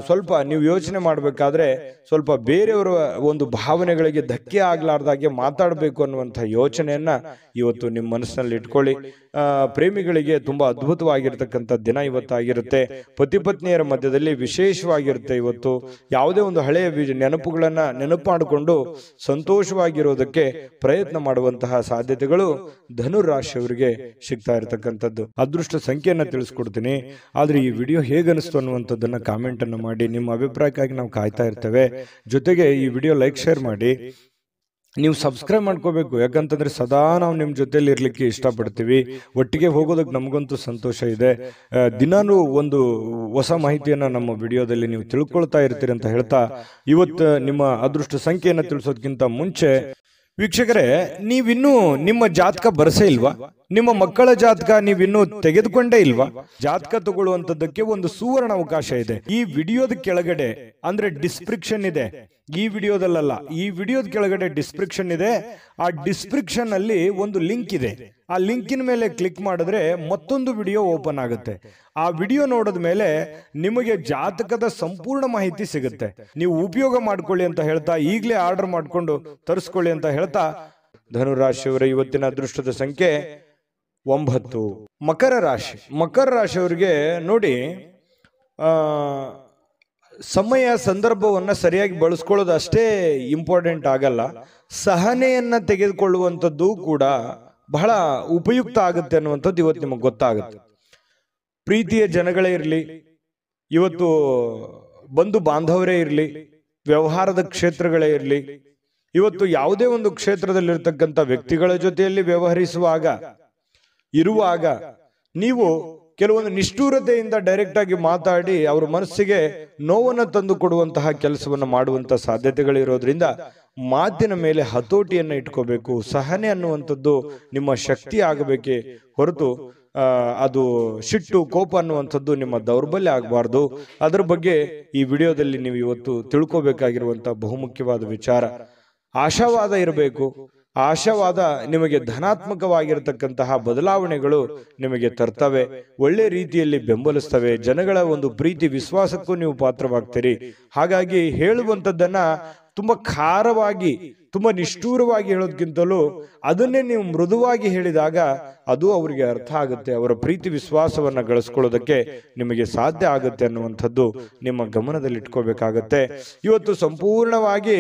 ಸ್ವಲ್ಪ ನೀವು ಯೋಚನೆ ಮಾಡಬೇಕಾದ್ರೆ ಸ್ವಲ್ಪ ಬೇರೆಯವರ ಒಂದು ಭಾವನೆಗಳಿಗೆ ಧಕ್ಕೆ ಆಗ್ಲಾರ್ದಾಗೆ ಮಾತಾಡಬೇಕು ಅನ್ನುವಂತಹ ಯೋಚನೆಯನ್ನ ಇವತ್ತು ನಿಮ್ಮ ಮನಸ್ಸಿನಲ್ಲಿ ಇಟ್ಕೊಳ್ಳಿ. ಪ್ರೇಮಿಗಳಿಗೆ ತುಂಬಾ ಅದ್ಭುತವಾಗಿರ್ತಕ್ಕಂಥ ದಿನ ಇವತ್ತಾಗಿರುತ್ತೆ. ಪತಿ ಪತ್ನಿಯರ ಮಧ್ಯದಲ್ಲಿ ವಿಶೇಷವಾಗಿರುತ್ತೆ. ಇವತ್ತು ಯಾವುದೇ ಒಂದು ಹಳೆಯ ನೆನಪುಗಳನ್ನ ನೆನಪು ಮಾಡಿಕೊಂಡು ಸಂತೋಷವಾಗಿರೋದಕ್ಕೆ ಪ್ರಯತ್ನ ಮಾಡುವಂತಹ ಸಾಧ್ಯತೆಗಳು ಧನುರಾಶಿಯವರಿಗೆ ಸಿಗ್ತಾ ಇರತಕ್ಕಂಥದ್ದು. ಅದೃಷ್ಟ ಸಂಖ್ಯೆಯನ್ನ ತಿಳಿಸ್ಕೊಡ್ತೀನಿ. ಆದ್ರೆ ಈ ವಿಡಿಯೋ ಹೇಗನಿಸ್ತು ಅನ್ನುವಂಥದ್ದನ್ನ ಕಾಮೆಂಟ್ ಅನ್ನು ಮಾಡಿ. ನಿಮ್ಮ ಅಭಿಪ್ರಾಯಕ್ಕಾಗಿ ನಾವು ಕಾಯ್ತಾ ಇರ್ತೇವೆ. ಜೊತೆಗೆ ಈ ವಿಡಿಯೋ ಲೈಕ್, ಶೇರ್ ಮಾಡಿ. ನೀವು ಸಬ್ಸ್ಕ್ರೈಬ್ ಮಾಡ್ಕೋಬೇಕು, ಯಾಕಂತಂದ್ರೆ ಸದಾ ನಾವು ನಿಮ್ಮ ಜೊತೆಲಿ ಇರ್ಲಿಕ್ಕೆ ಇಷ್ಟಪಡ್ತೀವಿ. ಒಟ್ಟಿಗೆ ಹೋಗೋದಕ್ಕೆ ನಮಗಂತೂ ಸಂತೋಷ ಇದೆ. ದಿನಾನು ಒಂದು ಹೊಸ ಮಾಹಿತಿಯನ್ನ ನಮ್ಮ ವಿಡಿಯೋದಲ್ಲಿ ನೀವು ತಿಳ್ಕೊಳ್ತಾ ಇರ್ತೀರಿ ಅಂತ ಹೇಳ್ತಾ, ಇವತ್ತು ನಿಮ್ಮ ಅದೃಷ್ಟ ಸಂಖ್ಯೆಯನ್ನು ತಿಳಿಸೋದಕ್ಕಿಂತ ಮುಂಚೆ ವೀಕ್ಷಕರೇ, ನೀವಿನ್ನೂ ನಿಮ್ಮ ಜಾತಕ ಬರಸೇ ಇಲ್ವಾ? ನಿಮ್ಮ ಮಕ್ಕಳ ಜಾತಕ ನೀವಿನ್ನೂ ತೆಗೆದುಕೊಂಡೇ ಇಲ್ವಾ? ಜಾತಕ ತಗೊಳ್ಳುವಂತದ್ದಕ್ಕೆ ಒಂದು ಸುವರ್ಣ ಅವಕಾಶ ಇದೆ. ಈ ವಿಡಿಯೋದ ಕೆಳಗಡೆ ಅಂದ್ರೆ ಡಿಸ್ಕ್ರಿಪ್ಷನ್ ಇದೆ. ಈ ವಿಡಿಯೋದಲ್ಲ, ಈ ವಿಡಿಯೋದ ಕೆಳಗಡೆ ಡಿಸ್ಕ್ರಿಪ್ಷನ್ ಇದೆ. ಆ ಡಿಸ್ಕ್ರಿಪ್ಷನ್ ಅಲ್ಲಿ ಒಂದು ಲಿಂಕ್ ಇದೆ. ಆ ಲಿಂಕಿನ ಮೇಲೆ ಕ್ಲಿಕ್ ಮಾಡಿದ್ರೆ ಮತ್ತೊಂದು ವಿಡಿಯೋ ಓಪನ್ ಆಗುತ್ತೆ. ಆ ವಿಡಿಯೋ ನೋಡಿದ ಮೇಲೆ ನಿಮಗೆ ಜಾತಕದ ಸಂಪೂರ್ಣ ಮಾಹಿತಿ ಸಿಗುತ್ತೆ. ನೀವು ಉಪಯೋಗ ಮಾಡ್ಕೊಳ್ಳಿ ಅಂತ ಹೇಳ್ತಾ, ಈಗಲೇ ಆರ್ಡರ್ ಮಾಡ್ಕೊಂಡು ತರಿಸ್ಕೊಳ್ಳಿ ಅಂತ ಹೇಳ್ತಾ, ಧನುರಾಶಿಯವರ ಇವತ್ತಿನ ಅದೃಷ್ಟದ ಸಂಖ್ಯೆ 9. ಮಕರ ರಾಶಿ. ಮಕರ ರಾಶಿಯವರಿಗೆ ನೋಡಿ, ಸಮಯ ಸಂದರ್ಭವನ್ನ ಸರಿಯಾಗಿ ಬಳಸ್ಕೊಳ್ಳೋದು ಅಷ್ಟೇ ಇಂಪಾರ್ಟೆಂಟ್ ಆಗಲ್ಲ, ಸಹನೆಯನ್ನ ತೆಗೆದುಕೊಳ್ಳುವಂಥದ್ದು ಕೂಡ ಬಹಳ ಉಪಯುಕ್ತ ಆಗುತ್ತೆ ಅನ್ನುವಂಥದ್ದು ಇವತ್ತು ನಿಮಗೆ ಗೊತ್ತಾಗುತ್ತೆ. ಪ್ರೀತಿಯ ಜನಗಳೇ ಇರಲಿ, ಇವತ್ತು ಬಂಧು ಬಾಂಧವರೇ ಇರಲಿ, ವ್ಯವಹಾರದ ಕ್ಷೇತ್ರಗಳೇ ಇರಲಿ, ಇವತ್ತು ಯಾವುದೇ ಒಂದು ಕ್ಷೇತ್ರದಲ್ಲಿರ್ತಕ್ಕಂಥ ವ್ಯಕ್ತಿಗಳ ಜೊತೆಯಲ್ಲಿ ವ್ಯವಹರಿಸುವಾಗ ಇರುವಾಗ ನೀವು ಕೆಲವೊಂದು ನಿಷ್ಠೂರತೆಯಿಂದ ಡೈರೆಕ್ಟ್ ಆಗಿ ಮಾತಾಡಿ ಅವರ ಮನಸ್ಸಿಗೆ ನೋವನ್ನು ತಂದು ಕೊಡುವಂತಹ ಕೆಲಸವನ್ನು ಮಾಡುವಂತಹ ಸಾಧ್ಯತೆಗಳಿರೋದ್ರಿಂದ ಮಾತಿನ ಮೇಲೆ ಹತೋಟಿಯನ್ನ ಇಟ್ಕೋಬೇಕು. ಸಹನೆ ಅನ್ನುವಂಥದ್ದು ನಿಮ್ಮ ಶಕ್ತಿ ಆಗಬೇಕೇ ಹೊರತು ಅದು ಸಿಟ್ಟು, ಕೋಪ ಅನ್ನುವಂಥದ್ದು ನಿಮ್ಮ ದೌರ್ಬಲ್ಯ ಆಗಬಾರ್ದು. ಅದರ ಬಗ್ಗೆ ಈ ವಿಡಿಯೋದಲ್ಲಿ ನೀವು ಇವತ್ತು ತಿಳ್ಕೋಬೇಕಾಗಿರುವಂತಹ ಬಹುಮುಖ್ಯವಾದ ವಿಚಾರ. ಆಶಾವಾದ ಇರಬೇಕು. ಆಶಾವಾದ ನಿಮಗೆ ಧನಾತ್ಮಕವಾಗಿರತಕ್ಕಂತಹ ಬದಲಾವಣೆಗಳು ನಿಮಗೆ ತರ್ತವೆ, ಒಳ್ಳೆ ರೀತಿಯಲ್ಲಿ ಬೆಂಬಲಿಸ್ತವೆ. ಜನಗಳ ಒಂದು ಪ್ರೀತಿ ವಿಶ್ವಾಸಕ್ಕೂ ನೀವು ಪಾತ್ರವಾಗ್ತೀರಿ. ಹಾಗಾಗಿ ಹೇಳುವಂಥದ್ದನ್ನ ತುಂಬಾ ಖಾರವಾಗಿ, ತುಂಬಾ ನಿಷ್ಠೂರವಾಗಿ ಹೇಳೋದಕ್ಕಿಂತಲೂ ಅದನ್ನೇ ನೀವು ಮೃದುವಾಗಿ ಹೇಳಿದಾಗ ಅದು ಅವರಿಗೆ ಅರ್ಥ ಆಗುತ್ತೆ. ಅವರ ಪ್ರೀತಿ ವಿಶ್ವಾಸವನ್ನ ಗಳಿಸ್ಕೊಳ್ಳೋದಕ್ಕೆ ನಿಮಗೆ ಸಾಧ್ಯ ಆಗುತ್ತೆ ಅನ್ನುವಂಥದ್ದು ನಿಮ್ಮ ಗಮನದಲ್ಲಿ ಇಟ್ಕೋಬೇಕಾಗತ್ತೆ. ಇವತ್ತು ಸಂಪೂರ್ಣವಾಗಿ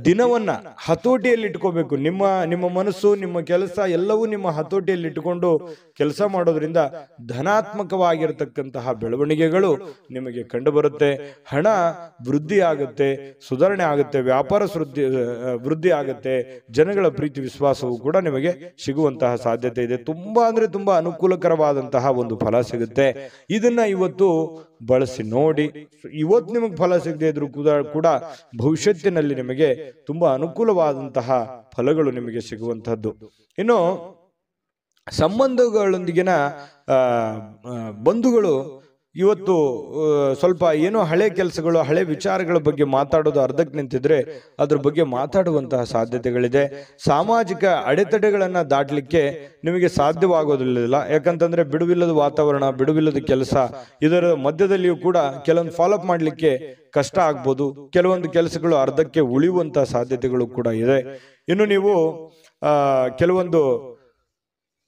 ದಿನವನ್ನ ಹತೋಟಿಯಲ್ಲಿ ಇಟ್ಕೋಬೇಕು. ನಿಮ್ಮ ಮನಸ್ಸು, ನಿಮ್ಮ ಕೆಲಸ ಎಲ್ಲವೂ ನಿಮ್ಮ ಹತೋಟಿಯಲ್ಲಿ ಇಟ್ಟುಕೊಂಡು ಕೆಲಸ ಮಾಡೋದ್ರಿಂದ ಧನಾತ್ಮಕವಾಗಿರತಕ್ಕಂತಹ ಬೆಳವಣಿಗೆಗಳು ನಿಮಗೆ ಕಂಡು ಬರುತ್ತೆ. ಹಣ ವೃದ್ಧಿ ಆಗುತ್ತೆ, ಸುಧಾರಣೆ ಆಗುತ್ತೆ, ವ್ಯಾಪಾರ ವೃದ್ಧಿ ಆಗುತ್ತೆ, ಜನಗಳ ಪ್ರೀತಿ ವಿಶ್ವಾಸವು ಕೂಡ ನಿಮಗೆ ಸಿಗುವಂತಹ ಸಾಧ್ಯತೆ ಇದೆ. ತುಂಬಾ ಅಂದ್ರೆ ತುಂಬಾ ಅನುಕೂಲಕರವಾದಂತಹ ಒಂದು ಫಲ ಸಿಗುತ್ತೆ. ಇದನ್ನ ಇವತ್ತು ಬಳಸಿ ನೋಡಿ. ಇವತ್ತು ನಿಮಗೆ ಫಲ ಸಿಗದೆ ಇದ್ರೂ ಕೂಡ ಭವಿಷ್ಯತ್ತಿನಲ್ಲಿ ನಿಮಗೆ ತುಂಬಾ ಅನುಕೂಲವಾದಂತಹ ಫಲಗಳು ನಿಮಗೆ ಸಿಗುವಂತಹದ್ದು. ಇನ್ನು ಸಂಬಂಧಗಳೊಂದಿಗಿನ ಬಂಧುಗಳು ಇವತ್ತು ಸ್ವಲ್ಪ ಏನೋ ಹಳೆ ಕೆಲಸಗಳು, ಹಳೆ ವಿಚಾರಗಳ ಬಗ್ಗೆ ಮಾತಾಡೋದು ಅರ್ಧಕ್ಕೆ ನಿಂತಿದ್ರೆ ಅದ್ರ ಬಗ್ಗೆ ಮಾತಾಡುವಂತಹ ಸಾಧ್ಯತೆಗಳಿದೆ. ಸಾಮಾಜಿಕ ಅಡೆತಡೆಗಳನ್ನ ದಾಟಲಿಕ್ಕೆ ನಿಮಗೆ ಸಾಧ್ಯವಾಗೋದಿಲ್ಲ. ಯಾಕಂತಂದ್ರೆ ಬಿಡುವಿಲ್ಲದ ವಾತಾವರಣ, ಬಿಡುವಿಲ್ಲದ ಕೆಲಸ, ಇದರ ಮಧ್ಯದಲ್ಲಿಯೂ ಕೂಡ ಕೆಲವೊಂದು ಫಾಲೋಅಪ್ ಮಾಡ್ಲಿಕ್ಕೆ ಕಷ್ಟ ಆಗ್ಬೋದು. ಕೆಲವೊಂದು ಕೆಲಸಗಳು ಅರ್ಧಕ್ಕೆ ಉಳಿಯುವಂತಹ ಸಾಧ್ಯತೆಗಳು ಕೂಡ ಇದೆ. ಇನ್ನು ನೀವು ಕೆಲವೊಂದು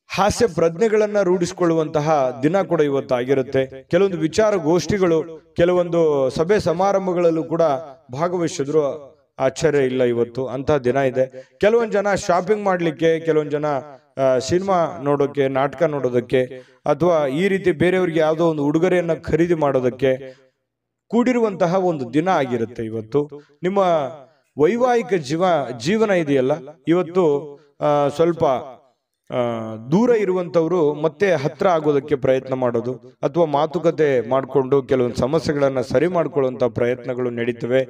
ಹಾಸ್ಯ ಪ್ರಜ್ಞೆಗಳನ್ನ ರೂಢಿಸಿಕೊಳ್ಳುವಂತಹ ದಿನ ಕೂಡ ಇವತ್ತಾಗಿರುತ್ತೆ. ಕೆಲವೊಂದು ವಿಚಾರ ಗೋಷ್ಠಿಗಳು, ಕೆಲವೊಂದು ಸಭೆ ಸಮಾರಂಭಗಳಲ್ಲೂ ಕೂಡ ಭಾಗವಹಿಸಿದ್ರು ಆಶ್ಚರ್ಯ ಇಲ್ಲ. ಇವತ್ತು ಅಂತ ದಿನ ಇದೆ. ಕೆಲವೊಂದು ಜನ ಶಾಪಿಂಗ್ ಮಾಡ್ಲಿಕ್ಕೆ, ಕೆಲವೊಂದು ಜನ ಸಿನಿಮಾ ನೋಡೋಕೆ, ನಾಟಕ ನೋಡೋದಕ್ಕೆ, ಅಥವಾ ಈ ರೀತಿ ಬೇರೆಯವ್ರಿಗೆ ಯಾವುದೋ ಒಂದು ಉಡುಗೊರೆಯನ್ನ ಖರೀದಿ ಮಾಡೋದಕ್ಕೆ ಕೂಡಿರುವಂತಹ ಒಂದು ದಿನ ಆಗಿರುತ್ತೆ ಇವತ್ತು. ನಿಮ್ಮ ವೈವಾಹಿಕ ಜೀವನ ಇದೆಯಲ್ಲ, ಇವತ್ತು ಸ್ವಲ್ಪ ದೂರ ಇರುವಂತವ್ರು ಮತ್ತೆ ಹತ್ರ ಆಗೋದಕ್ಕೆ ಪ್ರಯತ್ನ ಮಾಡೋದು, ಅಥವಾ ಮಾತುಕತೆ ಮಾಡಿಕೊಂಡು ಕೆಲವೊಂದು ಸಮಸ್ಯೆಗಳನ್ನ ಸರಿ ಮಾಡ್ಕೊಳ್ಳುವಂತ ಪ್ರಯತ್ನಗಳು ನಡೀತವೆ.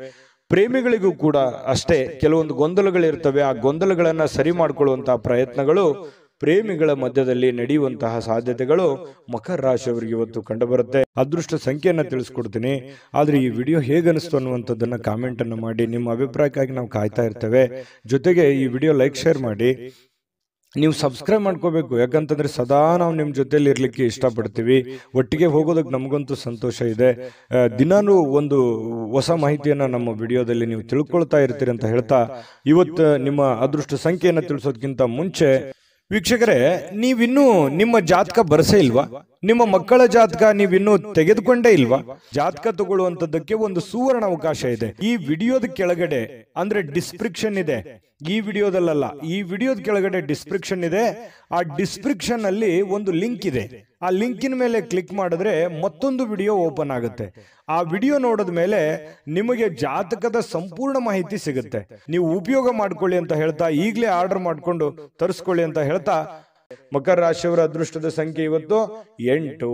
ಪ್ರೇಮಿಗಳಿಗೂ ಕೂಡ ಅಷ್ಟೇ ಕೆಲವೊಂದು ಗೊಂದಲಗಳಿರ್ತವೆ. ಆ ಗೊಂದಲಗಳನ್ನ ಸರಿ ಮಾಡ್ಕೊಳ್ಳುವಂತಹ ಪ್ರಯತ್ನಗಳು ಪ್ರೇಮಿಗಳ ಮಧ್ಯದಲ್ಲಿ ನಡೆಯುವಂತಹ ಸಾಧ್ಯತೆಗಳು ಮಕರ ರಾಶಿಯವರಿಗೆ ಇವತ್ತು ಕಂಡುಬರುತ್ತೆ. ಅದೃಷ್ಟ ಸಂಖ್ಯೆಯನ್ನ ತಿಳಿಸ್ಕೊಡ್ತೀನಿ. ಆದ್ರೆ ಈ ವಿಡಿಯೋ ಹೇಗನಿಸ್ತು ಅನ್ನುವಂಥದ್ದನ್ನ ಕಾಮೆಂಟ್ ಅನ್ನು ಮಾಡಿ. ನಿಮ್ಮ ಅಭಿಪ್ರಾಯಕ್ಕಾಗಿ ನಾವು ಕಾಯ್ತಾ ಇರ್ತೇವೆ. ಜೊತೆಗೆ ಈ ವಿಡಿಯೋ ಲೈಕ್, ಶೇರ್ ಮಾಡಿ. ನೀವು ಸಬ್ಸ್ಕ್ರೈಬ್ ಮಾಡ್ಕೋಬೇಕು, ಯಾಕಂತಂದ್ರೆ ಸದಾ ನಾವು ನಿಮ್ಮ ಜೊತೆಲಿ ಇರ್ಲಿಕ್ಕೆ ಇಷ್ಟಪಡ್ತೀವಿ. ಒಟ್ಟಿಗೆ ಹೋಗೋದಕ್ಕೆ ನಮಗಂತೂ ಸಂತೋಷ ಇದೆ. ದಿನಾನು ಒಂದು ಹೊಸ ಮಾಹಿತಿಯನ್ನ ನಮ್ಮ ವಿಡಿಯೋದಲ್ಲಿ ನೀವು ತಿಳ್ಕೊಳ್ತಾ ಇರ್ತೀರಿ ಅಂತ ಹೇಳ್ತಾ, ಇವತ್ತು ನಿಮ್ಮ ಅದೃಷ್ಟ ಸಂಖ್ಯೆಯನ್ನು ತಿಳಿಸೋದಕ್ಕಿಂತ ಮುಂಚೆ ವೀಕ್ಷಕರೇ, ನೀವಿನ್ನೂ ನಿಮ್ಮ ಜಾತಕ ಬರಸೇ ಇಲ್ವಾ? ನಿಮ್ಮ ಮಕ್ಕಳ ಜಾತಕ ನೀವಿನ್ನೂ ತೆಗೆದುಕೊಂಡೇ ಇಲ್ವಾ? ಜಾತಕ ತಗೊಳ್ಳುವಂತದ್ದಕ್ಕೆ ಒಂದು ಸುವರ್ಣ ಅವಕಾಶ ಇದೆ. ಈ ವಿಡಿಯೋದ ಕೆಳಗಡೆ, ಅಂದ್ರೆ ಡಿಸ್ಕ್ರಿಪ್ಷನ್ ಇದೆ, ಈ ವಿಡಿಯೋದಲ್ಲ, ಈ ವಿಡಿಯೋದ ಕೆಳಗಡೆ ಡಿಸ್ಕ್ರಿಪ್ಷನ್ ಇದೆ. ಆ ಡಿಸ್ಕ್ರಿಪ್ಷನ್ ಅಲ್ಲಿ ಒಂದು ಲಿಂಕ್ ಇದೆ. ಆ ಲಿಂಕಿನ ಮೇಲೆ ಕ್ಲಿಕ್ ಮಾಡಿದ್ರೆ ಮತ್ತೊಂದು ವಿಡಿಯೋ ಓಪನ್ ಆಗುತ್ತೆ. ಆ ವಿಡಿಯೋ ನೋಡಿದ ಮೇಲೆ ನಿಮಗೆ ಜಾತಕದ ಸಂಪೂರ್ಣ ಮಾಹಿತಿ ಸಿಗುತ್ತೆ. ನೀವು ಉಪಯೋಗ ಮಾಡ್ಕೊಳ್ಳಿ ಅಂತ ಹೇಳ್ತಾ, ಈಗಲೇ ಆರ್ಡರ್ ಮಾಡ್ಕೊಂಡು ತರಿಸ್ಕೊಳ್ಳಿ ಅಂತ ಹೇಳ್ತಾ, ಮಕರ ರಾಶಿಯವರ ಅದೃಷ್ಟದ ಸಂಖ್ಯೆ ಇವತ್ತು 8.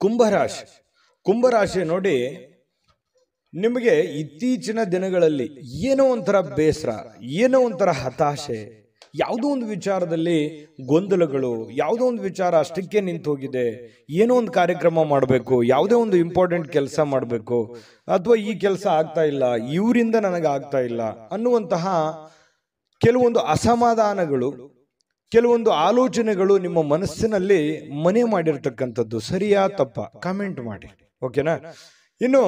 ಕುಂಭರಾಶಿ. ಕುಂಭರಾಶಿ ನೋಡಿ, ನಿಮಗೆ ಇತ್ತೀಚಿನ ದಿನಗಳಲ್ಲಿ ಏನೋ ಒಂಥರ ಬೇಸರ, ಏನೋ ಒಂಥರ ಹತಾಶೆ, ಯಾವುದೋ ಒಂದು ವಿಚಾರದಲ್ಲಿ ಗೊಂದಲಗಳು, ಯಾವುದೋ ಒಂದು ವಿಚಾರ ಅಷ್ಟಕ್ಕೆ ನಿಂತು ಹೋಗಿದೆ, ಏನೋ ಒಂದು ಕಾರ್ಯಕ್ರಮ ಮಾಡಬೇಕು, ಯಾವುದೇ ಒಂದು ಇಂಪಾರ್ಟೆಂಟ್ ಕೆಲಸ ಮಾಡಬೇಕು, ಅಥವಾ ಈ ಕೆಲಸ ಆಗ್ತಾ ಇಲ್ಲ, ಇವರಿಂದ ನನಗೆ ಆಗ್ತಾ ಇಲ್ಲ ಅನ್ನುವಂತಹ ಕೆಲವೊಂದು ಅಸಮಾಧಾನಗಳು, ಕೆಲವೊಂದು ಆಲೋಚನೆಗಳು ನಿಮ್ಮ ಮನಸ್ಸಿನಲ್ಲಿ ಮನೆ ಮಾಡಿರ್ತಕ್ಕಂಥದ್ದು. ಸರಿಯಾ ತಪ್ಪ ಕಾಮೆಂಟ್ ಮಾಡಿ, ಓಕೆನಾ? ಇನ್ನು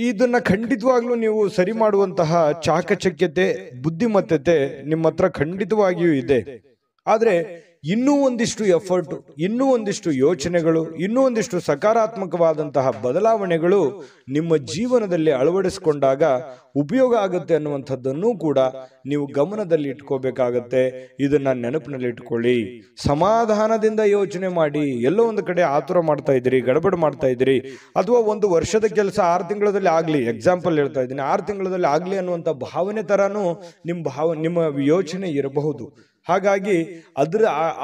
ಇದನ್ನ ಖಂಡಿತವಾಗ್ಲೂ ನೀವು ಸರಿ ಮಾಡುವಂತಹ ಚಾಕಚಕ್ಯತೆ, ಬುದ್ಧಿಮತ್ತತೆ ನಿಮ್ಮ ಹತ್ರ ಖಂಡಿತವಾಗಿಯೂ ಇದೆ. ಆದ್ರೆ ಇನ್ನೂ ಒಂದಿಷ್ಟು ಎಫರ್ಟ್, ಇನ್ನೂ ಒಂದಿಷ್ಟು ಯೋಚನೆಗಳು, ಇನ್ನೂ ಒಂದಿಷ್ಟು ಸಕಾರಾತ್ಮಕವಾದಂತಹ ಬದಲಾವಣೆಗಳು ನಿಮ್ಮ ಜೀವನದಲ್ಲಿ ಅಳವಡಿಸಿಕೊಂಡಾಗ ಉಪಯೋಗ ಆಗುತ್ತೆ ಅನ್ನುವಂಥದ್ದನ್ನು ಕೂಡ ನೀವು ಗಮನದಲ್ಲಿ ಇಟ್ಕೋಬೇಕಾಗತ್ತೆ. ಇದನ್ನ ನೆನಪಿನಲ್ಲಿ ಇಟ್ಕೊಳ್ಳಿ. ಸಮಾಧಾನದಿಂದ ಯೋಚನೆ ಮಾಡಿ. ಎಲ್ಲೋ ಒಂದು ಕಡೆ ಆತುರ ಮಾಡ್ತಾ ಇದ್ದೀರಿ, ಗಡಬಡ ಮಾಡ್ತಾ ಇದ್ದೀರಿ, ಅಥವಾ ಒಂದು ವರ್ಷದ ಕೆಲಸ 6 ತಿಂಗಳಲ್ಲಿ ಆಗ್ಲಿ, ಎಕ್ಸಾಂಪಲ್ ಹೇಳ್ತಾ ಇದ್ದೀನಿ, 6 ತಿಂಗಳಲ್ಲಿ ಆಗ್ಲಿ ಅನ್ನುವಂಥ ಭಾವನೆ ತರಾನು ನಿಮ್ಮ ಯೋಚನೆ ಇರಬಹುದು. ಹಾಗಾಗಿ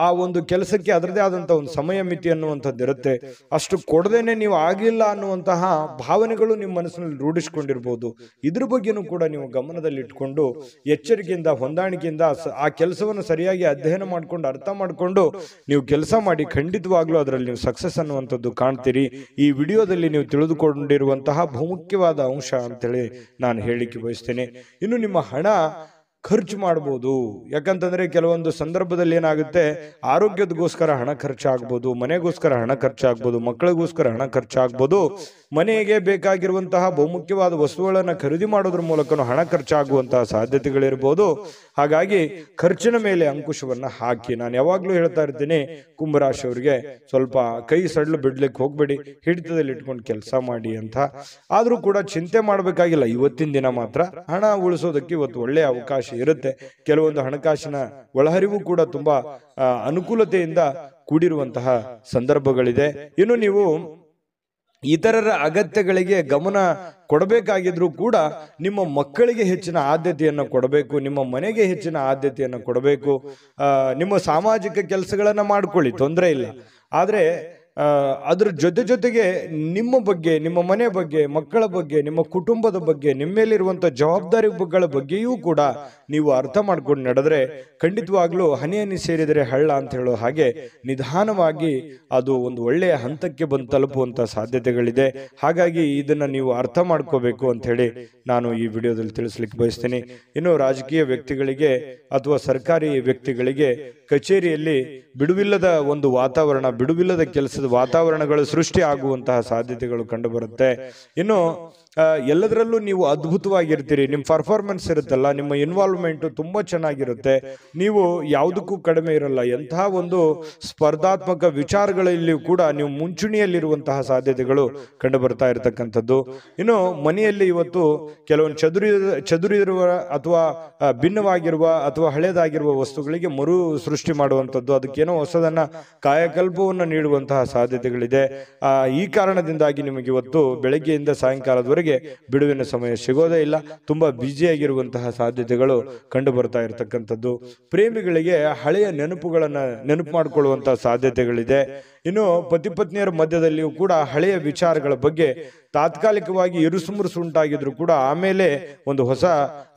ಆ ಒಂದು ಕೆಲಸಕ್ಕೆ ಅದರದೇ ಆದಂತ ಒಂದು ಸಮಯ ಮಿತಿ ಅನ್ನುವಂಥದ್ದು ಇರುತ್ತೆ. ಅಷ್ಟು ಕೊಡದೇನೆ ನೀವು ಆಗಿಲ್ಲ ಅನ್ನುವಂತಹ ಭಾವನೆಗಳು ನಿಮ್ಮ ಮನಸ್ಸಿನಲ್ಲಿ ರೂಢಿಸಿಕೊಂಡಿರ್ಬೋದು. ಇದ್ರ ಬಗ್ಗೆನೂ ಕೂಡ ನೀವು ಗಮನದಲ್ಲಿ ಇಟ್ಕೊಂಡು ಎಚ್ಚರಿಕೆಯಿಂದ, ಹೊಂದಾಣಿಕೆಯಿಂದ ಆ ಕೆಲಸವನ್ನು ಸರಿಯಾಗಿ ಅಧ್ಯಯನ ಮಾಡ್ಕೊಂಡು, ಅರ್ಥ ಮಾಡ್ಕೊಂಡು ನೀವು ಕೆಲಸ ಮಾಡಿ. ಖಂಡಿತವಾಗ್ಲೂ ಅದರಲ್ಲಿ ನೀವು ಸಕ್ಸಸ್ ಅನ್ನುವಂಥದ್ದು ಕಾಣ್ತೀರಿ. ಈ ವಿಡಿಯೋದಲ್ಲಿ ನೀವು ತಿಳಿದುಕೊಂಡಿರುವಂತಹ ಬಹುಮುಖ್ಯವಾದ ಅಂಶ ಅಂತೇಳಿ ನಾನು ಹೇಳಿಕೆ ಬಯಸ್ತೇನೆ. ಇನ್ನು ನಿಮ್ಮ ಹಣ ಖರ್ಚು ಮಾಡಬಹುದು. ಯಾಕಂತಂದ್ರೆ ಕೆಲವೊಂದು ಸಂದರ್ಭದಲ್ಲಿ ಏನಾಗುತ್ತೆ, ಆರೋಗ್ಯದಗೋಸ್ಕರ ಹಣ ಖರ್ಚಾಗ್ಬೋದು, ಮನೆಗೋಸ್ಕರ ಹಣ ಖರ್ಚಾಗ್ಬೋದು, ಮಕ್ಕಳಿಗೋಸ್ಕರ ಹಣ ಖರ್ಚಾಗ್ಬೋದು, ಮನೆಗೆ ಬೇಕಾಗಿರುವಂತಹ ಬಹುಮುಖ್ಯವಾದ ವಸ್ತುಗಳನ್ನ ಖರೀದಿ ಮಾಡೋದ್ರ ಮೂಲಕ ಹಣ ಖರ್ಚಾಗುವಂತಹ ಸಾಧ್ಯತೆಗಳಿರ್ಬೋದು. ಹಾಗಾಗಿ ಖರ್ಚಿನ ಮೇಲೆ ಅಂಕುಶವನ್ನ ಹಾಕಿ. ನಾನು ಯಾವಾಗ್ಲೂ ಹೇಳ್ತಾ ಇರ್ತೀನಿ, ಕುಂಭರಾಶಿಯವರಿಗೆ ಸ್ವಲ್ಪ ಕೈ ಸಡ್ಲು ಬಿಡ್ಲಿಕ್ಕೆ ಹೋಗ್ಬೇಡಿ, ಹಿಡಿತದಲ್ಲಿ ಇಟ್ಕೊಂಡು ಕೆಲಸ ಮಾಡಿ ಅಂತ. ಆದ್ರೂ ಕೂಡ ಚಿಂತೆ ಮಾಡಬೇಕಾಗಿಲ್ಲ. ಇವತ್ತಿನ ದಿನ ಮಾತ್ರ ಹಣ ಉಳಿಸೋದಕ್ಕೆ ಇವತ್ತು ಒಳ್ಳೆಯ ಅವಕಾಶ ಇರುತ್ತೆ. ಕೆಲವೊಂದು ಹಣಕಾಸಿನ ಒಳಹರಿವು ಕೂಡ ತುಂಬಾ ಅನುಕೂಲತೆಯಿಂದ ಕೂಡಿರುವಂತಹ ಸಂದರ್ಭಗಳಿದೆ. ಇನ್ನು ನೀವು ಇತರರ ಅಗತ್ಯಗಳಿಗೆ ಗಮನ ಕೊಡಬೇಕಾಗಿದ್ರು ಕೂಡ ನಿಮ್ಮ ಮಕ್ಕಳಿಗೆ ಹೆಚ್ಚಿನ ಆದ್ಯತೆಯನ್ನು ಕೊಡಬೇಕು, ನಿಮ್ಮ ಮನೆಗೆ ಹೆಚ್ಚಿನ ಆದ್ಯತೆಯನ್ನು ಕೊಡಬೇಕು. ನಿಮ್ಮ ಸಾಮಾಜಿಕ ಕೆಲಸಗಳನ್ನ ಮಾಡ್ಕೊಳ್ಳಿ, ತೊಂದರೆ ಇಲ್ಲ. ಆದ್ರೆ ಅದ್ರ ಜೊತೆಗೆ ನಿಮ್ಮ ಬಗ್ಗೆ, ನಿಮ್ಮ ಮನೆ ಬಗ್ಗೆ, ಮಕ್ಕಳ ಬಗ್ಗೆ, ನಿಮ್ಮ ಕುಟುಂಬದ ಬಗ್ಗೆ, ನಿಮ್ಮ ಮೇಲಿರುವಂತಹ ಜವಾಬ್ದಾರಿಗಳ ಬಗ್ಗೆಯೂ ಕೂಡ ನೀವು ಅರ್ಥ ಮಾಡ್ಕೊಂಡು ನಡೆದ್ರೆ ಖಂಡಿತವಾಗ್ಲೂ ಹನಿ ಹನಿ ಸೇರಿದರೆ ಹಳ್ಳ ಅಂತ ಹೇಳೋ ಹಾಗೆ ನಿಧಾನವಾಗಿ ಅದು ಒಂದು ಒಳ್ಳೆಯ ಹಂತಕ್ಕೆ ಬಂದು ತಲುಪುವಂತ ಸಾಧ್ಯತೆಗಳಿದೆ. ಹಾಗಾಗಿ ಇದನ್ನ ನೀವು ಅರ್ಥ ಮಾಡ್ಕೋಬೇಕು ಅಂತ ಹೇಳಿ ನಾನು ಈ ವಿಡಿಯೋದಲ್ಲಿ ತಿಳಿಸ್ಲಿಕ್ಕೆ ಬಯಸ್ತೇನೆ. ಇನ್ನು ರಾಜಕೀಯ ವ್ಯಕ್ತಿಗಳಿಗೆ ಅಥವಾ ಸರ್ಕಾರಿ ವ್ಯಕ್ತಿಗಳಿಗೆ ಕಚೇರಿಯಲ್ಲಿ ಬಿಡುವಿಲ್ಲದ ಒಂದು ವಾತಾವರಣ, ಬಿಡುವಿಲ್ಲದ ಕೆಲಸದ ವಾತಾವರಣಗಳು ಸೃಷ್ಟಿ ಆಗುವಂತಹ ಸಾಧ್ಯತೆಗಳು ಕಂಡುಬರುತ್ತೆ. ಇನ್ನು ಎಲ್ಲದರಲ್ಲೂ ನೀವು ಅದ್ಭುತವಾಗಿರ್ತೀರಿ. ನಿಮ್ಮ ಪರ್ಫಾರ್ಮೆನ್ಸ್ ಇರುತ್ತಲ್ಲ, ನಿಮ್ಮ ಇನ್ವಾಲ್ವ್ಮೆಂಟ್ ತುಂಬಾ ಚೆನ್ನಾಗಿರುತ್ತೆ. ನೀವು ಯಾವುದಕ್ಕೂ ಕಡಿಮೆ ಇರಲ್ಲ. ಎಂತಹ ಒಂದು ಸ್ಪರ್ಧಾತ್ಮಕ ವಿಚಾರಗಳಲ್ಲಿ ಕೂಡ ನೀವು ಮುಂಚೂಣಿಯಲ್ಲಿರುವಂತಹ ಸಾಧ್ಯತೆಗಳು ಕಂಡು ಬರ್ತಾ ಇರತಕ್ಕಂಥದ್ದು. ಇನ್ನು ಮನೆಯಲ್ಲಿ ಇವತ್ತು ಕೆಲವೊಂದು ಚದುರಿರುವ ಅಥವಾ ಭಿನ್ನವಾಗಿರುವ ಅಥವಾ ಹಳೇದಾಗಿರುವ ವಸ್ತುಗಳಿಗೆ ಮರು ಸೃಷ್ಟಿ ಮಾಡುವಂಥದ್ದು, ಅದಕ್ಕೇನೋ ಹೊಸದನ್ನ ಕಾಯಕಲ್ಪವನ್ನು ನೀಡುವಂತಹ ಸಾಧ್ಯತೆಗಳಿದೆ. ಈ ಕಾರಣದಿಂದಾಗಿ ನಿಮಗೆ ಇವತ್ತು ಬೆಳಗ್ಗೆಯಿಂದ ಸಾಯಂಕಾಲದವರೆಗೆ ಬಿಡುವಿನ ಸಮಯ ಸಿಗೋದೇ ಇಲ್ಲ. ತುಂಬಾ ಬ್ಯುಸಿಯಾಗಿರುವಂತಹ ಸಾಧ್ಯತೆಗಳು ಕಂಡು ಬರ್ತಾ ಇರತಕ್ಕಂಥದ್ದು. ಪ್ರೇಮಿಗಳಿಗೆ ಹಳೆಯ ನೆನಪುಗಳನ್ನ ನೆನಪು ಮಾಡಿಕೊಳ್ಳುವಂತಹ ಸಾಧ್ಯತೆಗಳಿದೆ. ಇನ್ನು ಪತಿ ಪತ್ನಿಯರ ಮಧ್ಯದಲ್ಲಿಯೂ ಕೂಡ ಹಳೆಯ ವಿಚಾರಗಳ ಬಗ್ಗೆ ತಾತ್ಕಾಲಿಕವಾಗಿ ಇರುಸುಮುರುಸು ಉಂಟಾಗಿದ್ರು ಕೂಡ ಆಮೇಲೆ ಒಂದು ಹೊಸ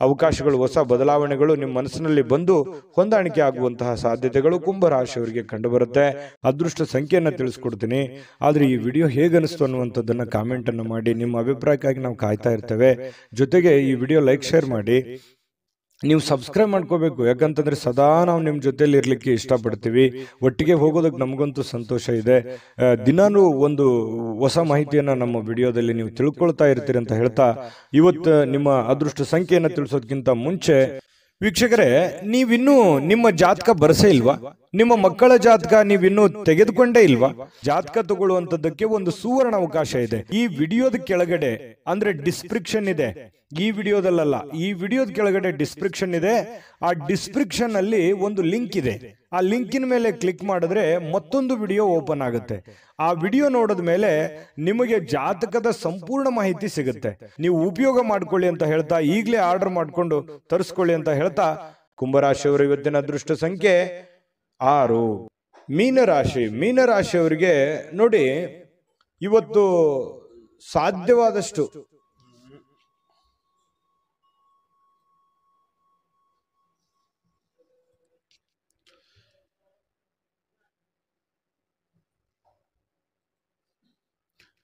ಅವಕಾಶಗಳು, ಹೊಸ ಬದಲಾವಣೆಗಳು ನಿಮ್ಮ ಮನಸ್ಸಿನಲ್ಲಿ ಬಂದು ಹೊಂದಾಣಿಕೆ ಆಗುವಂತಹ ಸಾಧ್ಯತೆಗಳು ಕುಂಭರಾಶಿಯವರಿಗೆ ಕಂಡು ಬರುತ್ತೆ. ಅದೃಷ್ಟ ಸಂಖ್ಯೆಯನ್ನು ತಿಳಿಸ್ಕೊಡ್ತೀನಿ. ಆದ್ರೆ ಈ ವಿಡಿಯೋ ಹೇಗನಿಸ್ತು ಅನ್ನುವಂಥದ್ದನ್ನ ಕಾಮೆಂಟ್ ಅನ್ನು ಮಾಡಿ. ನಿಮ್ಮ ಅಭಿಪ್ರಾಯಕ್ಕಾಗಿ ನಾವು ಕಾಯ್ತಾ ಇರ್ತೇವೆ. ಜೊತೆಗೆ ಈ ವಿಡಿಯೋ ಲೈಕ್, ಶೇರ್ ಮಾಡಿ. ನೀವು ಸಬ್ಸ್ಕ್ರೈಬ್ ಮಾಡ್ಕೋಬೇಕು, ಯಾಕಂತಂದ್ರೆ ಸದಾ ನಾವು ನಿಮ್ಮ ಜೊತೆಲಿ ಇರ್ಲಿಕ್ಕೆ ಇಷ್ಟಪಡ್ತೀವಿ. ಒಟ್ಟಿಗೆ ಹೋಗೋದಕ್ಕೆ ನಮಗಂತೂ ಸಂತೋಷ ಇದೆ. ದಿನಾನು ಒಂದು ಹೊಸ ಮಾಹಿತಿಯನ್ನ ನಮ್ಮ ವಿಡಿಯೋದಲ್ಲಿ ನೀವು ತಿಳ್ಕೊಳ್ತಾ ಇರ್ತೀರಿ ಅಂತ ಹೇಳ್ತಾ, ಇವತ್ತು ನಿಮ್ಮ ಅದೃಷ್ಟ ಸಂಖ್ಯೆಯನ್ನು ತಿಳಿಸೋದಕ್ಕಿಂತ ಮುಂಚೆ ವೀಕ್ಷಕರೇ, ನೀವಿನ್ನೂ ನಿಮ್ಮ ಜಾತಕ ಬರಸೇ ಇಲ್ವಾ? ನಿಮ್ಮ ಮಕ್ಕಳ ಜಾತಕ ನೀವಿನ್ನೂ ತೆಗೆದುಕೊಂಡೇ ಇಲ್ವಾ? ಜಾತಕ ತಗೊಳ್ಳುವಂತದ್ದಕ್ಕೆ ಒಂದು ಸುವರ್ಣ ಅವಕಾಶ ಇದೆ. ಈ ವಿಡಿಯೋದ ಕೆಳಗಡೆ ಅಂದ್ರೆ ಡಿಸ್ಕ್ರಿಪ್ಷನ್ ಇದೆ. ಈ ವಿಡಿಯೋದಲ್ಲ, ಈ ವಿಡಿಯೋದ ಕೆಳಗಡೆ ಡಿಸ್ಕ್ರಿಪ್ಷನ್ ಇದೆ. ಆ ಡಿಸ್ಕ್ರಿಪ್ಷನ್ ಅಲ್ಲಿ ಒಂದು ಲಿಂಕ್ ಇದೆ. ಆ ಲಿಂಕಿನ ಮೇಲೆ ಕ್ಲಿಕ್ ಮಾಡಿದ್ರೆ ಮತ್ತೊಂದು ವಿಡಿಯೋ ಓಪನ್ ಆಗುತ್ತೆ. ಆ ವಿಡಿಯೋ ನೋಡಿದ ಮೇಲೆ ನಿಮಗೆ ಜಾತಕದ ಸಂಪೂರ್ಣ ಮಾಹಿತಿ ಸಿಗುತ್ತೆ. ನೀವು ಉಪಯೋಗ ಮಾಡ್ಕೊಳ್ಳಿ ಅಂತ ಹೇಳ್ತಾ, ಈಗಲೇ ಆರ್ಡರ್ ಮಾಡ್ಕೊಂಡು ತರಿಸ್ಕೊಳ್ಳಿ ಅಂತ ಹೇಳ್ತಾ, ಕುಂಭರಾಶಿಯವರು ಇವತ್ತಿನ ಅದೃಷ್ಟ ಸಂಖ್ಯೆ 6. ಮೀನರಾಶಿಯವರಿಗೆ ನೋಡಿ, ಇವತ್ತು ಸಾಧ್ಯವಾದಷ್ಟು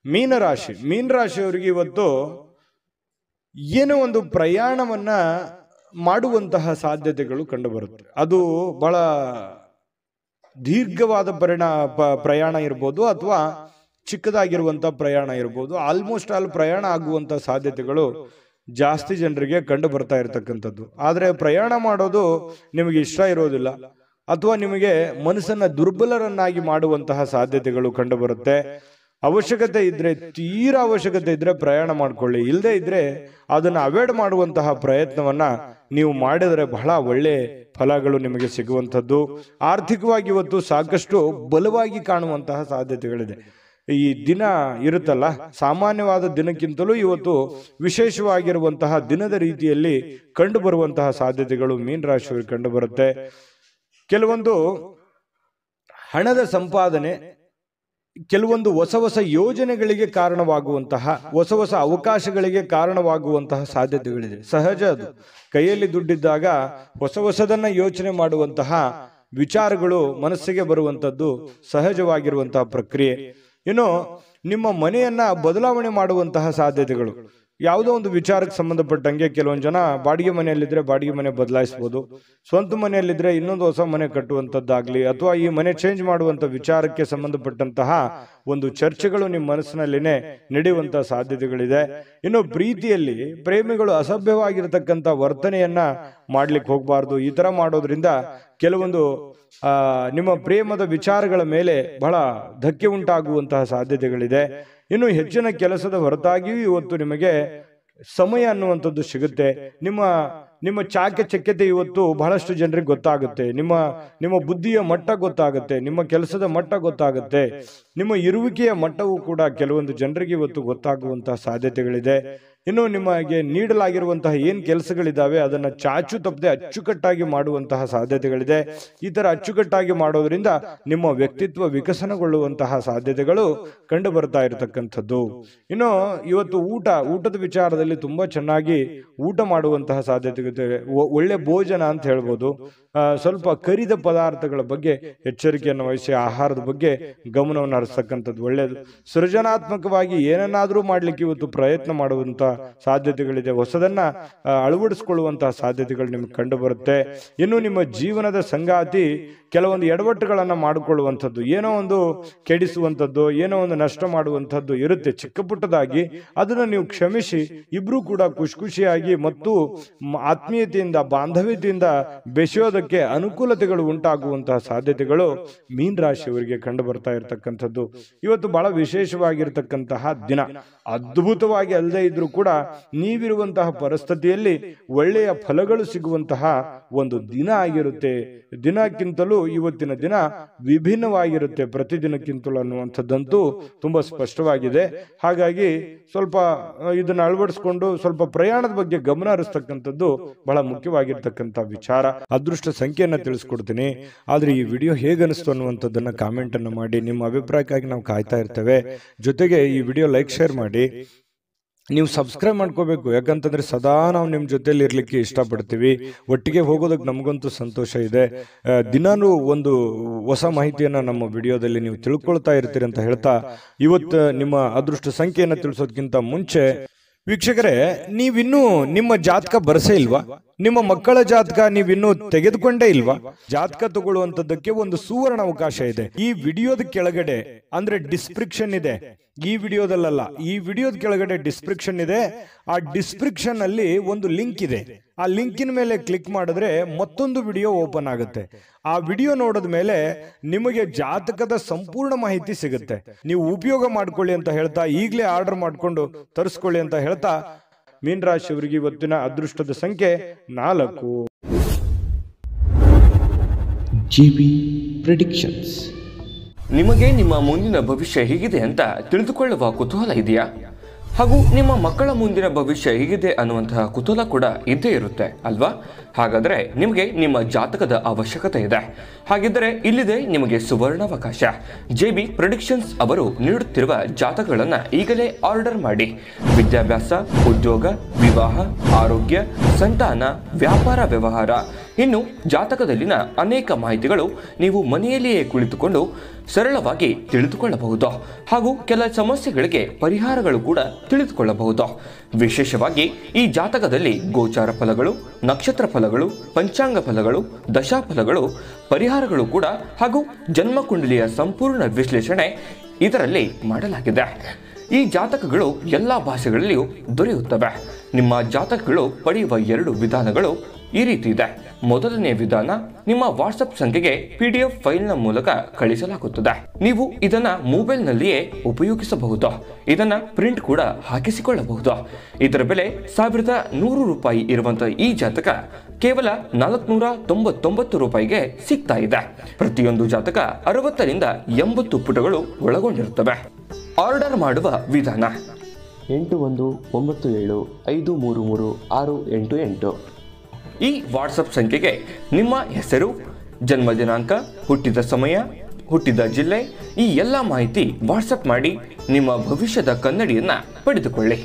ಮೀನರಾಶಿಯವರಿಗೆ ಇವತ್ತು ಏನೋ ಒಂದು ಪ್ರಯಾಣವನ್ನ ಮಾಡುವಂತಹ ಸಾಧ್ಯತೆಗಳು ಕಂಡು ಬರುತ್ತೆ. ಅದು ಬಹಳ ದೀರ್ಘವಾದ ಪ್ರಯಾಣ ಇರ್ಬೋದು ಅಥವಾ ಚಿಕ್ಕದಾಗಿರುವಂತಹ ಪ್ರಯಾಣ ಇರ್ಬೋದು. ಆಲ್ಮೋಸ್ಟ್ ಆಲ್ ಪ್ರಯಾಣ ಆಗುವಂತ ಸಾಧ್ಯತೆಗಳು ಜಾಸ್ತಿ ಜನರಿಗೆ ಕಂಡು ಬರ್ತಾ ಇರತಕ್ಕಂಥದ್ದು. ಆದ್ರೆ ಪ್ರಯಾಣ ಮಾಡೋದು ನಿಮಗೆ ಇಷ್ಟ ಇರೋದಿಲ್ಲ ಅಥವಾ ನಿಮಗೆ ಮನಸ್ಸನ್ನ ದುರ್ಬಲರನ್ನಾಗಿ ಮಾಡುವಂತಹ ಸಾಧ್ಯತೆಗಳು ಕಂಡು ಬರುತ್ತೆ. ಅವಶ್ಯಕತೆ ಇದ್ರೆ, ತೀರಾ ಅವಶ್ಯಕತೆ ಇದ್ರೆ ಪ್ರಯಾಣ ಮಾಡ್ಕೊಳ್ಳಿ. ಇಲ್ಲದೆ ಇದ್ರೆ ಅದನ್ನ ಅವಾಯ್ಡ್ ಮಾಡುವಂತಹ ಪ್ರಯತ್ನವನ್ನ ನೀವು ಮಾಡಿದರೆ ಬಹಳ ಒಳ್ಳೆ ಫಲಗಳು ನಿಮಗೆ ಸಿಗುವಂಥದ್ದು. ಆರ್ಥಿಕವಾಗಿ ಇವತ್ತು ಸಾಕಷ್ಟು ಬಲವಾಗಿ ಕಾಣುವಂತಹ ಸಾಧ್ಯತೆಗಳಿದೆ. ಈ ದಿನ ಇರುತ್ತಲ್ಲ, ಸಾಮಾನ್ಯವಾದ ದಿನಕ್ಕಿಂತಲೂ ಇವತ್ತು ವಿಶೇಷವಾಗಿರುವಂತಹ ದಿನದ ರೀತಿಯಲ್ಲಿ ಕಂಡು ಬರುವಂತಹ ಸಾಧ್ಯತೆಗಳು ಮೀನರಾಶಿಯವರಿಗೆ ಕಂಡು ಬರುತ್ತೆ. ಕೆಲವೊಂದು ಹಣದ ಸಂಪಾದನೆ, ಕೆಲವೊಂದು ಹೊಸ ಯೋಜನೆಗಳಿಗೆ ಕಾರಣವಾಗುವಂತಹ, ಹೊಸ ಅವಕಾಶಗಳಿಗೆ ಕಾರಣವಾಗುವಂತಹ ಸಾಧ್ಯತೆಗಳಿದೆ. ಸಹಜ ಅದು. ಕೈಯಲ್ಲಿ ದುಡ್ಡಿದ್ದಾಗ ಹೊಸದನ್ನ ಯೋಚನೆ ಮಾಡುವಂತಹ ವಿಚಾರಗಳು ಮನಸ್ಸಿಗೆ ಬರುವಂತದ್ದು ಸಹಜವಾಗಿರುವಂತಹ ಪ್ರಕ್ರಿಯೆ. ಇನ್ನು ನಿಮ್ಮ ಮನೆಯನ್ನ ಬದಲಾವಣೆ ಮಾಡುವಂತಹ ಸಾಧ್ಯತೆಗಳು, ಯಾವುದೋ ಒಂದು ವಿಚಾರಕ್ಕೆ ಸಂಬಂಧಪಟ್ಟಂಗೆ ಕೆಲವೊಂದು ಜನ ಬಾಡಿಗೆ ಮನೆಯಲ್ಲಿದ್ರೆ ಬಾಡಿಗೆ ಮನೆ ಬದಲಾಯಿಸಬಹುದು, ಸ್ವಂತ ಮನೆಯಲ್ಲಿದ್ರೆ ಇನ್ನೊಂದು ಹೊಸ ಮನೆ ಕಟ್ಟುವಂಥದ್ದಾಗ್ಲಿ, ಅಥವಾ ಈ ಮನೆ ಚೇಂಜ್ ಮಾಡುವಂತ ವಿಚಾರಕ್ಕೆ ಸಂಬಂಧಪಟ್ಟಂತಹ ಒಂದು ಚರ್ಚೆಗಳು ನಿಮ್ಮ ಮನಸ್ಸಿನಲ್ಲಿನೇ ನಡೆಯುವಂತಹ ಸಾಧ್ಯತೆಗಳಿದೆ. ಇನ್ನು ಪ್ರೀತಿಯಲ್ಲಿ ಪ್ರೇಮಿಗಳು ಅಸಭ್ಯವಾಗಿರತಕ್ಕಂಥ ವರ್ತನೆಯನ್ನ ಮಾಡ್ಲಿಕ್ಕೆ ಹೋಗಬಾರ್ದು. ಈ ತರ ಮಾಡೋದ್ರಿಂದ ಕೆಲವೊಂದು ನಿಮ್ಮ ಪ್ರೇಮದ ವಿಚಾರಗಳ ಮೇಲೆ ಬಹಳ ಧಕ್ಕೆ ಉಂಟಾಗುವಂತಹ ಸಾಧ್ಯತೆಗಳಿದೆ. ಇನ್ನು ಹೆಚ್ಚಿನ ಕೆಲಸದ ಹೊರತಾಗಿಯೂ ಇವತ್ತು ನಿಮಗೆ ಸಮಯ ಅನ್ನುವಂಥದ್ದು ಸಿಗುತ್ತೆ. ನಿಮ್ಮ ಚಾಕಚಕ್ಯತೆ ಇವತ್ತು ಬಹಳಷ್ಟು ಜನರಿಗೆ ಗೊತ್ತಾಗುತ್ತೆ. ನಿಮ್ಮ ಬುದ್ಧಿಯ ಮಟ್ಟ ಗೊತ್ತಾಗುತ್ತೆ, ನಿಮ್ಮ ಕೆಲಸದ ಮಟ್ಟ ಗೊತ್ತಾಗುತ್ತೆ, ನಿಮ್ಮ ಇರುವಿಕೆಯ ಮಟ್ಟವೂ ಕೂಡ ಕೆಲವೊಂದು ಜನರಿಗೆ ಇವತ್ತು ಗೊತ್ತಾಗುವಂತಹ ಸಾಧ್ಯತೆಗಳಿದೆ. ಇನ್ನು ನಿಮಗೆ ನೀಡಲಾಗಿರುವಂತಹ ಏನ್ ಕೆಲಸಗಳಿದ್ದಾವೆ ಅದನ್ನ ಚಾಚು ತಪ್ಪದೆ ಅಚ್ಚುಕಟ್ಟಾಗಿ ಮಾಡುವಂತಹ ಸಾಧ್ಯತೆಗಳಿದೆ. ಈ ತರ ಅಚ್ಚುಕಟ್ಟಾಗಿ ಮಾಡೋದ್ರಿಂದ ನಿಮ್ಮ ವ್ಯಕ್ತಿತ್ವ ವಿಕಸನಗೊಳ್ಳುವಂತಹ ಸಾಧ್ಯತೆಗಳು ಕಂಡು ಬರ್ತಾ ಇರತಕ್ಕಂಥದ್ದು. ಇನ್ನು ಇವತ್ತು ಊಟದ ವಿಚಾರದಲ್ಲಿ ತುಂಬಾ ಚೆನ್ನಾಗಿ ಊಟ ಮಾಡುವಂತಹ ಸಾಧ್ಯತೆ, ಒಳ್ಳೆ ಭೋಜನ ಅಂತ ಹೇಳ್ಬೋದು. ಸ್ವಲ್ಪ ಕರಿದ ಪದಾರ್ಥಗಳ ಬಗ್ಗೆ ಎಚ್ಚರಿಕೆಯನ್ನು ವಹಿಸಿ ಆಹಾರದ ಬಗ್ಗೆ ಗಮನವನ್ನು ಹರಿಸ್ತಕ್ಕಂಥದ್ದು ಒಳ್ಳೆಯದು. ಸೃಜನಾತ್ಮಕವಾಗಿ ಏನನ್ನಾದ್ರೂ ಮಾಡ್ಲಿಕ್ಕೆ ಇವತ್ತು ಪ್ರಯತ್ನ ಮಾಡುವಂತ ಸಾಧ್ಯತೆಗಳಿದೆ. ಹೊಸದನ್ನ ಅಳವಡಿಸಿಕೊಳ್ಳುವಂತಹ ಸಾಧ್ಯತೆಗಳು ನಿಮಗೆ ಕಂಡು ಬರುತ್ತೆ. ಇನ್ನು ನಿಮ್ಮ ಜೀವನದ ಸಂಗಾತಿ ಕೆಲವೊಂದು ಎಡವಟ್ಟುಗಳನ್ನು ಮಾಡಿಕೊಳ್ಳುವಂಥದ್ದು, ಏನೋ ಒಂದು ಕೆಡಿಸುವಂಥದ್ದು, ಏನೋ ಒಂದು ನಷ್ಟ ಮಾಡುವಂಥದ್ದು ಇರುತ್ತೆ ಚಿಕ್ಕ ಪುಟ್ಟದಾಗಿ. ಅದನ್ನು ನೀವು ಕ್ಷಮಿಸಿ ಇಬ್ರು ಕೂಡ ಖುಷಿಯಾಗಿ ಮತ್ತು ಆತ್ಮೀಯತೆಯಿಂದ ಬಾಂಧವ್ಯತೆಯಿಂದ ಬೆಸೆಯೋದಕ್ಕೆ ಅನುಕೂಲತೆಗಳು ಉಂಟಾಗುವಂತಹ ಸಾಧ್ಯತೆಗಳು ಮೀನ ರಾಶಿಯವರಿಗೆ ಕಂಡು ಬರ್ತಾ ಇರತಕ್ಕಂಥದ್ದು. ಇವತ್ತು ಬಹಳ ವಿಶೇಷವಾಗಿರ್ತಕ್ಕಂತಹ ದಿನ. ಅದ್ಭುತವಾಗಿ ಅಲ್ಲದೆ ಇದ್ರೂ ಕೂಡ ನೀವಿರುವಂತಹ ಪರಿಸ್ಥಿತಿಯಲ್ಲಿ ಒಳ್ಳೆಯ ಫಲಗಳು ಸಿಗುವಂತಹ ಒಂದು ದಿನ ಆಗಿರುತ್ತೆ. ದಿನಕ್ಕಿಂತಲೂ ಇವತ್ತಿನ ದಿನ ವಿಭಿನ್ನವಾಗಿರುತ್ತೆ ಪ್ರತಿದಿನಕ್ಕಿಂತಲೂ ಅನ್ನುವಂಥದ್ದಂತೂ ತುಂಬಾ ಸ್ಪಷ್ಟವಾಗಿದೆ. ಹಾಗಾಗಿ ಸ್ವಲ್ಪ ಇದನ್ನ ಅಳವಡಿಸ್ಕೊಂಡು ಸ್ವಲ್ಪ ಪ್ರಯಾಣದ ಬಗ್ಗೆ ಗಮನ ಹರಿಸ್ತಕ್ಕಂಥದ್ದು ಬಹಳ ಮುಖ್ಯವಾಗಿರ್ತಕ್ಕಂಥ ವಿಚಾರ. ಅದೃಷ್ಟ ಸಂಖ್ಯೆಯನ್ನ ತಿಳಿಸ್ಕೊಡ್ತೀನಿ. ಆದ್ರೆ ಈ ವಿಡಿಯೋ ಹೇಗನಿಸ್ತು ಅನ್ನುವಂಥದ್ದನ್ನ ಕಾಮೆಂಟ್ ಅನ್ನು ಮಾಡಿ. ನಿಮ್ಮ ಅಭಿಪ್ರಾಯಕ್ಕಾಗಿ ನಾವು ಕಾಯ್ತಾ ಇರ್ತೇವೆ. ಜೊತೆಗೆ ಈ ವಿಡಿಯೋ ಲೈಕ್ ಶೇರ್ ಮಾಡಿ. ನೀವು ಸಬ್ಸ್ಕ್ರೈಬ್ ಮಾಡ್ಕೋಬೇಕು, ಯಾಕಂತಂದ್ರೆ ಸದಾ ನಾವು ನಿಮ್ಮ ಜೊತೆಲಿ ಇರ್ಲಿಕ್ಕೆ ಇಷ್ಟಪಡ್ತೀವಿ. ಒಟ್ಟಿಗೆ ಹೋಗೋದಕ್ಕೆ ನಮಗಂತೂ ಸಂತೋಷ ಇದೆ. ದಿನಾನು ಒಂದು ಹೊಸ ಮಾಹಿತಿಯನ್ನ ನಮ್ಮ ವಿಡಿಯೋದಲ್ಲಿ ನೀವು ತಿಳ್ಕೊಳ್ತಾ ಇರ್ತೀರಿ ಅಂತ ಹೇಳ್ತಾ, ಇವತ್ತು ನಿಮ್ಮ ಅದೃಷ್ಟ ಸಂಖ್ಯೆಯನ್ನು ತಿಳಿಸೋದಕ್ಕಿಂತ ಮುಂಚೆ ವೀಕ್ಷಕರೇ, ನೀವಿನ್ನೂ ನಿಮ್ಮ ಜಾತಕ ಬರಸೇ ಇಲ್ವಾ? ನಿಮ್ಮ ಮಕ್ಕಳ ಜಾತಕ ನೀವಿನ್ನೂ ತೆಗೆದುಕೊಂಡೇ ಇಲ್ವಾ? ಜಾತಕ ತಗೊಳ್ಳುವಂತದ್ದಕ್ಕೆ ಒಂದು ಸುವರ್ಣ ಅವಕಾಶ ಇದೆ. ಈ ವಿಡಿಯೋದ ಕೆಳಗಡೆ ಅಂದ್ರೆ ಡಿಸ್ಕ್ರಿಪ್ಷನ್ ಇದೆ. ಈ ವಿಡಿಯೋದಲ್ಲ, ಈ ವಿಡಿಯೋದ ಕೆಳಗಡೆ ಡಿಸ್ಕ್ರಿಪ್ಷನ್ ಇದೆ. ಆ ಡಿಸ್ಕ್ರಿಪ್ಷನ್ ಅಲ್ಲಿ ಒಂದು ಲಿಂಕ್ ಇದೆ. ಆ ಲಿಂಕಿನ ಮೇಲೆ ಕ್ಲಿಕ್ ಮಾಡಿದ್ರೆ ಮತ್ತೊಂದು ವಿಡಿಯೋ ಓಪನ್ ಆಗುತ್ತೆ. ಆ ವಿಡಿಯೋ ನೋಡಿದ ಮೇಲೆ ನಿಮಗೆ ಜಾತಕದ ಸಂಪೂರ್ಣ ಮಾಹಿತಿ ಸಿಗುತ್ತೆ. ನೀವು ಉಪಯೋಗ ಮಾಡ್ಕೊಳ್ಳಿ ಅಂತ ಹೇಳ್ತಾ, ಈಗಲೇ ಆರ್ಡರ್ ಮಾಡ್ಕೊಂಡು ತರಿಸ್ಕೊಳ್ಳಿ ಅಂತ ಹೇಳ್ತಾ, ಮೀನ ರಾಶಿಯವರಿಗೆ ಇವತ್ತಿನ ಅದೃಷ್ಟದ ಸಂಖ್ಯೆ 4.
GB predictions.
ನಿಮಗೆ ನಿಮ್ಮ ಮುಂದಿನ ಭವಿಷ್ಯ ಹೇಗಿದೆ ಅಂತ ತಿಳಿದುಕೊಳ್ಳುವ ಕುತೂಹಲ ಇದೆಯಾ? ಹಾಗೂ ನಿಮ್ಮ ಮಕ್ಕಳ ಮುಂದಿನ ಭವಿಷ್ಯ ಹೇಗಿದೆ ಅನ್ನುವಂತಹ ಕುತೂಹಲ ಕೂಡ ಇದ್ದೇ ಇರುತ್ತೆ ಅಲ್ವಾ? ಹಾಗಾದರೆ ನಿಮಗೆ ನಿಮ್ಮ ಜಾತಕದ ಅವಶ್ಯಕತೆ ಇದೆ. ಹಾಗಿದ್ದರೆ ಇಲ್ಲಿದೆ ನಿಮಗೆ ಸುವರ್ಣಾವಕಾಶ. JB ಪ್ರೆಡಿಕ್ಷನ್ಸ್ ಅವರು ನೀಡುತ್ತಿರುವ ಜಾತಕಗಳನ್ನು ಈಗಲೇ ಆರ್ಡರ್ ಮಾಡಿ. ವಿದ್ಯಾಭ್ಯಾಸ, ಉದ್ಯೋಗ, ವಿವಾಹ, ಆರೋಗ್ಯ, ಸಂತಾನ, ವ್ಯಾಪಾರ ವ್ಯವಹಾರ, ಇನ್ನು ಜಾತಕದಲ್ಲಿನ ಅನೇಕ ಮಾಹಿತಿಗಳು ನೀವು ಮನೆಯಲ್ಲಿಯೇ ಕುಳಿತುಕೊಂಡು ಸರಳವಾಗಿ ತಿಳಿದುಕೊಳ್ಳಬಹುದು. ಹಾಗೂ ಕೆಲ ಸಮಸ್ಯೆಗಳಿಗೆ ಪರಿಹಾರಗಳು ಕೂಡ ತಿಳಿದುಕೊಳ್ಳಬಹುದು. ವಿಶೇಷವಾಗಿ ಈ ಜಾತಕದಲ್ಲಿ ಗೋಚಾರ ಫಲಗಳು, ನಕ್ಷತ್ರ ಫಲಗಳು, ಪಂಚಾಂಗ ಫಲಗಳು, ದಶಾಫಲಗಳು, ಪರಿಹಾರಗಳು ಕೂಡ ಹಾಗೂ ಜನ್ಮಕುಂಡಲಿಯ ಸಂಪೂರ್ಣ ವಿಶ್ಲೇಷಣೆ ಇದರಲ್ಲಿ ಮಾಡಲಾಗಿದೆ. ಈ ಜಾತಕಗಳು ಎಲ್ಲ ಭಾಷೆಗಳಲ್ಲಿಯೂ ದೊರೆಯುತ್ತವೆ. ನಿಮ್ಮ ಜಾತಕಗಳು ಪಡೆಯುವ 2 ವಿಧಾನಗಳು ಈ ರೀತಿ ಇದೆ. ಮೊದಲನೇ ವಿಧಾನ, ನಿಮ್ಮ ವಾಟ್ಸಪ್ ಸಂಖ್ಯೆಗೆ PDF ಫೈಲ್ನ ಮೂಲಕ ಕಳಿಸಲಾಗುತ್ತದೆ. ನೀವು ಇದನ್ನ ಮೊಬೈಲ್ನಲ್ಲಿಯೇ ಉಪಯೋಗಿಸಬಹುದು. ಇದನ್ನ ಪ್ರಿಂಟ್ ಕೂಡ ಹಾಕಿಸಿಕೊಳ್ಳಬಹುದು. ಇದರ ಬೆಲೆ 1100 ರೂಪಾಯಿ ಇರುವಂತಹ ಈ ಜಾತಕ ಕೇವಲ 499 ರೂಪಾಯಿಗೆ ಸಿಗ್ತಾ ಇದೆ. ಪ್ರತಿಯೊಂದು ಜಾತಕ 60 ರಿಂದ 80 ಪುಟಗಳು ಒಳಗೊಂಡಿರುತ್ತವೆ. ಆರ್ಡರ್ ಮಾಡುವ ವಿಧಾನ:
8197533688.
ಈ ವಾಟ್ಸಪ್ ಸಂಖ್ಯೆಗೆ ನಿಮ್ಮ ಹೆಸರು, ಜನ್ಮ ದಿನಾಂಕ, ಹುಟ್ಟಿದ ಸಮಯ, ಹುಟ್ಟಿದ ಜಿಲ್ಲೆ, ಈ ಎಲ್ಲ ಮಾಹಿತಿ ವಾಟ್ಸಪ್ ಮಾಡಿ ನಿಮ್ಮ ಭವಿಷ್ಯದ ಕನ್ನಡಿಯನ್ನ ಪಡೆದುಕೊಳ್ಳಿ.